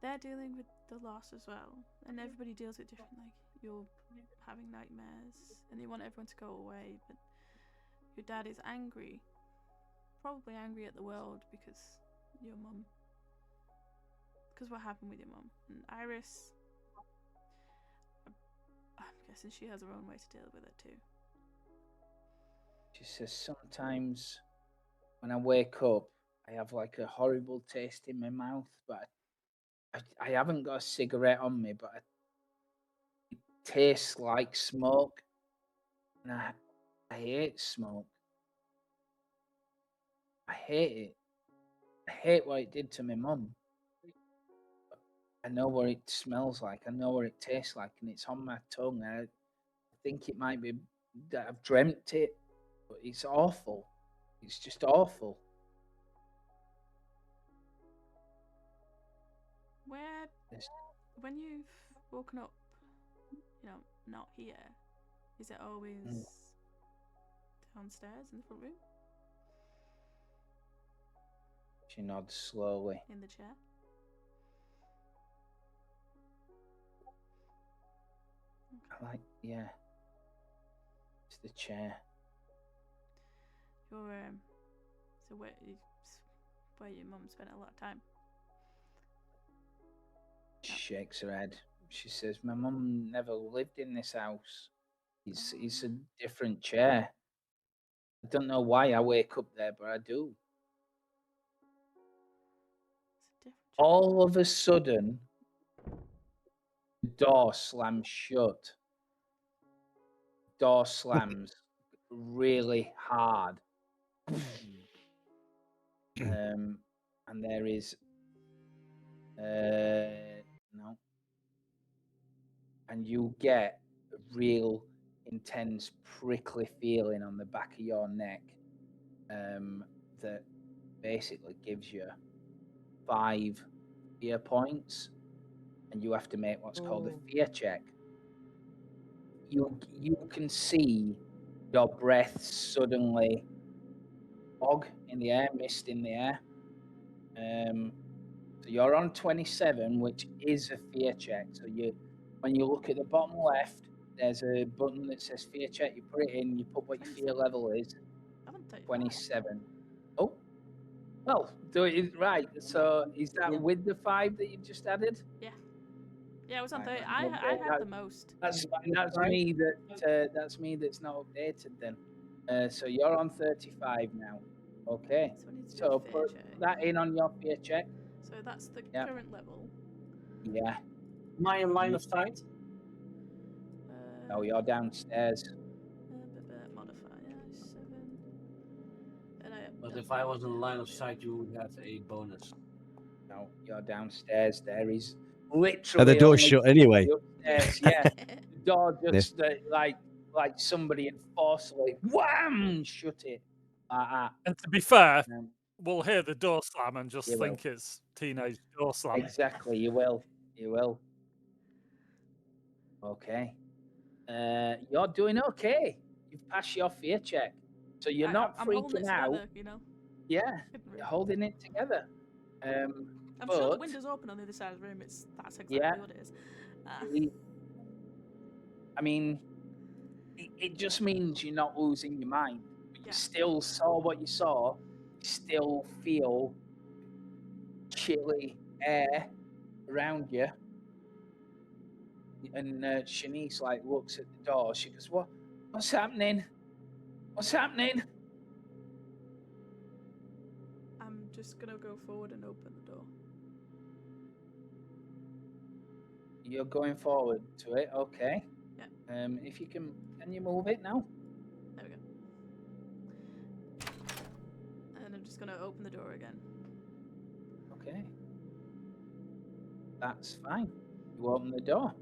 They're dealing with the loss as well, and everybody deals with different. Like you're having nightmares, and you want everyone to go away, but your dad is angry. Probably angry at the world because your mum. Because what happened with your mum and Iris. I'm guessing she has her own way to deal with it too. She says sometimes when I wake up, I have like a horrible taste in my mouth, but I haven't got a cigarette on me, but it tastes like smoke, and I hate smoke. I hate it. I hate what it did to my mum. I know what it smells like. I know what it tastes like, and it's on my tongue. I think it might be that I've dreamt it, but it's awful. It's just awful. When you've woken up, not here, is it always downstairs in the front room? She nods slowly. In the chair? Okay. Yeah. It's the chair. So where your mum spent a lot of time? She shakes her head. She says, my mum never lived in this house. It's a different chair. I don't know why I wake up there, but I do. All of a sudden, the door slams shut. Door slams really hard. And there is no. And you get a real intense prickly feeling on the back of your neck that basically gives you 5 fear points, and you have to make what's called a fear check. You can see your breath suddenly fog in the air, mist in the air. So you're on 27, which is a fear check. So when you look at the bottom left, there's a button that says fear check. You put it in, you put what your fear level is. 27. Oh, Well, do it right. So is that with the 5 that you just added? Yeah. Yeah, it was on Right, 30. let me I update had that. the most. That's me that's me that's not updated then. So you're on 35 now. Okay. So I need to do So a fear put check. that in on your fear check. So that's the Yeah. current level. Yeah. Am I in line of sight? No, you're downstairs. Modifier 7. And But if I was in line of sight, you would have a bonus. No, you're downstairs. There is And literally the door's only shut anyway. upstairs. Yeah. The door just like somebody had forcibly wham shut it like that. And to be fair, Um, we'll hear the door slam and just You will. think it's teenage door slam. Exactly, you will. You will. Okay. You're doing okay. You've passed your fear check. So you're not I'm holding it freaking out. together, you know. Yeah, you're holding it together. I'm sure the but window's open on the other side of the room. That's exactly Yeah. what it is. I mean, it just means you're not losing your mind. You Yeah. still saw what you saw. You still feel chilly air around you. And Shanice like looks at the door. She goes, What's happening? What's happening?" I'm just gonna go forward and open the door. You're going forward to it, okay? Yeah. If you can you move it now? There we go. And I'm just gonna open the door again. Okay. That's fine. You open the door.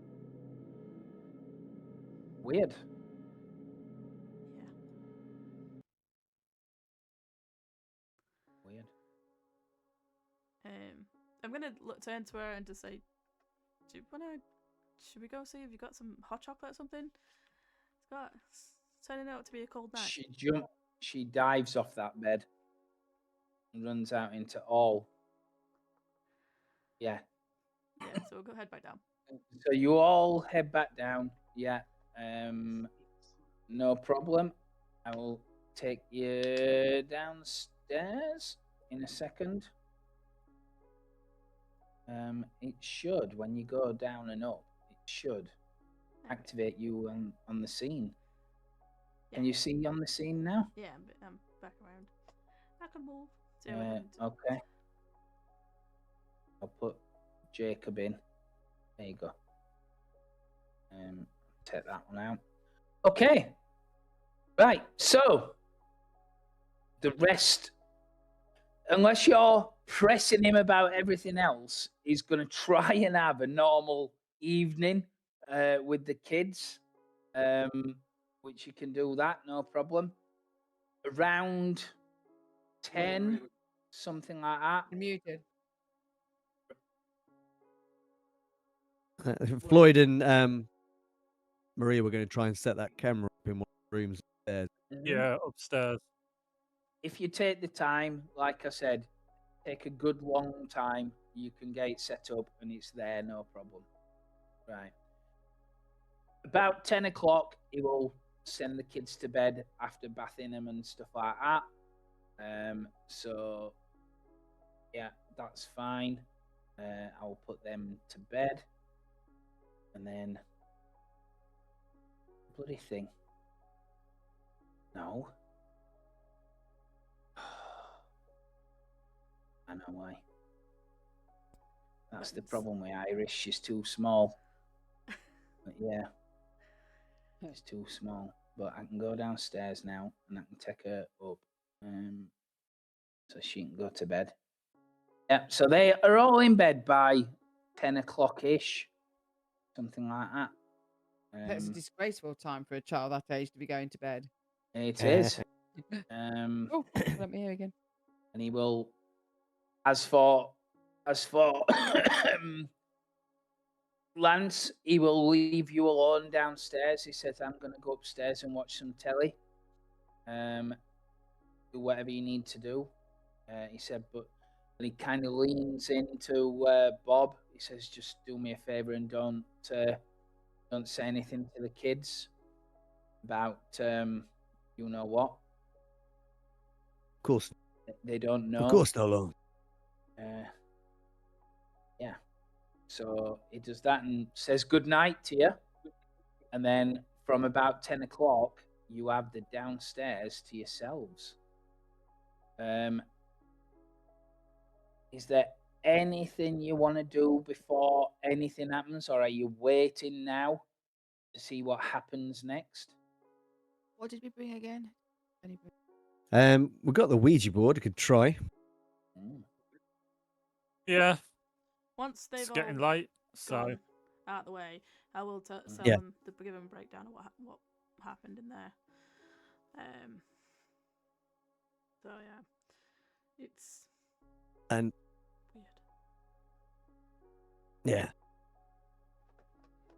Weird. Yeah. Weird. I'm gonna turn to her and just say, should we go see if you got some hot chocolate or something? It's turning out to be a cold night. She dives off that bed and runs out into all. Yeah. Yeah, so we'll go head back down. So you all head back down. Yeah. No problem. I will take you downstairs in a second. It should, when you go down and up, it should activate you on the scene. Yeah. Can you see on the scene now? Yeah, I'm back around. I can move. Okay. I'll put Jacob in. There you go. Take that one out. Okay. Right. So the rest, unless you're pressing him about everything else, he's going to try and have a normal evening with the kids, which you can do that, no problem. Around 10, something like that. Muted. Floyd and Maria were going to try and set that camera up in one of the rooms upstairs. Yeah, upstairs. If you take the time, like I said, take a good long time, you can get it set up and it's there, no problem. Right. About 10 o'clock, he will send the kids to bed after bathing them and stuff like that. So, yeah, that's fine. I'll put them to bed. And then, bloody thing. No. I know why. That's the problem with Irish. She's too small. But yeah, it's too small. But I can go downstairs now and I can take her up, so she can go to bed. Yeah. So they are all in bed by 10 o'clock ish, something like that. That's a disgraceful time for a child that age to be going to bed. It is. Oh, let me hear again. And he will. As for Lance, he will leave you alone downstairs. He says, "I'm going to go upstairs and watch some telly. Do whatever you need to do." He said, but and he kind of leans into Bob. He says, "Just do me a favor and don't say anything to the kids about you know what." Of course. They don't know. Of course, no long. Yeah. So he does that and says good night to you. And then from about 10 o'clock, you have the downstairs to yourselves. Is there anything you want to do before anything happens, or are you waiting now to see what happens next? What did we bring again? We've got the Ouija board. We could try. Yeah. Once they've It's all getting late, so gone out the way, I will tell Yeah. them the give them breakdown of what happened in there. So yeah, it's And weird. yeah.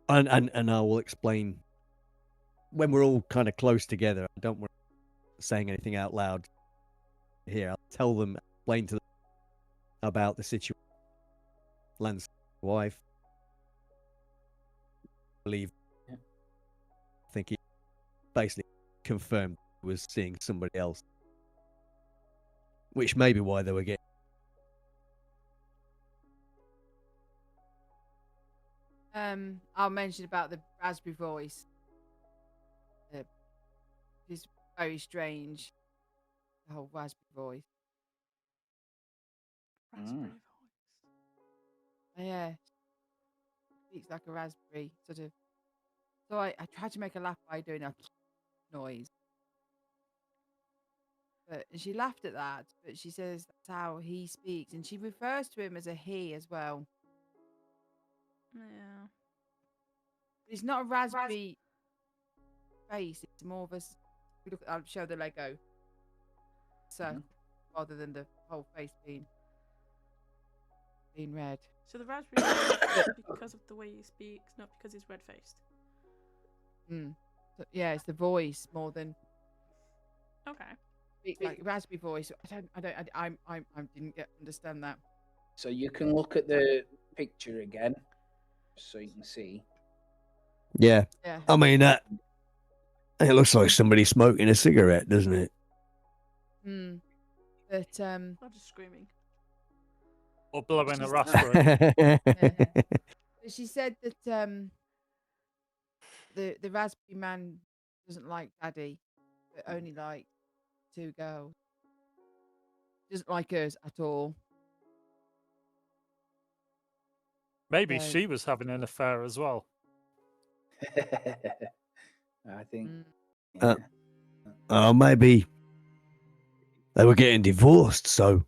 And I will explain when we're all kind of close together. I don't want saying anything out loud here. I'll tell them, explain to them about the situation. Lance's wife. I believe. Yeah. I think he basically confirmed he was seeing somebody else, which may be why they were getting. I'll mention about the raspberry voice. It's very strange. The whole raspberry voice. Raspberry voice. Yeah. Speaks like a raspberry, sort of. So I tried to make her laugh by doing a noise. But she laughed at that, but she says that's how he speaks. And she refers to him as a he as well. Yeah. It's not a raspberry face, it's more of a. I'll show the Lego. So, rather than the whole face being red. So the raspberry voice is because of the way he speaks, not because he's red faced. So, yeah, it's the voice more than. Okay. Like raspberry voice. I didn't understand that. So you can look at the picture again, so you can see. Yeah. Yeah. I mean, it looks like somebody smoking a cigarette, doesn't it? But I'm just screaming. Or blowing a raspberry. yeah. But she said that the raspberry man doesn't like Daddy, but only like 2 girls. Doesn't like us at all. Maybe she was having an affair as well. I think. Maybe they were getting divorced, so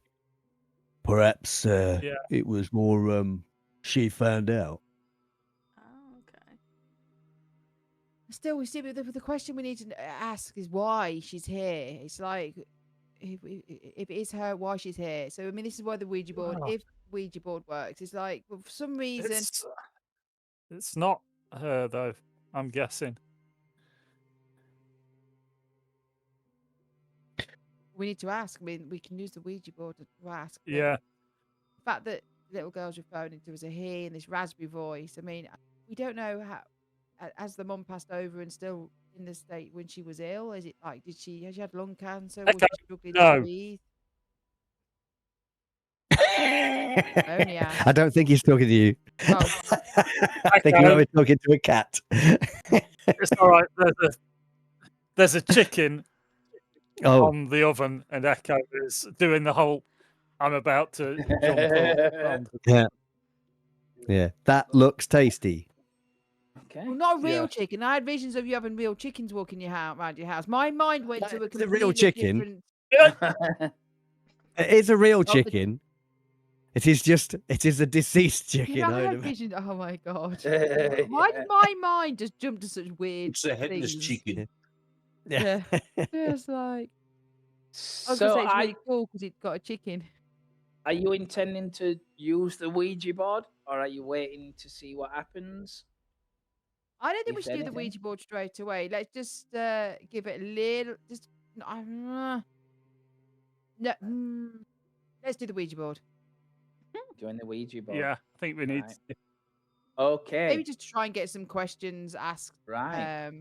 perhaps it was more she found out. Oh, okay. Still, we see the question we need to ask is why she's here. It's like if it is her, why she's here. So I mean, this is why the Ouija board, if Ouija board works, it's like well, for some reason it's not her though. I'm guessing. we need to ask. I mean, we can use the Ouija board to ask. Yeah. The fact that little girls referring to as a he and this raspberry voice. I mean, we don't know how. As the mum passed over and still in the state when she was ill, is it like has she had lung cancer? Was she struggling to breathe? I don't think he's talking to you. Oh. I think he was talking to a cat. It's all right. There's a chicken on the oven, and Echo is doing the whole I'm about to jump up. Yeah, that looks tasty. Okay. Well, not a real chicken. I had visions of you having real chickens walking around your house. My mind went to a completely real chicken. different. It is a real chicken. It is a deceased chicken. I had visions. Oh my god! Why did my mind just jump to such weird It's a headless things? chicken. Yeah, it's like. I was So gonna say it's really cool because it's got a chicken. Are you intending to use the Ouija board, or are you waiting to see what happens? I don't think we should do the Ouija board straight away. Let's just give it a little. Just no. Let's do the Ouija board. Doing the Ouija board. Yeah, I think we need. Okay. Maybe just try and get some questions asked. Right.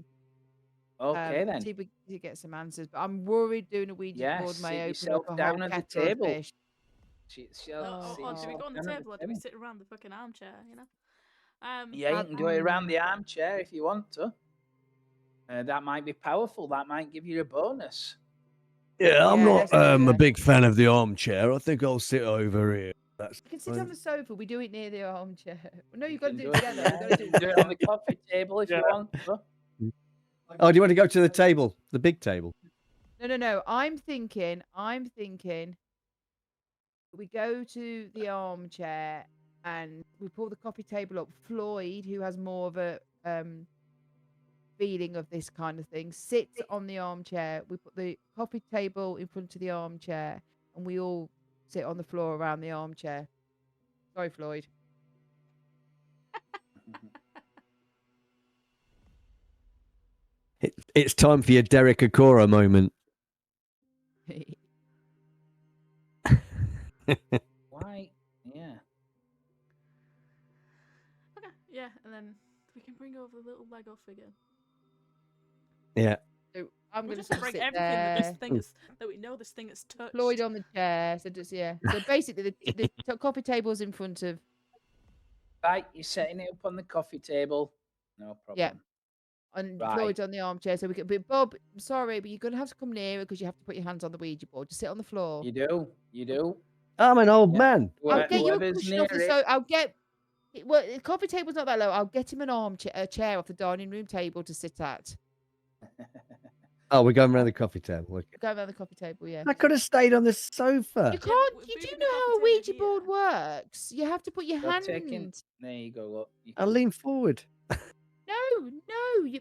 Okay, then. See if we can get some answers. But I'm worried doing a Ouija board may open yourself up a down whole at the kettle of table. fish. Do we go on the table or do we sit around the fucking armchair? You know. Yeah, you can do it around the armchair if you want to. That might be powerful. That might give you a bonus. Yeah, I'm not a big fan of the armchair. I think I'll sit over here. You can sit on the sofa. We do it near the armchair. No, you've got to do it it together. You've got to do it on the coffee table if you want to. Oh, do you want to go to the table? The big table? No. I'm thinking we go to the armchair and we pull the coffee table up. Floyd, who has more of a feeling of this kind of thing, sits on the armchair. We put the coffee table in front of the armchair and we all sit on the floor around the armchair. Sorry, Floyd. It's time for your Derek Akora moment. Why? Yeah. Okay. Yeah, and then we can bring over the little Lego figure. Yeah. So I'm going to bring sit everything there. that this thing is, that we know this thing is touched. Floyd on the chair. So just So basically, the coffee table's in front of. Right, you're setting it up on the coffee table. No problem. Yeah. And Floyd's on the armchair, so we can. But Bob, I'm sorry, but you're gonna have to come nearer because you have to put your hands on the Ouija board. Just sit on the floor. You do. I'm an old man. I'll get you a cushion off the I'll get. Well, the coffee table's not that low. I'll get him an armchair, a chair off the dining room table to sit at. Oh, we're going around the coffee table. Okay. Going around the coffee table, yeah. I could have stayed on the sofa. You can't. You do know how a Ouija board works. You have to put your hand. There you go. Look. I'll lean forward.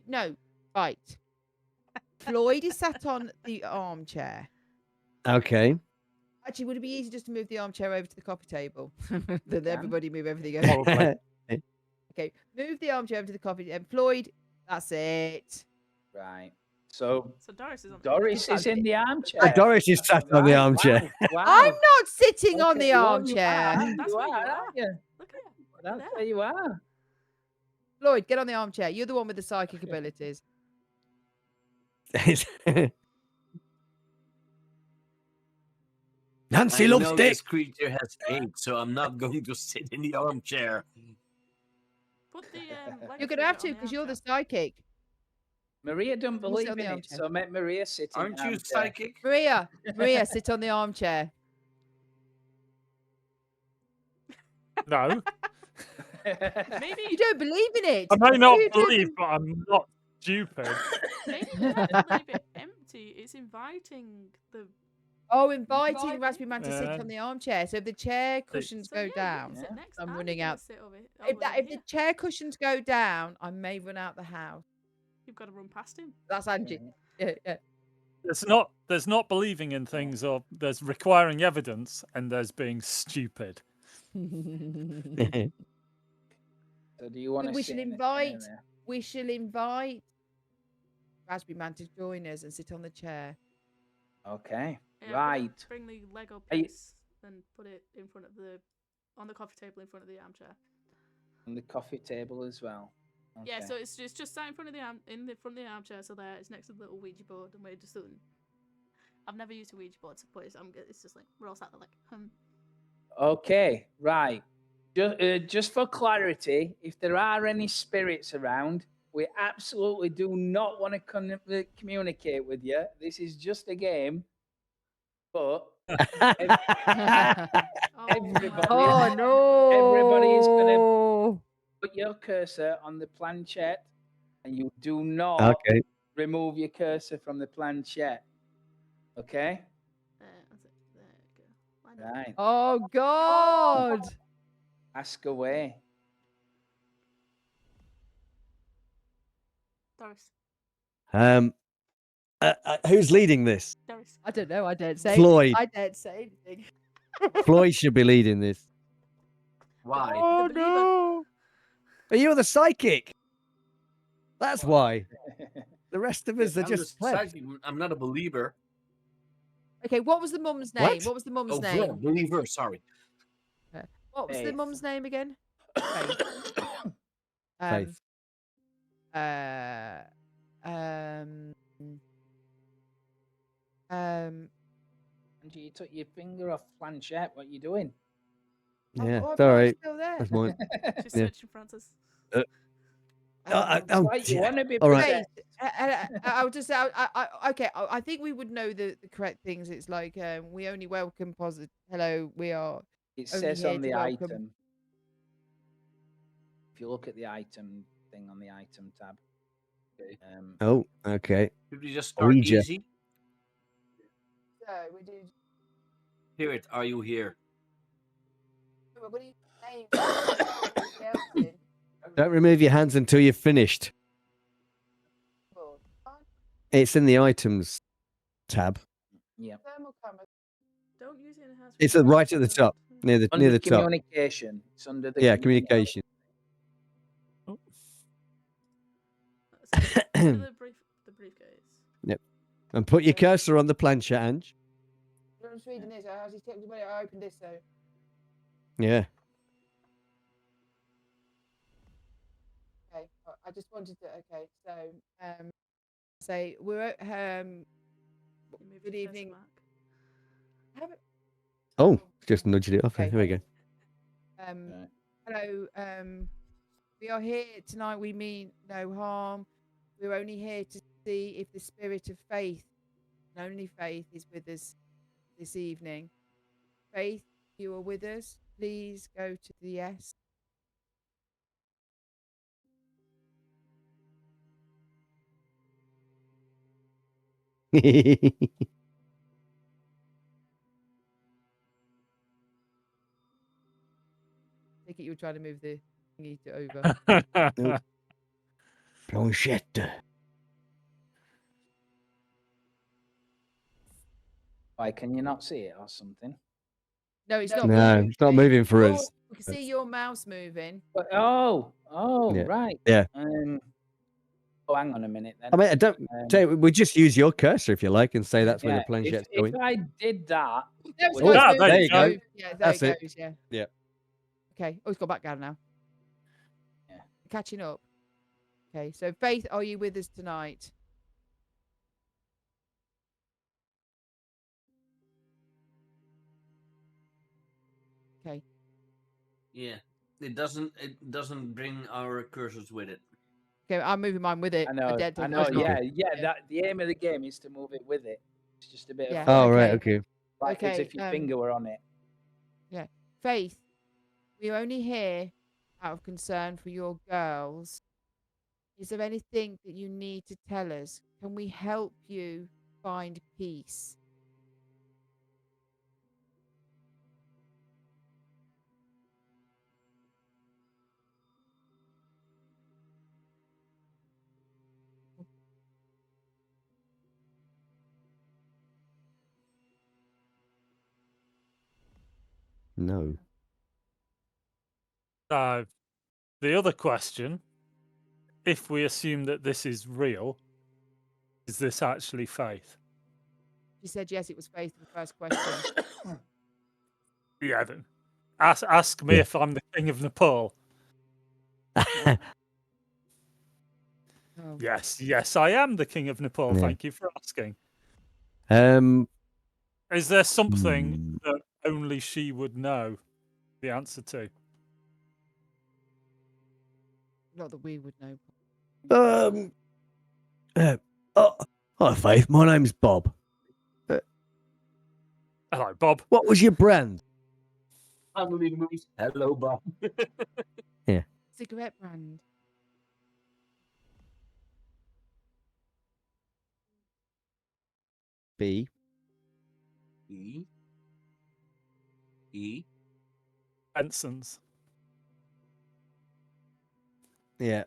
No. Right. Floyd is sat on the armchair. Okay. Actually, would it be easy just to move the armchair over to the coffee table? Then everybody move everything over. Okay, move the armchair over to the coffee table. Floyd, that's it. Right. So Doris is on. Doris is in the armchair. Doris is sat on the armchair. Wow. I'm not sitting on the armchair. You are, aren't you? Look at you. That's where you are. Floyd, get on the armchair. You're the one with the psychic abilities. Nancy loves dick. This creature has hate, so I'm not going to sit in the armchair. Put the, you're going to have to because you're the psychic. Maria don't believe in it, so make Maria sit in Aren't you psychic? Maria, sit on the armchair. No. Maybe you don't believe in it. I may not believe, but I'm not stupid. Maybe you have to leave it empty. It's inviting the. Oh, inviting Raspberry Man to sit on the armchair. So if the chair cushions go down, I'm running out. If the chair cushions go down, I may run out the house. You've got to run past him. That's Angie. Yeah. There's not believing in things, or there's requiring evidence, and there's being stupid. So do you want to? We shall invite Raspberry Man to join us and sit on the chair. Okay. Yeah, right. Bring the Lego piece and put it in front of on the coffee table in front of the armchair. On the coffee table as well. Okay. Yeah, so it's just sat in front of the armchair. So there, it's next to the little Ouija board, and we're just doing. I've never used a Ouija board, so it's just like we're all sat there like. Okay, right. Just for clarity, if there are any spirits around, we absolutely do not want to communicate with you. This is just a game. But everybody is going to put your cursor on the planchette, and you do not remove your cursor from the planchette. Okay? Right. Oh, God. Ask away. Doris. Who's leading this? Doris. I don't know. I don't say. Floyd. I don't say anything. Floyd should be leading this. Why? Oh no! But you're the psychic. That's why. The rest of us are just psychic. I'm not a believer. Okay, what was the mum's name? What was the mum's name? Oh, believer. Sorry. What was the mum's name again? Faith. And you took your finger off planchette. What are you doing? Yeah, oh, sorry. still there. That's mine. She's searching, Francis. You want to be all right. I'll just say, okay. I think we would know the correct things. It's like we only welcome positive. Hello, we are. It only says here on to the welcome- item. If you look at the item thing on the item tab. Oh, okay. Should we just start Ouija. easy? So we do. Hear it. Are you here? What are you saying? Don't remove your hands until you've finished. It's in the items tab. Yeah. Don't use it in house. It's right at the top, near the Under top. communication. It's under the communication. The briefcase. Yep. And put your cursor on the planchette, Ange. I'm just reading this. I opened this, so. Yeah. Okay. I just wanted to. Okay. So, say we're good evening. Oh, just nudged it off. Okay. Here we go. Hello. We are here tonight. We mean no harm. We're only here to see if the spirit of faith, and only faith, is with us this evening. Faith, you are with us. Please go to the yes. I think you were trying to move the thingy over. Nope. Planchette. Why can you not see it or something? No, it's not. No, it's not moving for us. We can see your mouse moving. But, Yeah. right. Yeah. Oh, hang on a minute then. I mean, I don't. Tell you, we just use your cursor if you like, and say that's where the planchette's going. If I did that, There you go. Yeah, there That's it it. goes. Yeah. Yeah. Okay. Oh, it's got back down now. Yeah. Catching up. Okay. So, Faith, are you with us tonight? Okay. Yeah. It doesn't bring our cursors with it. Okay, I'm moving mine with it. I know. Yeah. That the aim of the game is to move it with it. It's just a bit of Oh, fun. right. Okay. Like as if your finger were on it. Yeah. Faith, we're only here out of concern for your girls. Is there anything that you need to tell us? Can we help you find peace? No. So, the other question, if we assume that this is real, is this actually faith? She said yes, it was Faith in the first question. Yeah, then. Ask me if I'm the king of Nepal. Oh. Yes, I am the king of Nepal. Yeah. Thank you for asking. Is there something that only she would know the answer to? Not that we would know. Hi, Faith. My name's Bob. Hello, Bob. What was your brand? Hello, Bob. Yeah. Cigarette brand. B. E. Benson's. Yeah.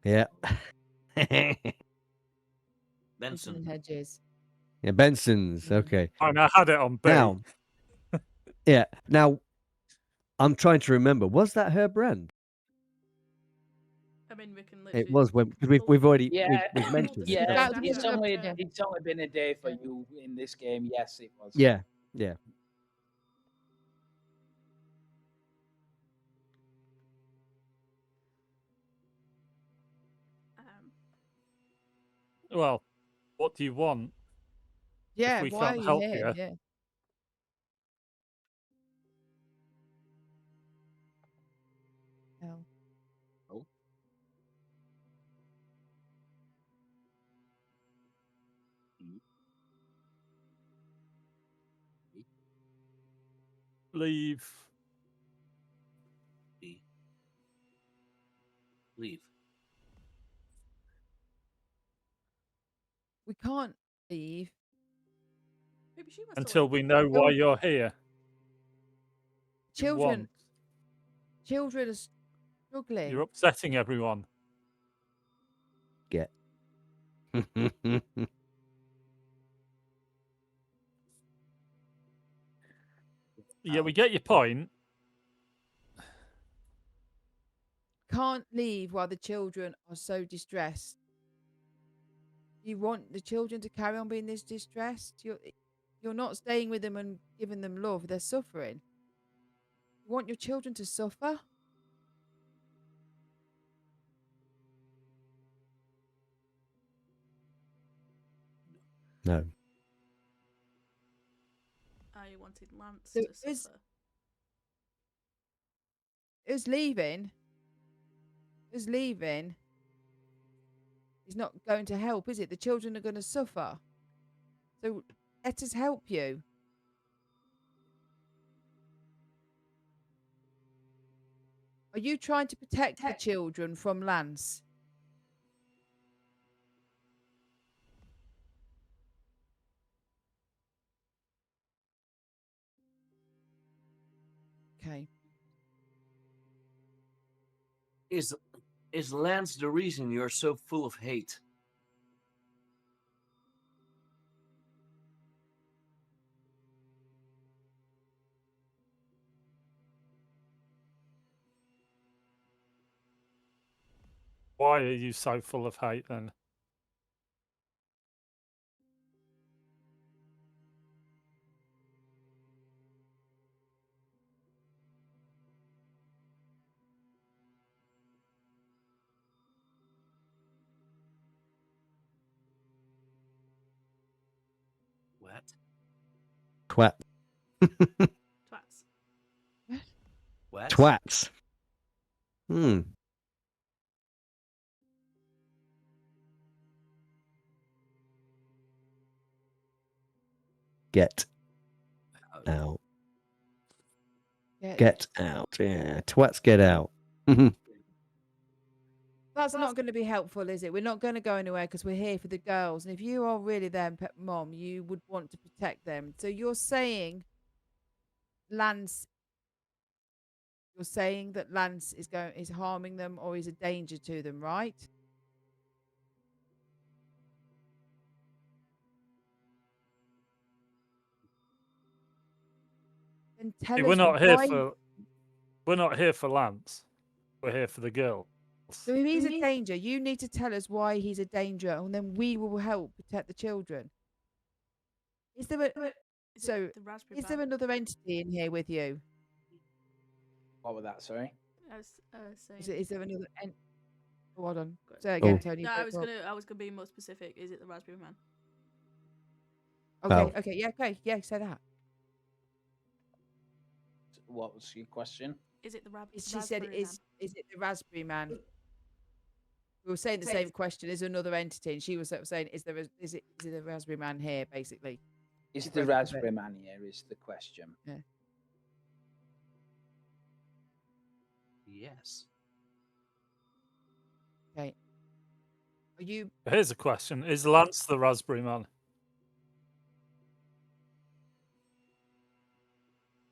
Yeah. Benson. Hedges. Yeah, Benson's. Okay. Oh, no, I had it on B. Now, yeah. Now, I'm trying to remember. Was that her brand? I mean, we can literally. It was when because we've already we've mentioned. Yeah, it. it's only been a day for you in this game. Yes, it was. Yeah. Yeah. Well, what do you want? Yeah, If we why can't are you help here? you. Yeah. Hell. Oh. Leave. Leave. We can't leave. Maybe she must Until have we know why you're here. Children are struggling. You're upsetting everyone. Get. Yeah, we get your point. Can't leave while the children are so distressed. You want the children to carry on being this distressed? You're not staying with them and giving them love. They're suffering. You want your children to suffer? No. I wanted Lance So to suffer. Who's leaving? Who's leaving? He's not going to help, is it? The children are going to suffer. So let us help you. Are you trying to protect the children from Lance? Okay. Is Lance the reason you're so full of hate? Why are you so full of hate then? What? Twat. Twats. What? Twats. Hmm. Get out. Get out. Yeah. Twats get out. That's not going to be helpful, is it? We're not going to go anywhere because we're here for the girls. And if you are really their mom, you would want to protect them. So you're saying Lance, you're saying that Lance is harming them or is a danger to them, right? Then tell We're us not why. here for Lance. We're here for the girls. So if he's a danger, you need to tell us why he's a danger, and then we will help protect the children. Is there another entity in here with you? What was that? Sorry. Is there another entity? Oh, hold on. Say it again, Tony. No, I was gonna be more specific. Is it the Raspberry Man? Okay. Okay. Yeah. Okay. Yeah. Say that. What was your question? Is it the Raspberry She said, Man? "Is it the Raspberry Man?" We were saying the same question. Is there another entity? And she was sort of saying, "Is it the Raspberry Man here?" Basically, Is the Raspberry Man here? Is the question? Yeah. Yes. Okay. Are you? Here's a question: is Lance the Raspberry Man?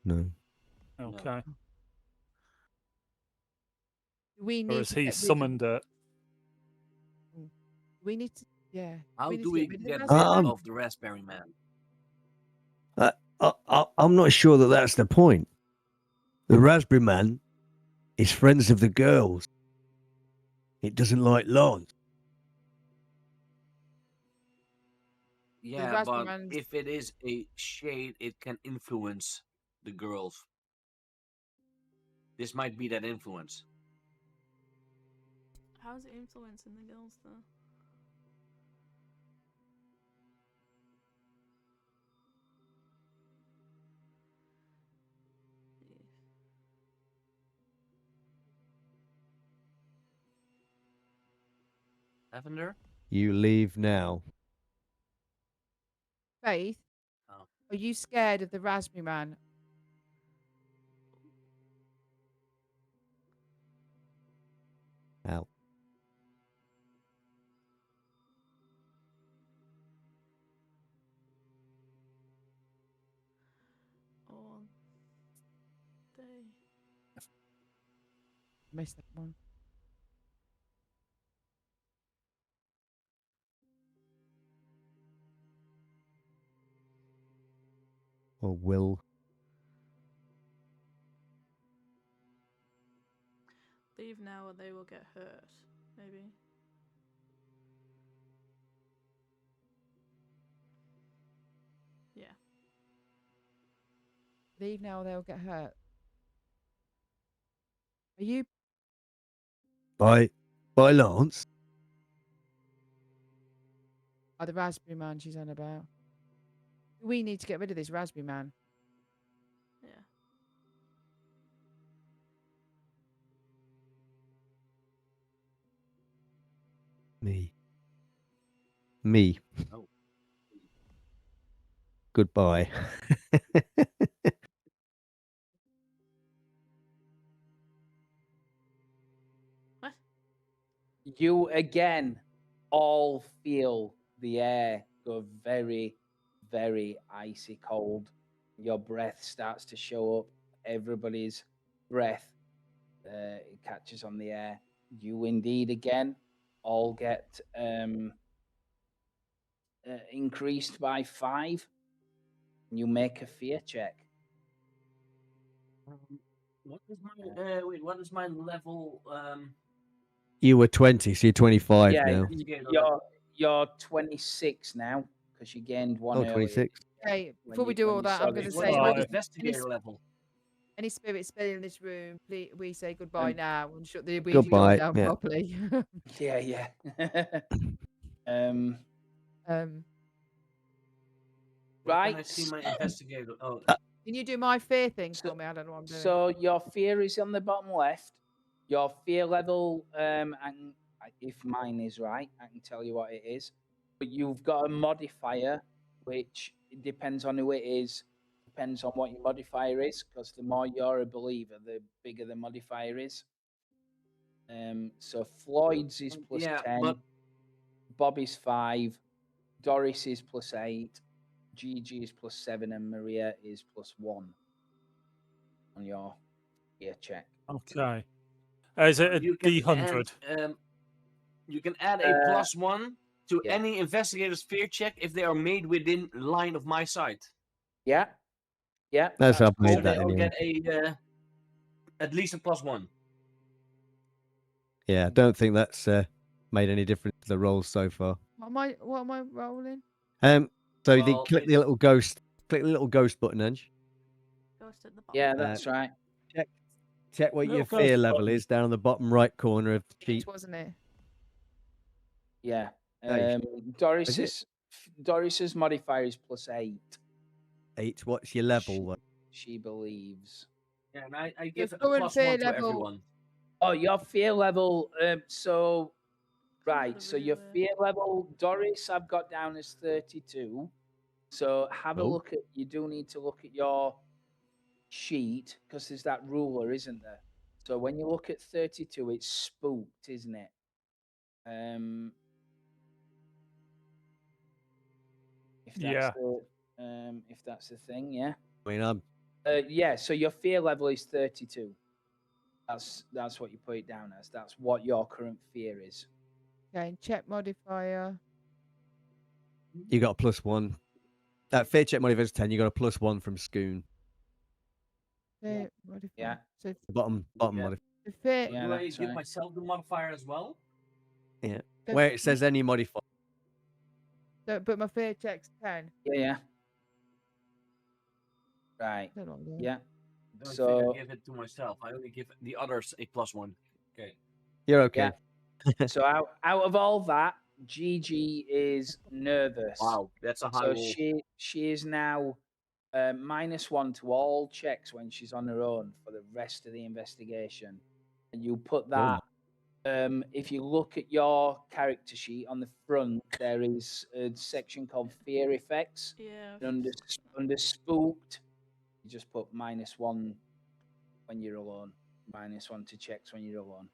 No. Okay. We Or need has to he get rid summoned it? We need to. Yeah. How need do to we rid of get the rid Raspberry Man. of the Raspberry Man? I'm not sure that that's the point. The Raspberry Man is friends of the girls. It doesn't like Lance. Yeah, but if it is a shade, it can influence the girls. This might be that influence. How's it influencing the girls though? Lavender? You leave now. Faith, Oh. are you scared of the Raspberry Man? Out. On day. Missed that one. Or will. Leave now or they will get hurt. Maybe. Yeah. Leave now or they'll get hurt. Are you? By Lance. The Raspberry Man she's on about. We need to get rid of this Raspberry Man. Yeah. Me. Oh. Goodbye. What? You again all feel the air go very, very icy cold. Your breath starts to show up. Everybody's breath it catches on the air. You indeed again all get increased by 5. You make a fear check. What is my what is my level? You were 20, so you're 25 Yeah, now. you're 26 now because you gained 1 Oh, earlier. 26. Okay, When before we you- do when all you that, saw I'm going to this What say, is Well, my I- investigator level? any spirit still in this room, please, we say goodbye Um, now and shut the Goodbye, door down yeah. properly. Yeah. Where Right. can I see my investigator? Oh, Can you do my fear thing for me? I don't know what I'm doing. So your fear is on the bottom left. Your fear level, and if mine is right, I can tell you what it is. But you've got a modifier, which depends on who it is, depends on what your modifier is, because the more you're a believer, the bigger the modifier is. So Floyd's is plus yeah, 10, but Bobby's 5, Doris is plus 8, Gigi is plus 7, and Maria is plus 1 on your fear check. Okay. Is it a you can D100? you can add a +1 to yeah. any investigator's fear check if they are made within line of my sight. Yeah. That's how I've So made they that all anyway. get a at least a +1. Yeah, I don't think that's made any difference to the rolls so far. What am I rolling? So Well, click the little ghost button, Ange. Ghost at the bottom. Yeah, that's right. Check what your Little fear ghost level button. is down on the bottom right corner of the sheet. Wasn't it? Yeah. Oh, Doris's modifier is plus 8. 8. What's your level? She believes. Yeah, and I give a current fear +1 to level- everyone. Oh, your fear level. So right. the So your real, fear level, Doris, I've got down as 32. So have a Oh. look at. You do need to look at your sheet because there's that ruler, isn't there? So when you look at 32, it's spooked, isn't it? If that's the thing, yeah. I mean, I'm Yeah. So your fear level is 32. That's what you put it down as. That's what your current fear is. Okay, and check modifier. you got a +1. That fear check modifier is 10. You got a +1 from Scoon. Fear modifier. Yeah. So The bottom Yeah. modifier. the fear. Yeah, Do I that's give right. myself the modifier as well? Yeah. the- Where it says any modifier. but my fear check's 10. Yeah. Right. I don't know what I'm doing. Yeah. Don't think So I give it to myself. I only give the others a +1. Okay. You're okay. so out of all that, Gigi is nervous. Wow, that's a high So roll. she is now -1 to all checks when she's on her own for the rest of the investigation, and you put that if you look at your character sheet on the front, there is a section called Fear Effects. Yeah. And under Spooked, you just put -1 when you're alone, -1 to checks when you're alone.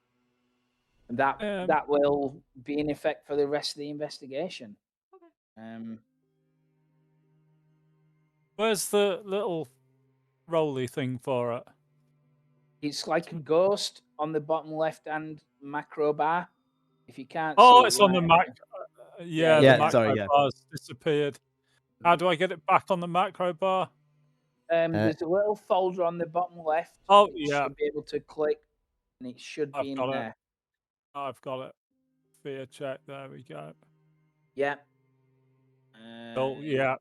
And that will be in effect for the rest of the investigation. Okay. Where's the little rolly thing for it? It's like a ghost on the bottom left-hand macro bar. If you can't see Oh, it, it's on the right, Mac. The Yeah, macro sorry, yeah. bar's disappeared. How do I get it back on the macro bar? there's a little folder on the bottom left. Oh, You yeah. should be able to click, and it should be in there. I've got it. Fear check. There we go. Yeah. Oh, yeah.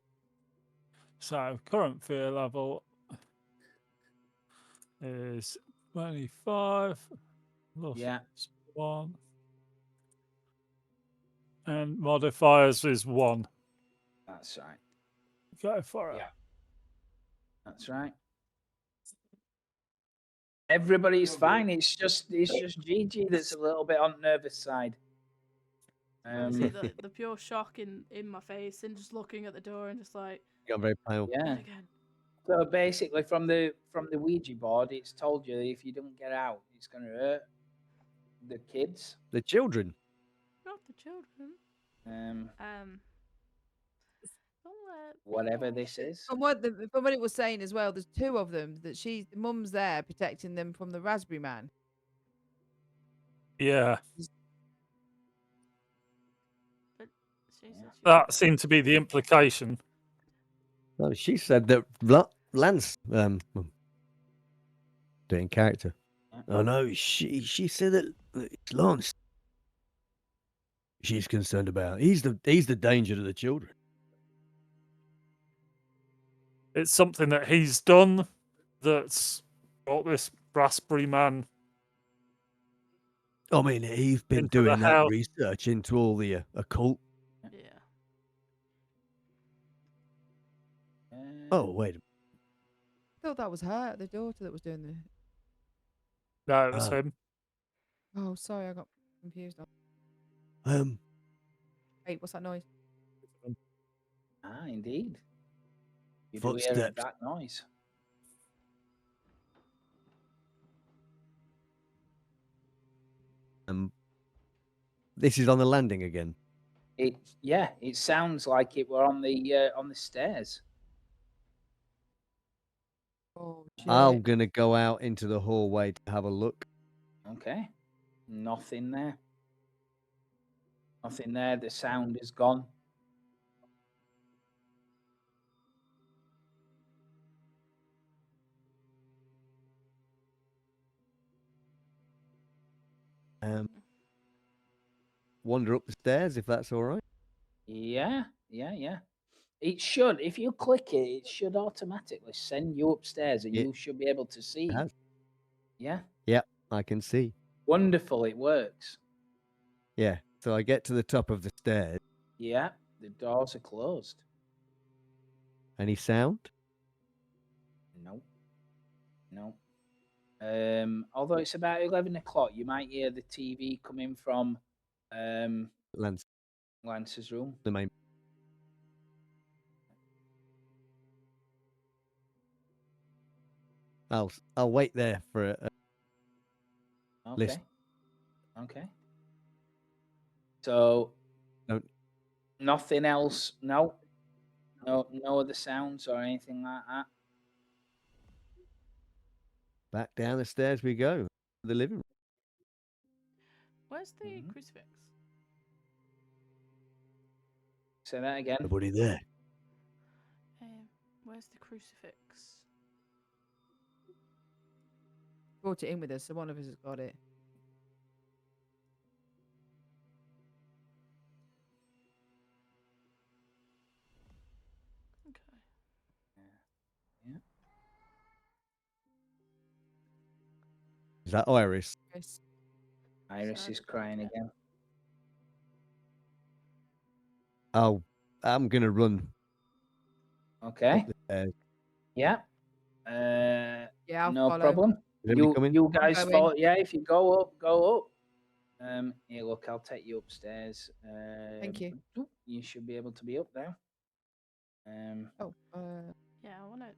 So current fear level is 25 plus Yeah. 1. And modifiers is 1. That's right. Go for it. Yeah. That's right. Everybody's fine. It's just Gigi that's a little bit on the nervous side. See the pure shock in my face and just looking at the door and just like Got very pale. Yeah. again. So basically, from the Ouija board, it's told you if you don't get out, it's going to hurt the kids. The children. Not the children. Whatever this is. From what it was saying as well, there's 2 of them that the mum's there protecting them from the Raspberry Man. Yeah. But that seemed to be the implication. No, she said that Lance doing character. Oh no, she said that it's Lance she's concerned about. He's the danger to the children. It's something that he's done that's brought this Raspberry Man. I mean, he's been doing that research into all the occult. Yeah. Oh, wait. I thought that was her, the daughter that was doing the. No, it was him. Oh, sorry, I got confused. Wait, what's that noise? Ah, indeed. You do hear that noise. This is on the landing again. It sounds like it were on the stairs. Oh, I'm gonna go out into the hallway to have a look. Okay. Nothing there. Nothing there. The sound is gone. Wander up the stairs if that's all right. Yeah. It should. If you click it, it should automatically send you upstairs, and you should be able to see. Yeah. Yeah, I can see. Wonderful. It works. Yeah. So I get to the top of the stairs. Yeah. The doors are closed. Any sound? No. Although it's about 11 o'clock, you might hear the TV coming from Lance's room. The main. I'll wait there for a list. Okay. So nothing else. No other sounds or anything like that. Back down the stairs we go. The living room. Where's the crucifix? Say that again. Nobody there. Where's the crucifix? Brought it in with us, so one of us has got it. Okay. Yeah. Is that Iris? Iris is crying again. Oh, I'm gonna run. Okay. Yeah. I'll no follow. problem. You guys follow. Yeah, if you go up. Here, look, I'll take you upstairs. Thank you. You should be able to be up there. Oh, Yeah, I want to.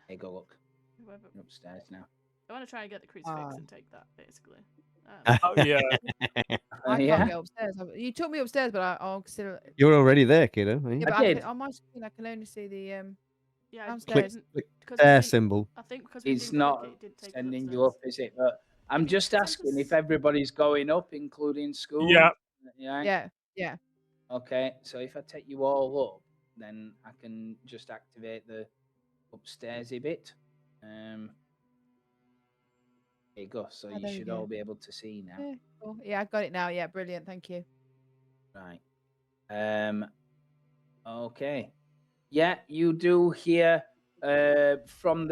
Hey, go look. Whoever. You're upstairs now. I want to try and get the crucifix and take that, basically. Oh yeah. I Yeah. can't get upstairs. You took me upstairs, but I'll consider. You're already there, kiddo. Are you? Yeah, but I did. on my screen, I can only see the Yeah, downstairs. Click because there we didn't- symbol. I think because we It's didn't not click it, it did take us sending you up, upstairs. is it? But I'm Maybe just send asking if us- everybody's going up, including school. Yeah. Yeah. Yeah. Okay, so if I take you all up, then I can just activate the upstairsy bit. There you go. So you there we should go. all be able to see now. Yeah, cool. Yeah, I got it now. Yeah, brilliant. Thank you. Right. Okay. Yeah, you do hear from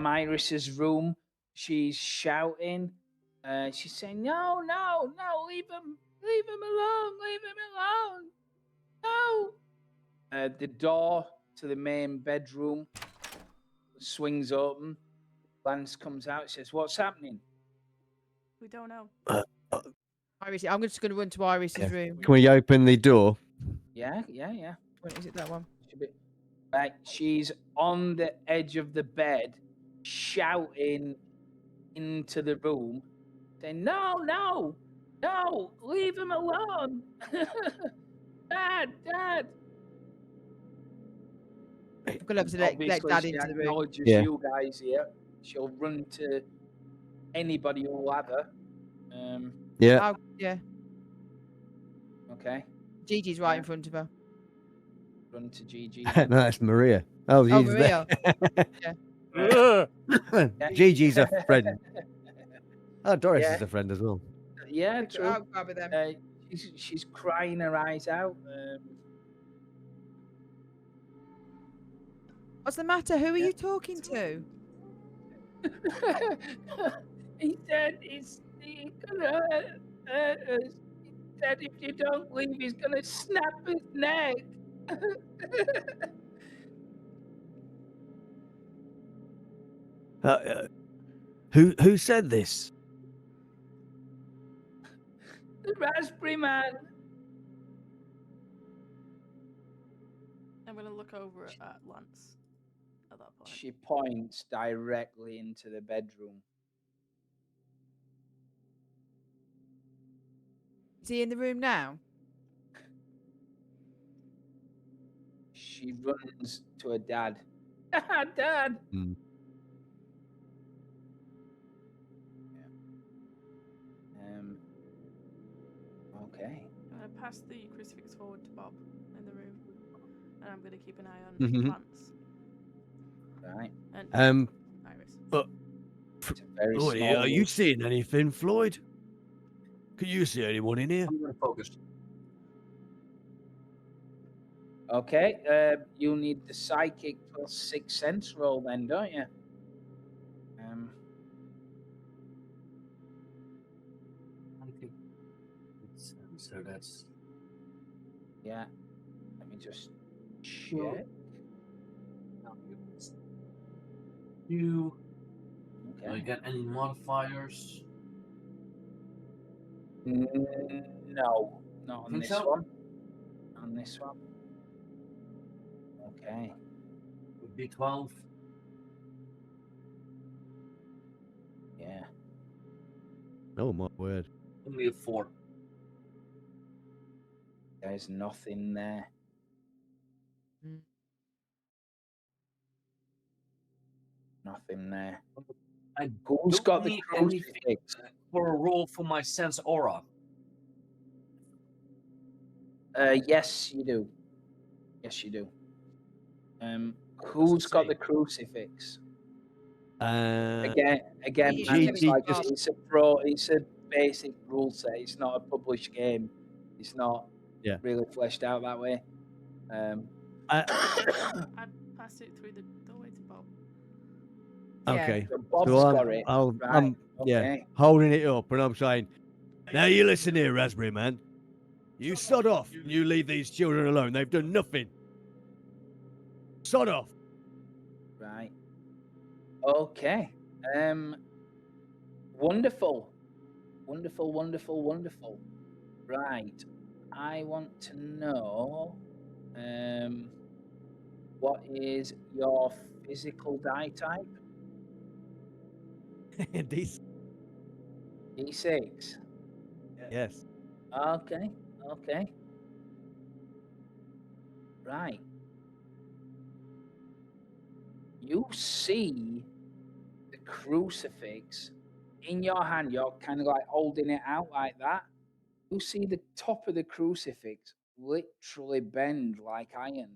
Iris's room. She's shouting. She's saying, "No, no, no! Leave him alone! Leave him alone! No!" The door to the main bedroom swings open. Lance comes out. Says, "What's happening?" We don't know. Iris, I'm just going to run to Iris's Yeah. room. Can we open the door? Yeah. Is it that one? Should be. Right, she's on the edge of the bed, shouting into the room, saying, "No, no, no! Leave him alone, Dad, Dad!" I'm going to have to let Obviously, Dad she into the room. acknowledges Yeah. you guys here. She'll run to anybody who'll have her. Yeah. Oh, yeah. Okay, Gigi's right in front of her. run to Gigi. No, that's Maria. Oh, Oh, she's Maria. Ugh. there. Gigi's a friend. Oh, Doris Yeah. is a friend as well. Yeah, true. I'll grab her then. She's crying her eyes out. What's the matter? Who are you talking to? He said he's gonna hurt us. He said if you don't leave, he's gonna snap his neck. Who said this? The raspberry man. I'm going to look over at Lance at that point. She points directly into the bedroom. Is he in the room now? She runs to her dad. Dad. Mm. Okay. I'm going to pass the crucifix forward to Bob in the room, and I'm going to keep an eye on Mhm. Lance Right. and Iris. It's a very Oh, small are you room. seeing anything, Floyd? Can you see anyone in here? I'm going to focus. Okay. You need the psychic plus 6 sense roll then, don't you? So that's Yeah. Let me just Well, check. you. Do I Okay. get any modifiers? No, not on Think this so? one. On this one. Okay. Would be 12. Yeah. Oh my word! Only a 4. There's nothing there. Mm. Nothing there. I Who's don't got the need anything crucifix? for a roll for my sense aura. Yes, you do. Yes, you do. Who's got say? the crucifix? Uh, Again, Gigi man, it's like just- it's a basic rule set. It's not a published game. It's not Yeah. really fleshed out that way. I passed it through the doorway to Bob. Yeah. okay. So Bob's So got it. I'm Right. yeah, Okay. holding it up, and I'm saying, now you listen here, Raspberry Man. You sod off. And you leave these children alone. They've done nothing. Sod off. Right. Okay. Wonderful. Wonderful, wonderful, wonderful. Right. I want to know what is your physical die type? D6. D6. Yes. Okay. Okay. Right. You see the crucifix in your hand. You're kind of like holding it out like that. You see the top of the crucifix literally bend like iron.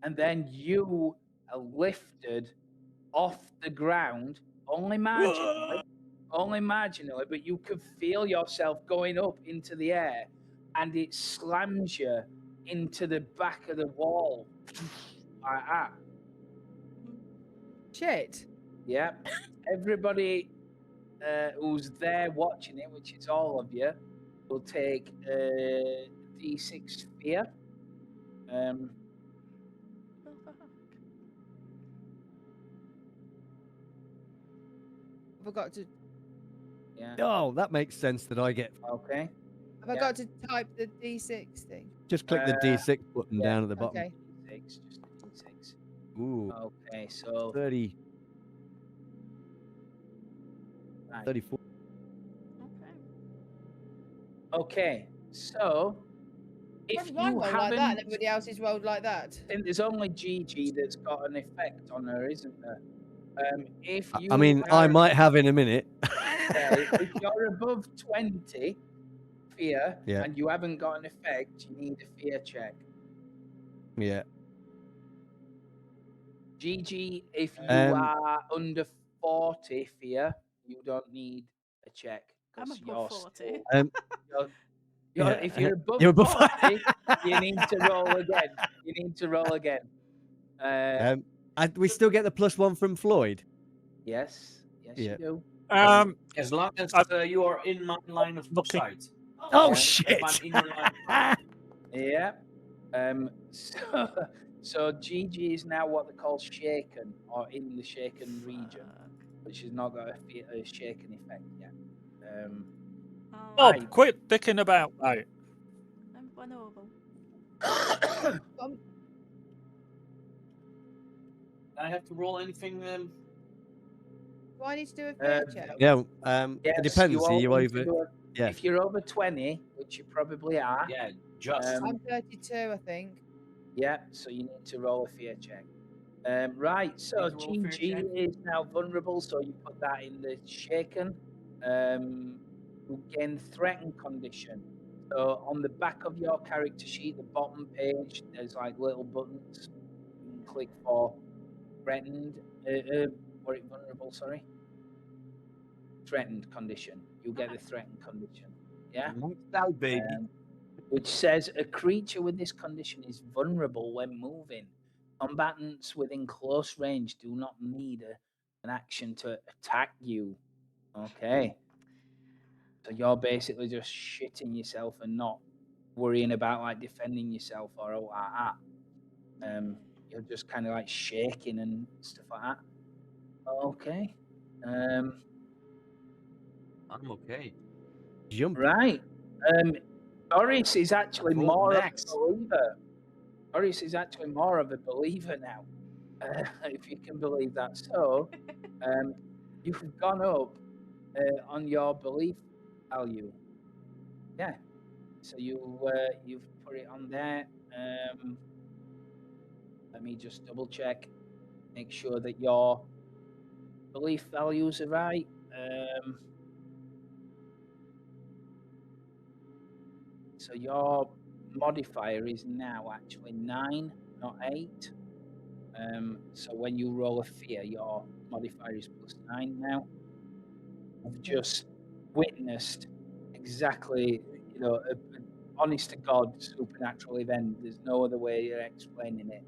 And then you are lifted off the ground, only marginally, but you can feel yourself going up into the air, and it slams you into the back of the wall. Like that. Shit. Yeah. Everybody who's there watching it, which is all of you, will take D6 fear. I forgot to. Yeah. Oh, that makes sense that I get. Okay. Have I got to type the D6 thing? Just click the D6 button down at the bottom. Okay. D6, just D6. Ooh. Okay, so 30. Right. 34. Okay, so if If mine you rolled haven't, like that, and everybody else is rolled like that. I think there's only Gigi that's got an effect on her, isn't there? If you I mean, I might have in a minute. if you're above 20 fear Yeah. and you haven't got an effect, you need a fear check. Yeah. Gigi, if you are under 40 fear, you don't need a check. I'm 'cause above you're 40. still- Yeah. If you're above, You're above 40, you need to roll again. You need to roll again. We still get the +1 from Floyd. Yes, yes, Yeah. you do. As long as you are in my line of sight. Oh Yeah. shit! If I'm in your line of sight. Yeah. So Gigi is now what they call shaken, or in the shaken region, but she's not got a shaken effect yet. Bob, quit dicking about, mate. I'm vulnerable. I have to roll anything. Do I need to do a fear check? Yeah. Yes, it depends. you Are all you need to over? do it. Yeah. If you're over 20, which you probably are. Yeah, just. I'm 32, I think. Yeah, so you need to roll a fear check. Right, so Need to roll a fear Gigi check? is now vulnerable, so you put that in the shaken. You gain threatened condition. So on the back of your character sheet, the bottom page, there's like little buttons. You can click for threatened, or vulnerable, sorry. Threatened condition. You get the threatened condition. Yeah? Out, baby. Which says a creature with this condition is vulnerable when moving. Combatants within close range do not need an action to attack you. Okay. So you're basically just shitting yourself and not worrying about like defending yourself or all like that. You're just kind of like shaking and stuff like that. Okay. I'm okay. Jump. Right. Boris is actually Roll more next. of a believer. Boris is actually more of a believer now, if you can believe that. So, you've gone up on your belief value. Yeah. So you've put it on there. Let me just double check, make sure that your belief values are right. So your modifier is now actually 9, not 8. So when you roll a fear, your modifier is +9 now. I've just witnessed exactly, an honest to God supernatural event. There's no other way you're explaining it.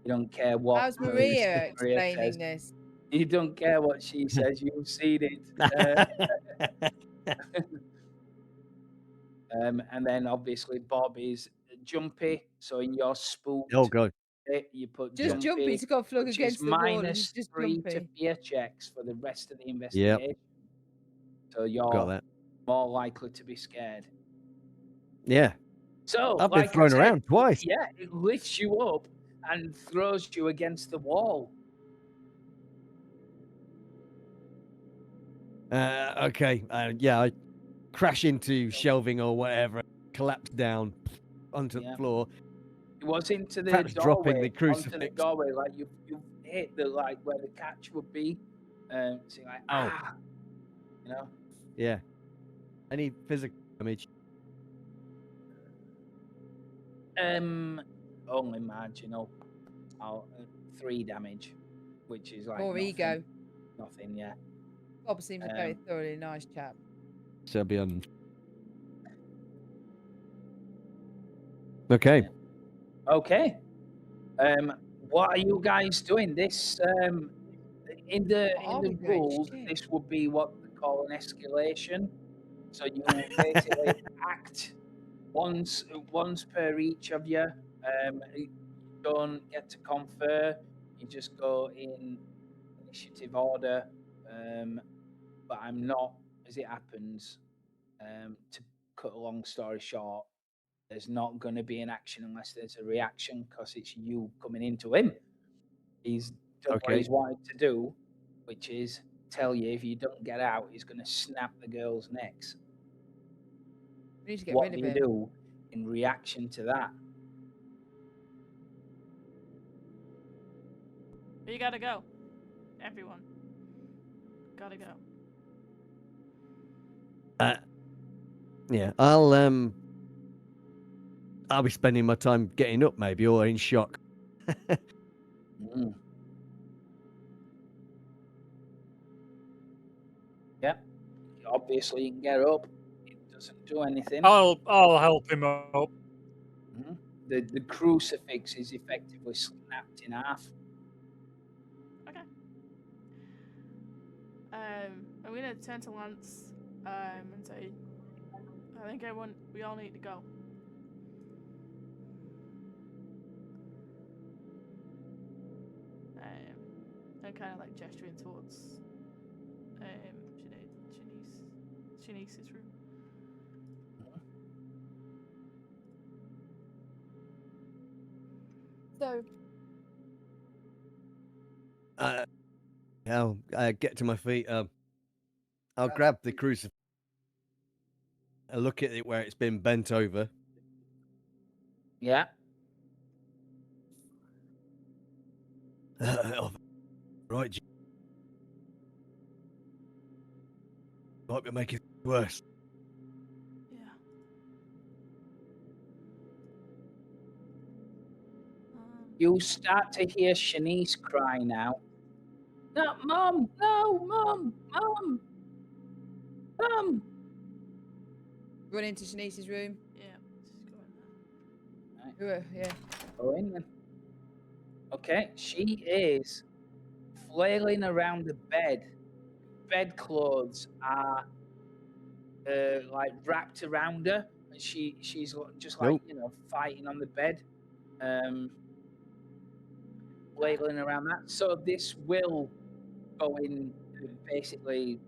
You don't care what. How's Maria Maria explaining says. this? You don't care what she says. You've seen it. And then obviously Bob is jumpy. So in your spook, Oh god. you put Just jumpy to go flug which against is the wall and he's -3 just to jumpy. fear checks for the rest of the investigation. So Got you're that. more likely to be scared. Yeah. So, I've been like I thrown said, around twice. yeah, it lifts you up and throws you against the wall. Okay. Yeah, I crash into shelving or whatever, collapse down onto the floor. It was into the Perhaps dropping the doorway, onto the crucifix. doorway, like you hit the like where the catch would be. So you're like, you know. Yeah. Any physical damage? Only marginal. 3 damage, which is like More nothing. ego. Nothing, yeah. Bob seems a very thoroughly nice chap. Serbian. Okay. Okay. What are you guys doing? This in the rules, this would be what they call an escalation. So you basically act once per each of you. You don't get to confer. You just go in initiative order. But I'm not, as it happens, to cut a long story short, there's not going to be an action unless there's a reaction, because it's you coming into him. He's done what he's wanted to do, which is tell you if you don't get out, he's going to snap the girls' necks. We need to get What rid do of you him. do in reaction to that? You gotta go. Everyone. Gotta go. Yeah, I'll be spending my time getting up, maybe, or in shock. Yeah, obviously you can get up. It doesn't do anything. I'll help him up. The crucifix is effectively snapped in half. Okay. I'm gonna turn to Lance and say, I think we all need to go. I'm kind of like gesturing towards Shanice's room. So, I'll get to my feet. I'll grab the crucifix. I look at it where it's been bent over. Yeah. Right. Might be making it worse. Yeah. You start to hear Shanice cry now. No, Mom! No, Mom! Mom! Mom! Run into Shanice's room. Yeah. Just go in there. Yeah. Go in then. Okay, she is flailing around the bed. Bedclothes are like wrapped around her, and she's just like fighting on the bed, flailing around that. So this will go in basically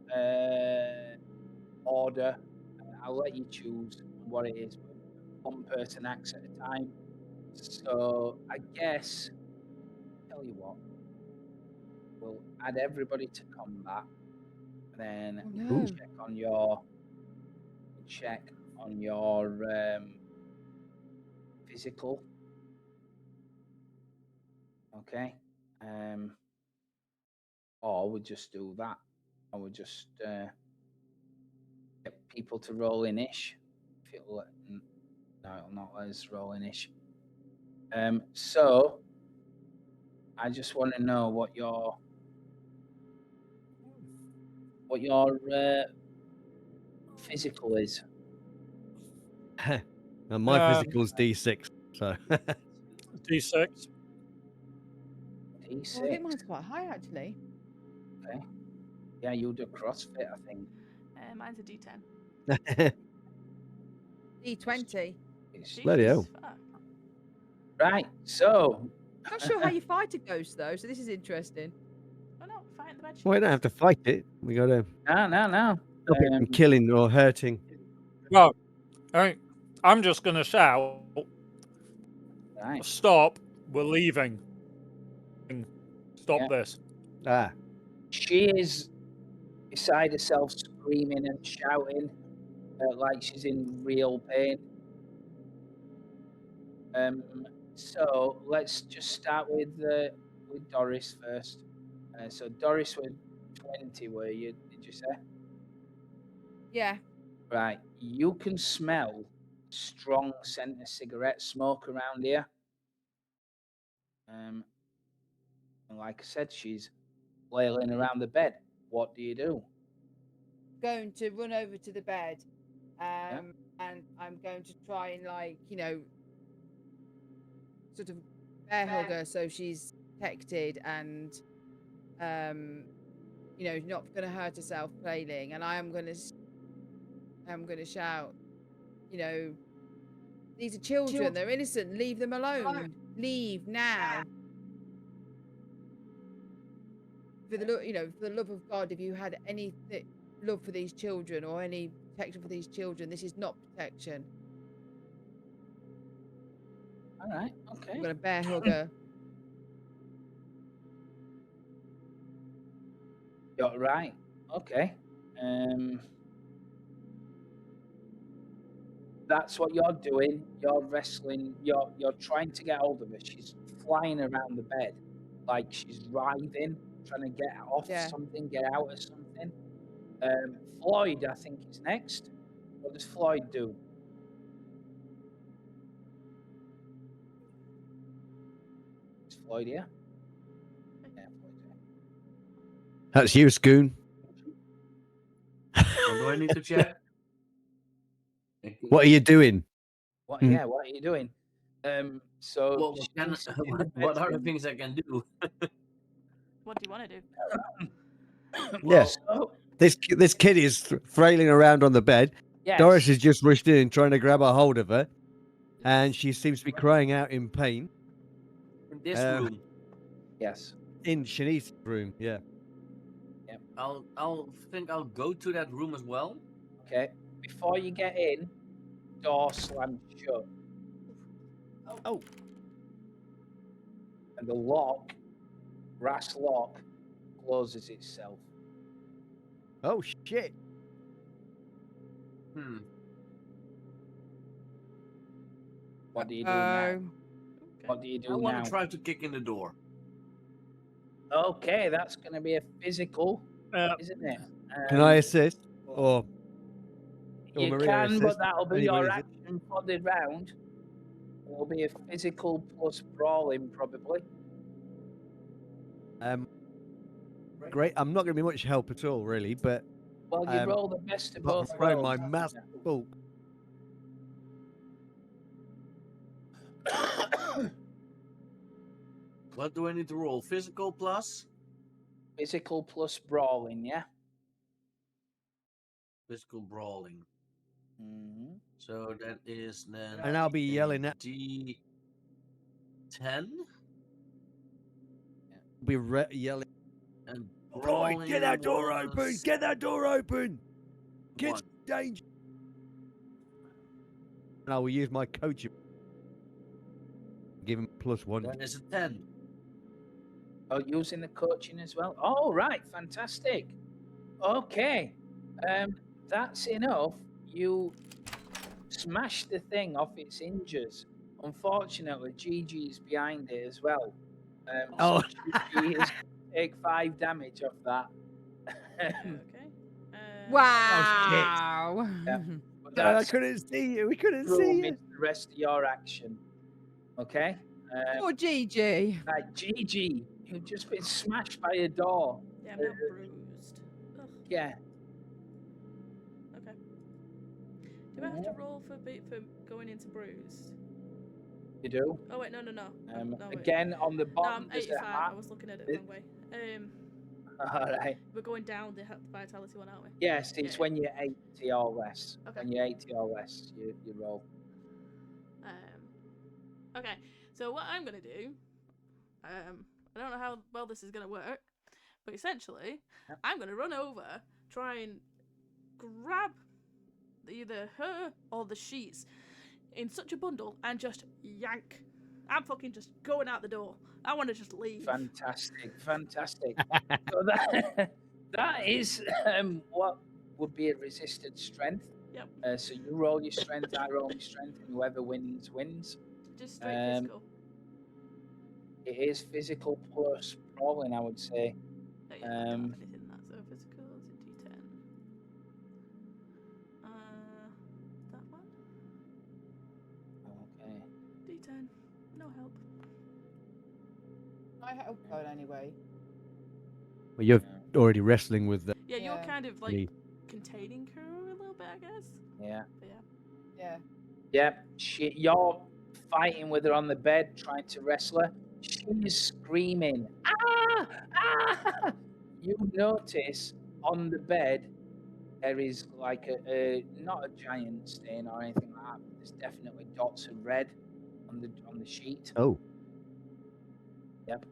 order. I'll let you choose what it is, but one person acts at a time. So I guess, tell you what, we'll add everybody to combat, and then check on your physical. Okay. Or we'll just do that. Or we'll just get people to roll in-ish. If it'll no, it'll not let us roll in-ish. So I just want to know what your physical is. And my physical is D6, so D6. D6. Well, I think mine's quite high, actually. Okay. Yeah, you do CrossFit, I think. Mine's a D10. D20. Bloody hell. Right, so Not sure how you fight a ghost though, so this is interesting. Oh no, fight in the bed. Well, we don't have to fight it. We got to. No. stop it from killing or hurting. Well, I'm just going to shout, Right. stop, we're leaving. Stop this. Ah. She is beside herself, screaming and shouting like she's in real pain. So let's just start with Doris first. So Doris was 20, were you? Did you say? Yeah. Right. You can smell strong scent of cigarette smoke around here. And like I said, she's flailing around the bed. What do you do? Going to run over to the bed, and I'm going to try and, like, you know, sort of bear hug her so she's protected and, you know, not going to hurt herself flailing. And I'm going to shout, you know, these are children. They're innocent. Leave them alone. Leave now. For the you know, for the love of God, if you had any love for these children or any protection for these children, this is not protection. All right. Okay. I'm going to bear hug her. You're right. Okay. That's what you're doing. You're wrestling. You're trying to get hold of her. She's flying around the bed like she's writhing, trying to get off something, get out of something. Floyd, I think, is next. What does Floyd do? Is Floyd here? Yeah, Floyd's here. That's you, Scoon. What do I need to check? What are you doing? What? Yeah, what are you doing? So Well, what are the things I can do? What do you want to do? Yes. This kid is flailing around on the bed. Yes. Doris has just rushed in trying to grab a hold of her, and she seems to be crying out in pain. In this room. Yes. In Shanice's room. Yeah. Yep. I'll go to that room as well. Okay. Before you get in, door slams shut. Oh. And the lock, brass lock, closes itself. Oh shit. What do you do now? What do you do I now? want to try to kick in the door. Okay, that's going to be a physical, isn't it? Can I assist? Or you Maria can, assist? but that'll be your Anybody's action for the round. It'll be a physical plus brawling, probably. Great. I'm not going to be much help at all, really, but. Well, you roll the best of both worlds. worlds. My massive bulk. What do I need to roll? Physical plus? Physical plus brawling, yeah? Physical brawling. Mm-hmm. So that is then. And I'll be yelling at. D10? Be yelling. And Floyd, get that door open! Get that door open! Kids, danger! And I will use my coaching. Give him +1. That is a 10. Oh, using the coaching as well. Oh, right, fantastic. Okay, that's enough. You smash the thing off its hinges. Unfortunately, Gigi's behind it as well. So she is take 5 damage off that. Okay. Wow. Yeah. I couldn't see you. We couldn't see you. The rest of your action. Okay. Poor Gigi. Right, Gigi, you've just been smashed by a door. Yeah, I'm now bruised. Ugh. Yeah. Okay. Do I have to roll for going into bruised? You do. Oh wait, no. No, wait. Again, on the No, bottom. I'm 85. I was looking at it the wrong way. All right. We're going down the vitality one, aren't we? Yes, it's when you're 80 or less. Okay. When you're 80 or less, you roll. Okay. So what I'm gonna do, I don't know how well this is gonna work, but essentially, I'm gonna run over, try and grab either her or the sheets in such a bundle and just yank. I'm fucking just going out the door. I want to just leave. Fantastic. So that is what would be a resisted strength. Yep. So you roll your strength, I roll my strength, and whoever wins wins. Just straight physical. It is physical plus brawling, I would say. Oh, yeah, I don't have anything in that, so physical is a D10. That one? Okay. D10. No help. I help her anyway. Well, you're already wrestling with the. Yeah, you're kind of like containing her a little bit, I guess. Yeah. But Yeah. Yeah. You're fighting with her on the bed, trying to wrestle her. She's screaming, ah! Ah! You notice on the bed there is like a not a giant stain or anything like that, but there's definitely dots of red on the sheet. Oh. Yep.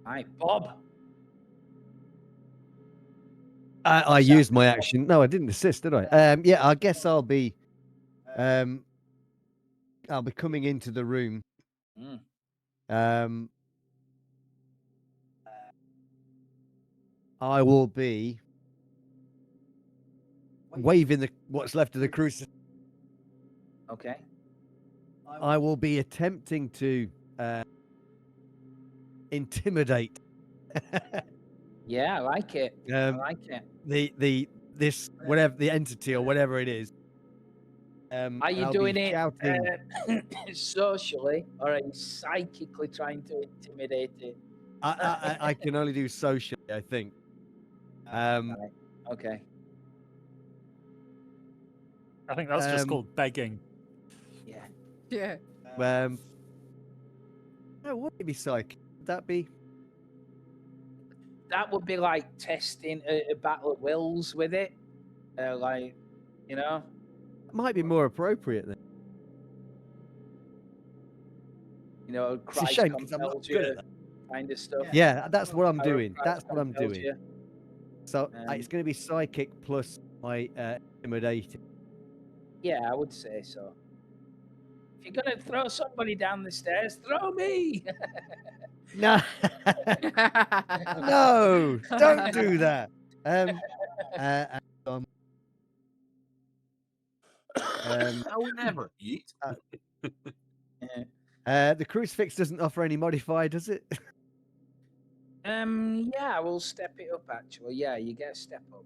Hi, Bob. I used my action. No, I didn't assist, did I? Yeah, I guess I'll be coming into the room. I will be waving what's left of the crucifix. Okay. I will be attempting to intimidate. Yeah, I like it. I like it. This whatever the entity or whatever it is. Are you doing it socially, or are you psychically trying to intimidate it? I can only do socially, I think. Right. Okay. I think that's just called begging. Yeah. Yeah. No, would it be psychic? Would that be? That would be like testing a battle at wills with it. Like, you know. Might be more appropriate then. You know, It's a Christ shame because I'm not compels good you at that. kind of stuff. Yeah, that's what I'm Power of doing. Christ That's what I'm compels doing. you. So it's going to be psychic plus my intimidating. Yeah, I would say so. If you're going to throw somebody down the stairs, throw me. No, no, don't do that. I would never eat. The crucifix doesn't offer any modifier, does it? Yeah, we'll step it up actually. Yeah, you get a step up.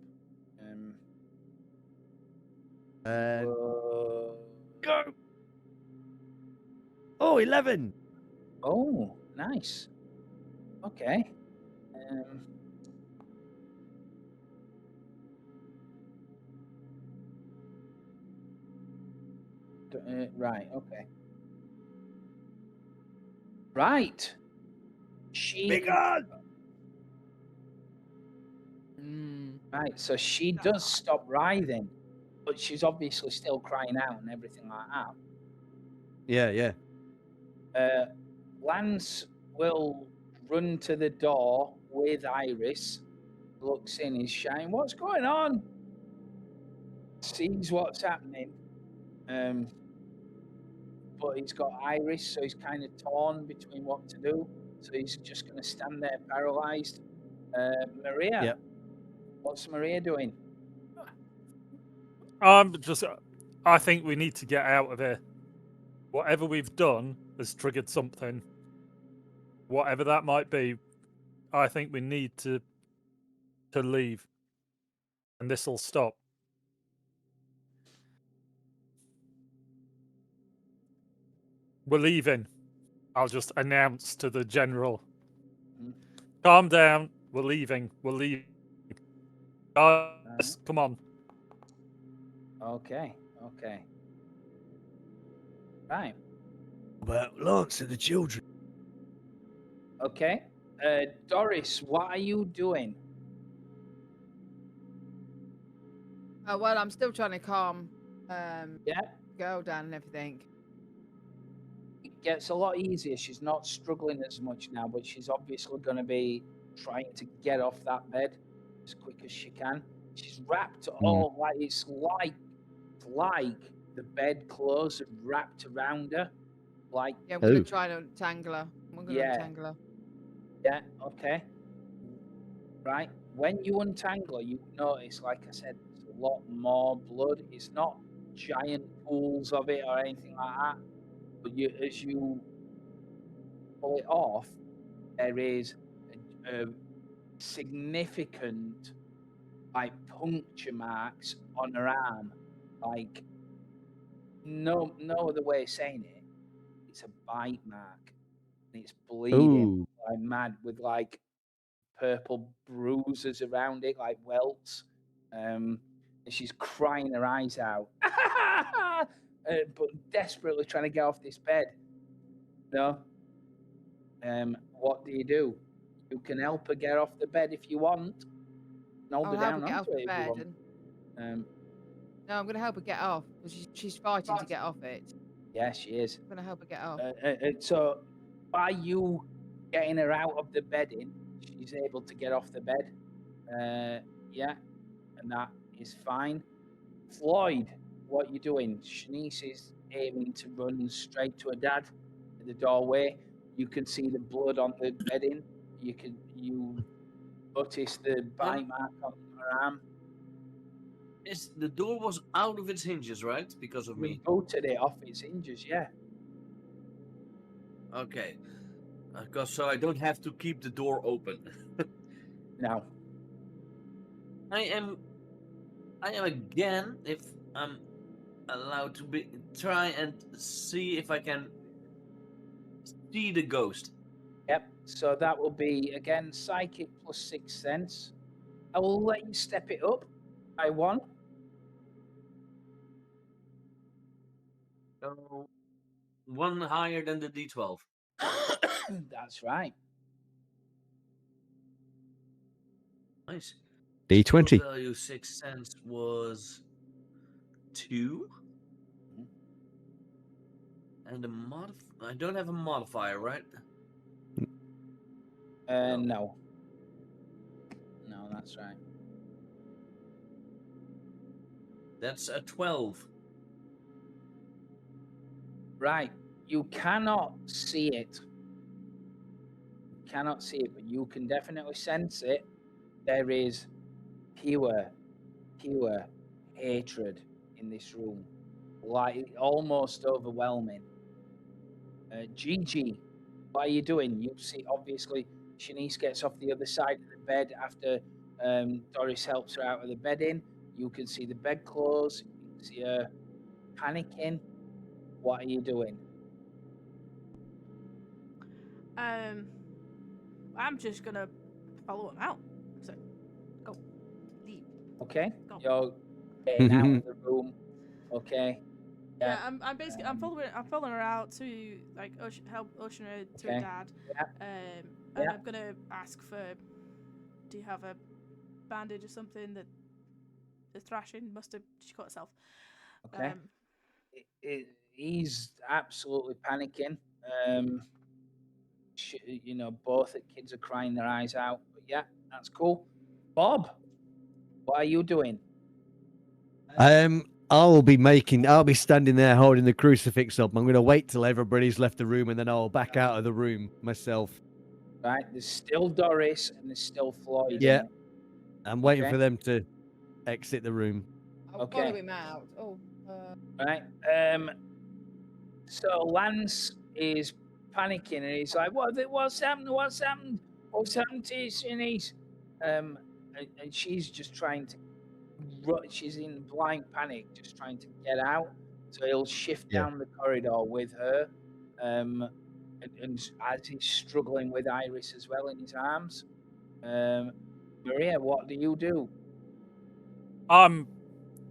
Go. Oh, 11. Oh, nice. Okay. Right, okay. Right. Big on. Right, so she does stop writhing, but she's obviously still crying out and everything like that. Yeah. Lance will run to the door with Iris, looks in, he's shouting, "What's going on?" Sees what's happening. But he's got Iris, so he's kind of torn between what to do. So he's just going to stand there paralyzed. Maria. Yep. What's Maria doing? I think we need to get out of here. Whatever we've done has triggered something. Whatever that might be, I think we need to leave. And this will stop. We're leaving. I'll just announce to the general. Calm down. We're leaving. We're leaving. Guys, come on. Okay. Right. Well, Lance and the children. Okay. Doris, what are you doing? Oh, well, I'm still trying to calm Yeah. girl down and everything. It gets a lot easier. She's not struggling as much now, but she's obviously going to be trying to get off that bed as quick as she can. She's wrapped all like it's like the bedclothes are wrapped around her. Like Yeah, I'm gonna try and untangle her. I'm gonna untangle her. Yeah, okay. Right. When you untangle her, you notice, like I said, there's a lot more blood. It's not giant pools of it or anything like that. But as you pull it off, there is a significant like puncture marks on her arm. Like no other way of saying it. It's a bite mark. And it's bleeding like mad with like purple bruises around it, like welts. And she's crying her eyes out, but desperately trying to get off this bed. No. What do? You can help her get off the bed if you want. Hold I'll her help down her get off onto the it if you bed. want. And... No, I'm gonna help her get off because she's fighting to get off it. Yeah, she is. I'm gonna help her get off. So by you getting her out of the bedding, she's able to get off the bed. Yeah, and that is fine. Floyd, what are you doing? Shanice is aiming to run straight to her dad in the doorway. You can see the blood on the bedding. You notice the bite mark on her arm. The door was out of its hinges, right? Because of me. Booted it off its hinges, yeah. Okay. So I don't have to keep the door open. No. I am again, if I'm allowed to try and see if I can see the ghost. Yep. So that will be again psychic plus 6 sense. I will let you step it up by 1. So 1 higher than the D12. That's right. Nice. D20. Value 6 sense was 2. And I don't have a modifier, right? No. No, that's right. That's a 12. Right. You cannot see it. You cannot see it, but you can definitely sense it. There is pure hatred in this room. Like almost overwhelming. Gigi, what are you doing? You see, obviously, Shanice gets off the other side of the bed after Doris helps her out of the bedding. You can see the bedclothes. You can see her panicking. What are you doing? I'm just gonna follow him out. So, go, leave. Okay. Go. You're getting out of the room. Okay. Yeah, I'm basically I'm following her out to like help usher her to her dad. Yeah. And I'm gonna ask for, do you have a bandage or something that the thrashing she cut herself? Okay. He's absolutely panicking. Both the kids are crying their eyes out. But yeah, that's cool. Bob, what are you doing? I'll be standing there holding the crucifix up. I'm going to wait till everybody's left the room and then I'll back out of the room myself. Right, there's still Doris and there's still Floyd. Yeah, I'm waiting for them to exit the room. I'll follow him out. Right. So Lance is panicking and he's like, "What's happened? What's happened? What's happened to Shanice?" And she's just trying to. She's in blind panic, just trying to get out. So he'll shift down the corridor with her, and as he's struggling with Iris as well in his arms. Maria, what do you do? I'm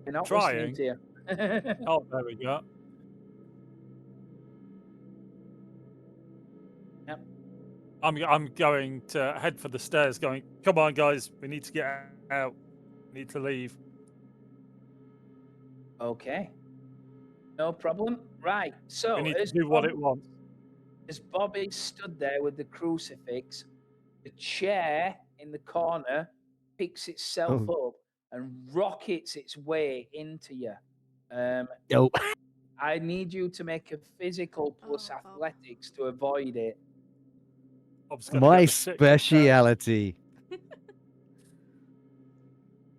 You're not trying. listening to you. Oh, there we go. Yep. I'm going to head for the stairs. Going, come on, guys, we need to get out. We need to leave. Okay. No problem. Right. So we need to do what it wants. As Bobby stood there with the crucifix, the chair in the corner picks itself up and rockets its way into you. Nope. I need you to make a physical plus athletics to avoid it. My speciality.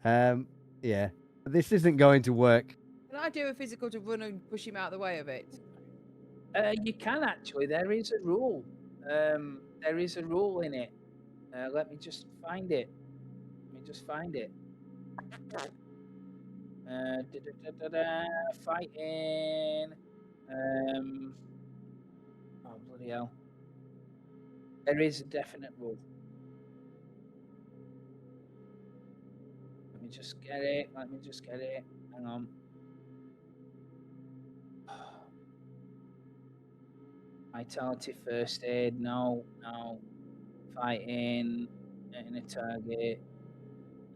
Yeah. This isn't going to work. Can I do a physical to run and push him out of the way of it? You can actually. There is a rule. There is a rule in it. Let me just find it. Fighting. Oh, bloody hell. There is a definite rule. Let me just get it. Hang on. Vitality, first aid. No. Fighting. Getting a target.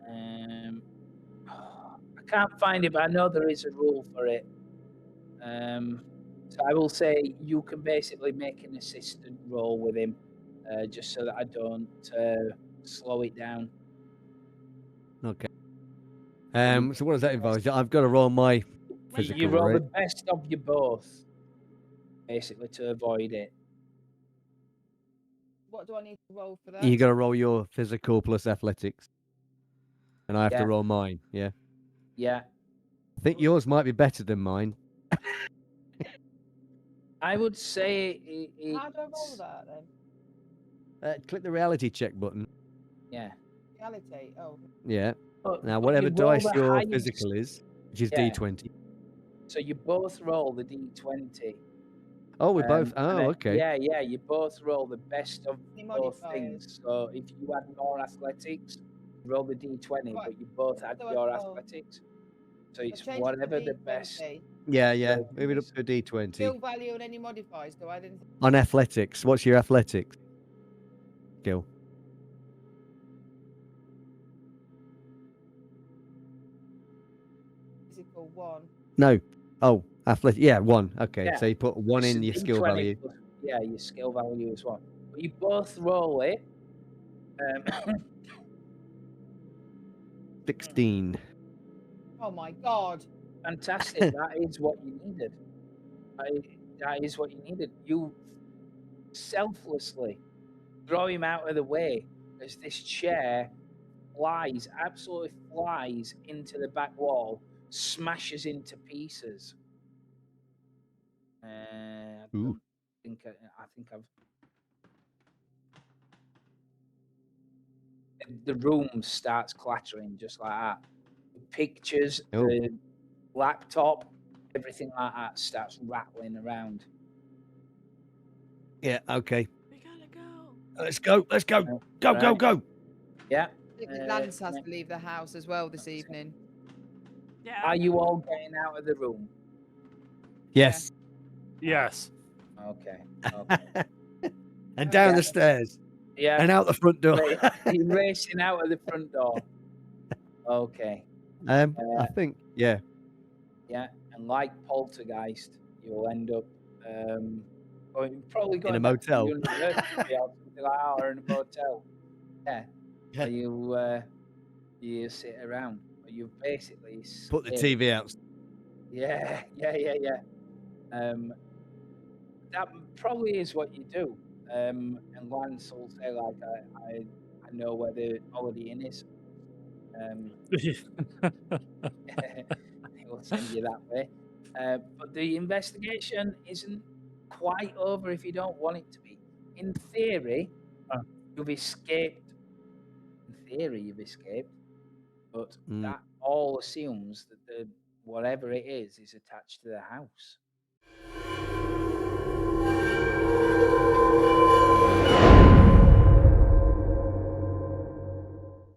I can't find it, but I know there is a rule for it. So I will say you can basically make an assistant roll with him, just so that I don't slow it down. Okay. So what does that involve? I've got to roll my physical. You roll right? the best of you both, basically, to avoid it. What do I need to roll for that? You got to roll your physical plus athletics, and I have to roll mine. Yeah. Yeah. I think yours might be better than mine. I would say How do I roll that then? Click the reality check button. Yeah. Reality. Oh. Yeah. Now, But whatever you roll dice the your highest. physical is, which is Yeah. D20. So you both roll the D20. Oh, we both. Oh, okay. Yeah. You both roll the best of Any both modifiers? things. So if you had more athletics, roll the D20, Right. but you both had So I your roll. athletics. So it's change it to whatever the D20. best. Yeah. version Move it up is. to a D20. Skill value and any modifiers. Do I didn't? On athletics, what's your athletics skill? Physical 1. No. Oh, athletic. Yeah, 1. Okay. Yeah. So you put 1 It's in a your skill D20 value. plus- yeah, your skill value as well. But you both roll it. 16. Oh my god. Fantastic. That is what you needed. That is what you needed. You selflessly throw him out of the way as this chair absolutely flies into the back wall, smashes into pieces. I Ooh. think I've. The room starts clattering just like that. The pictures, the laptop, everything like that starts rattling around. Yeah, okay. We gotta go. Let's go. Go. Yeah. I think Lance has to leave the house as well this evening. Yeah. Are you all getting out of the room? Yes. Yes. Okay. And down the stairs. Yeah. And out the front door. You're racing out of the front door. Okay. I think, yeah. Yeah, and like Poltergeist, you'll end up probably going a back to motel. university or something like that, or in a motel. Yeah. Yeah. You sit around, but you basically Put the TV out. Yeah. That probably is what you do. And Lance will say like, I know where the Holiday Inn is. He will send you that way. But the investigation isn't quite over if you don't want it to be. In theory, you've escaped. In theory, you've escaped, but that all assumes that whatever it is attached to the house.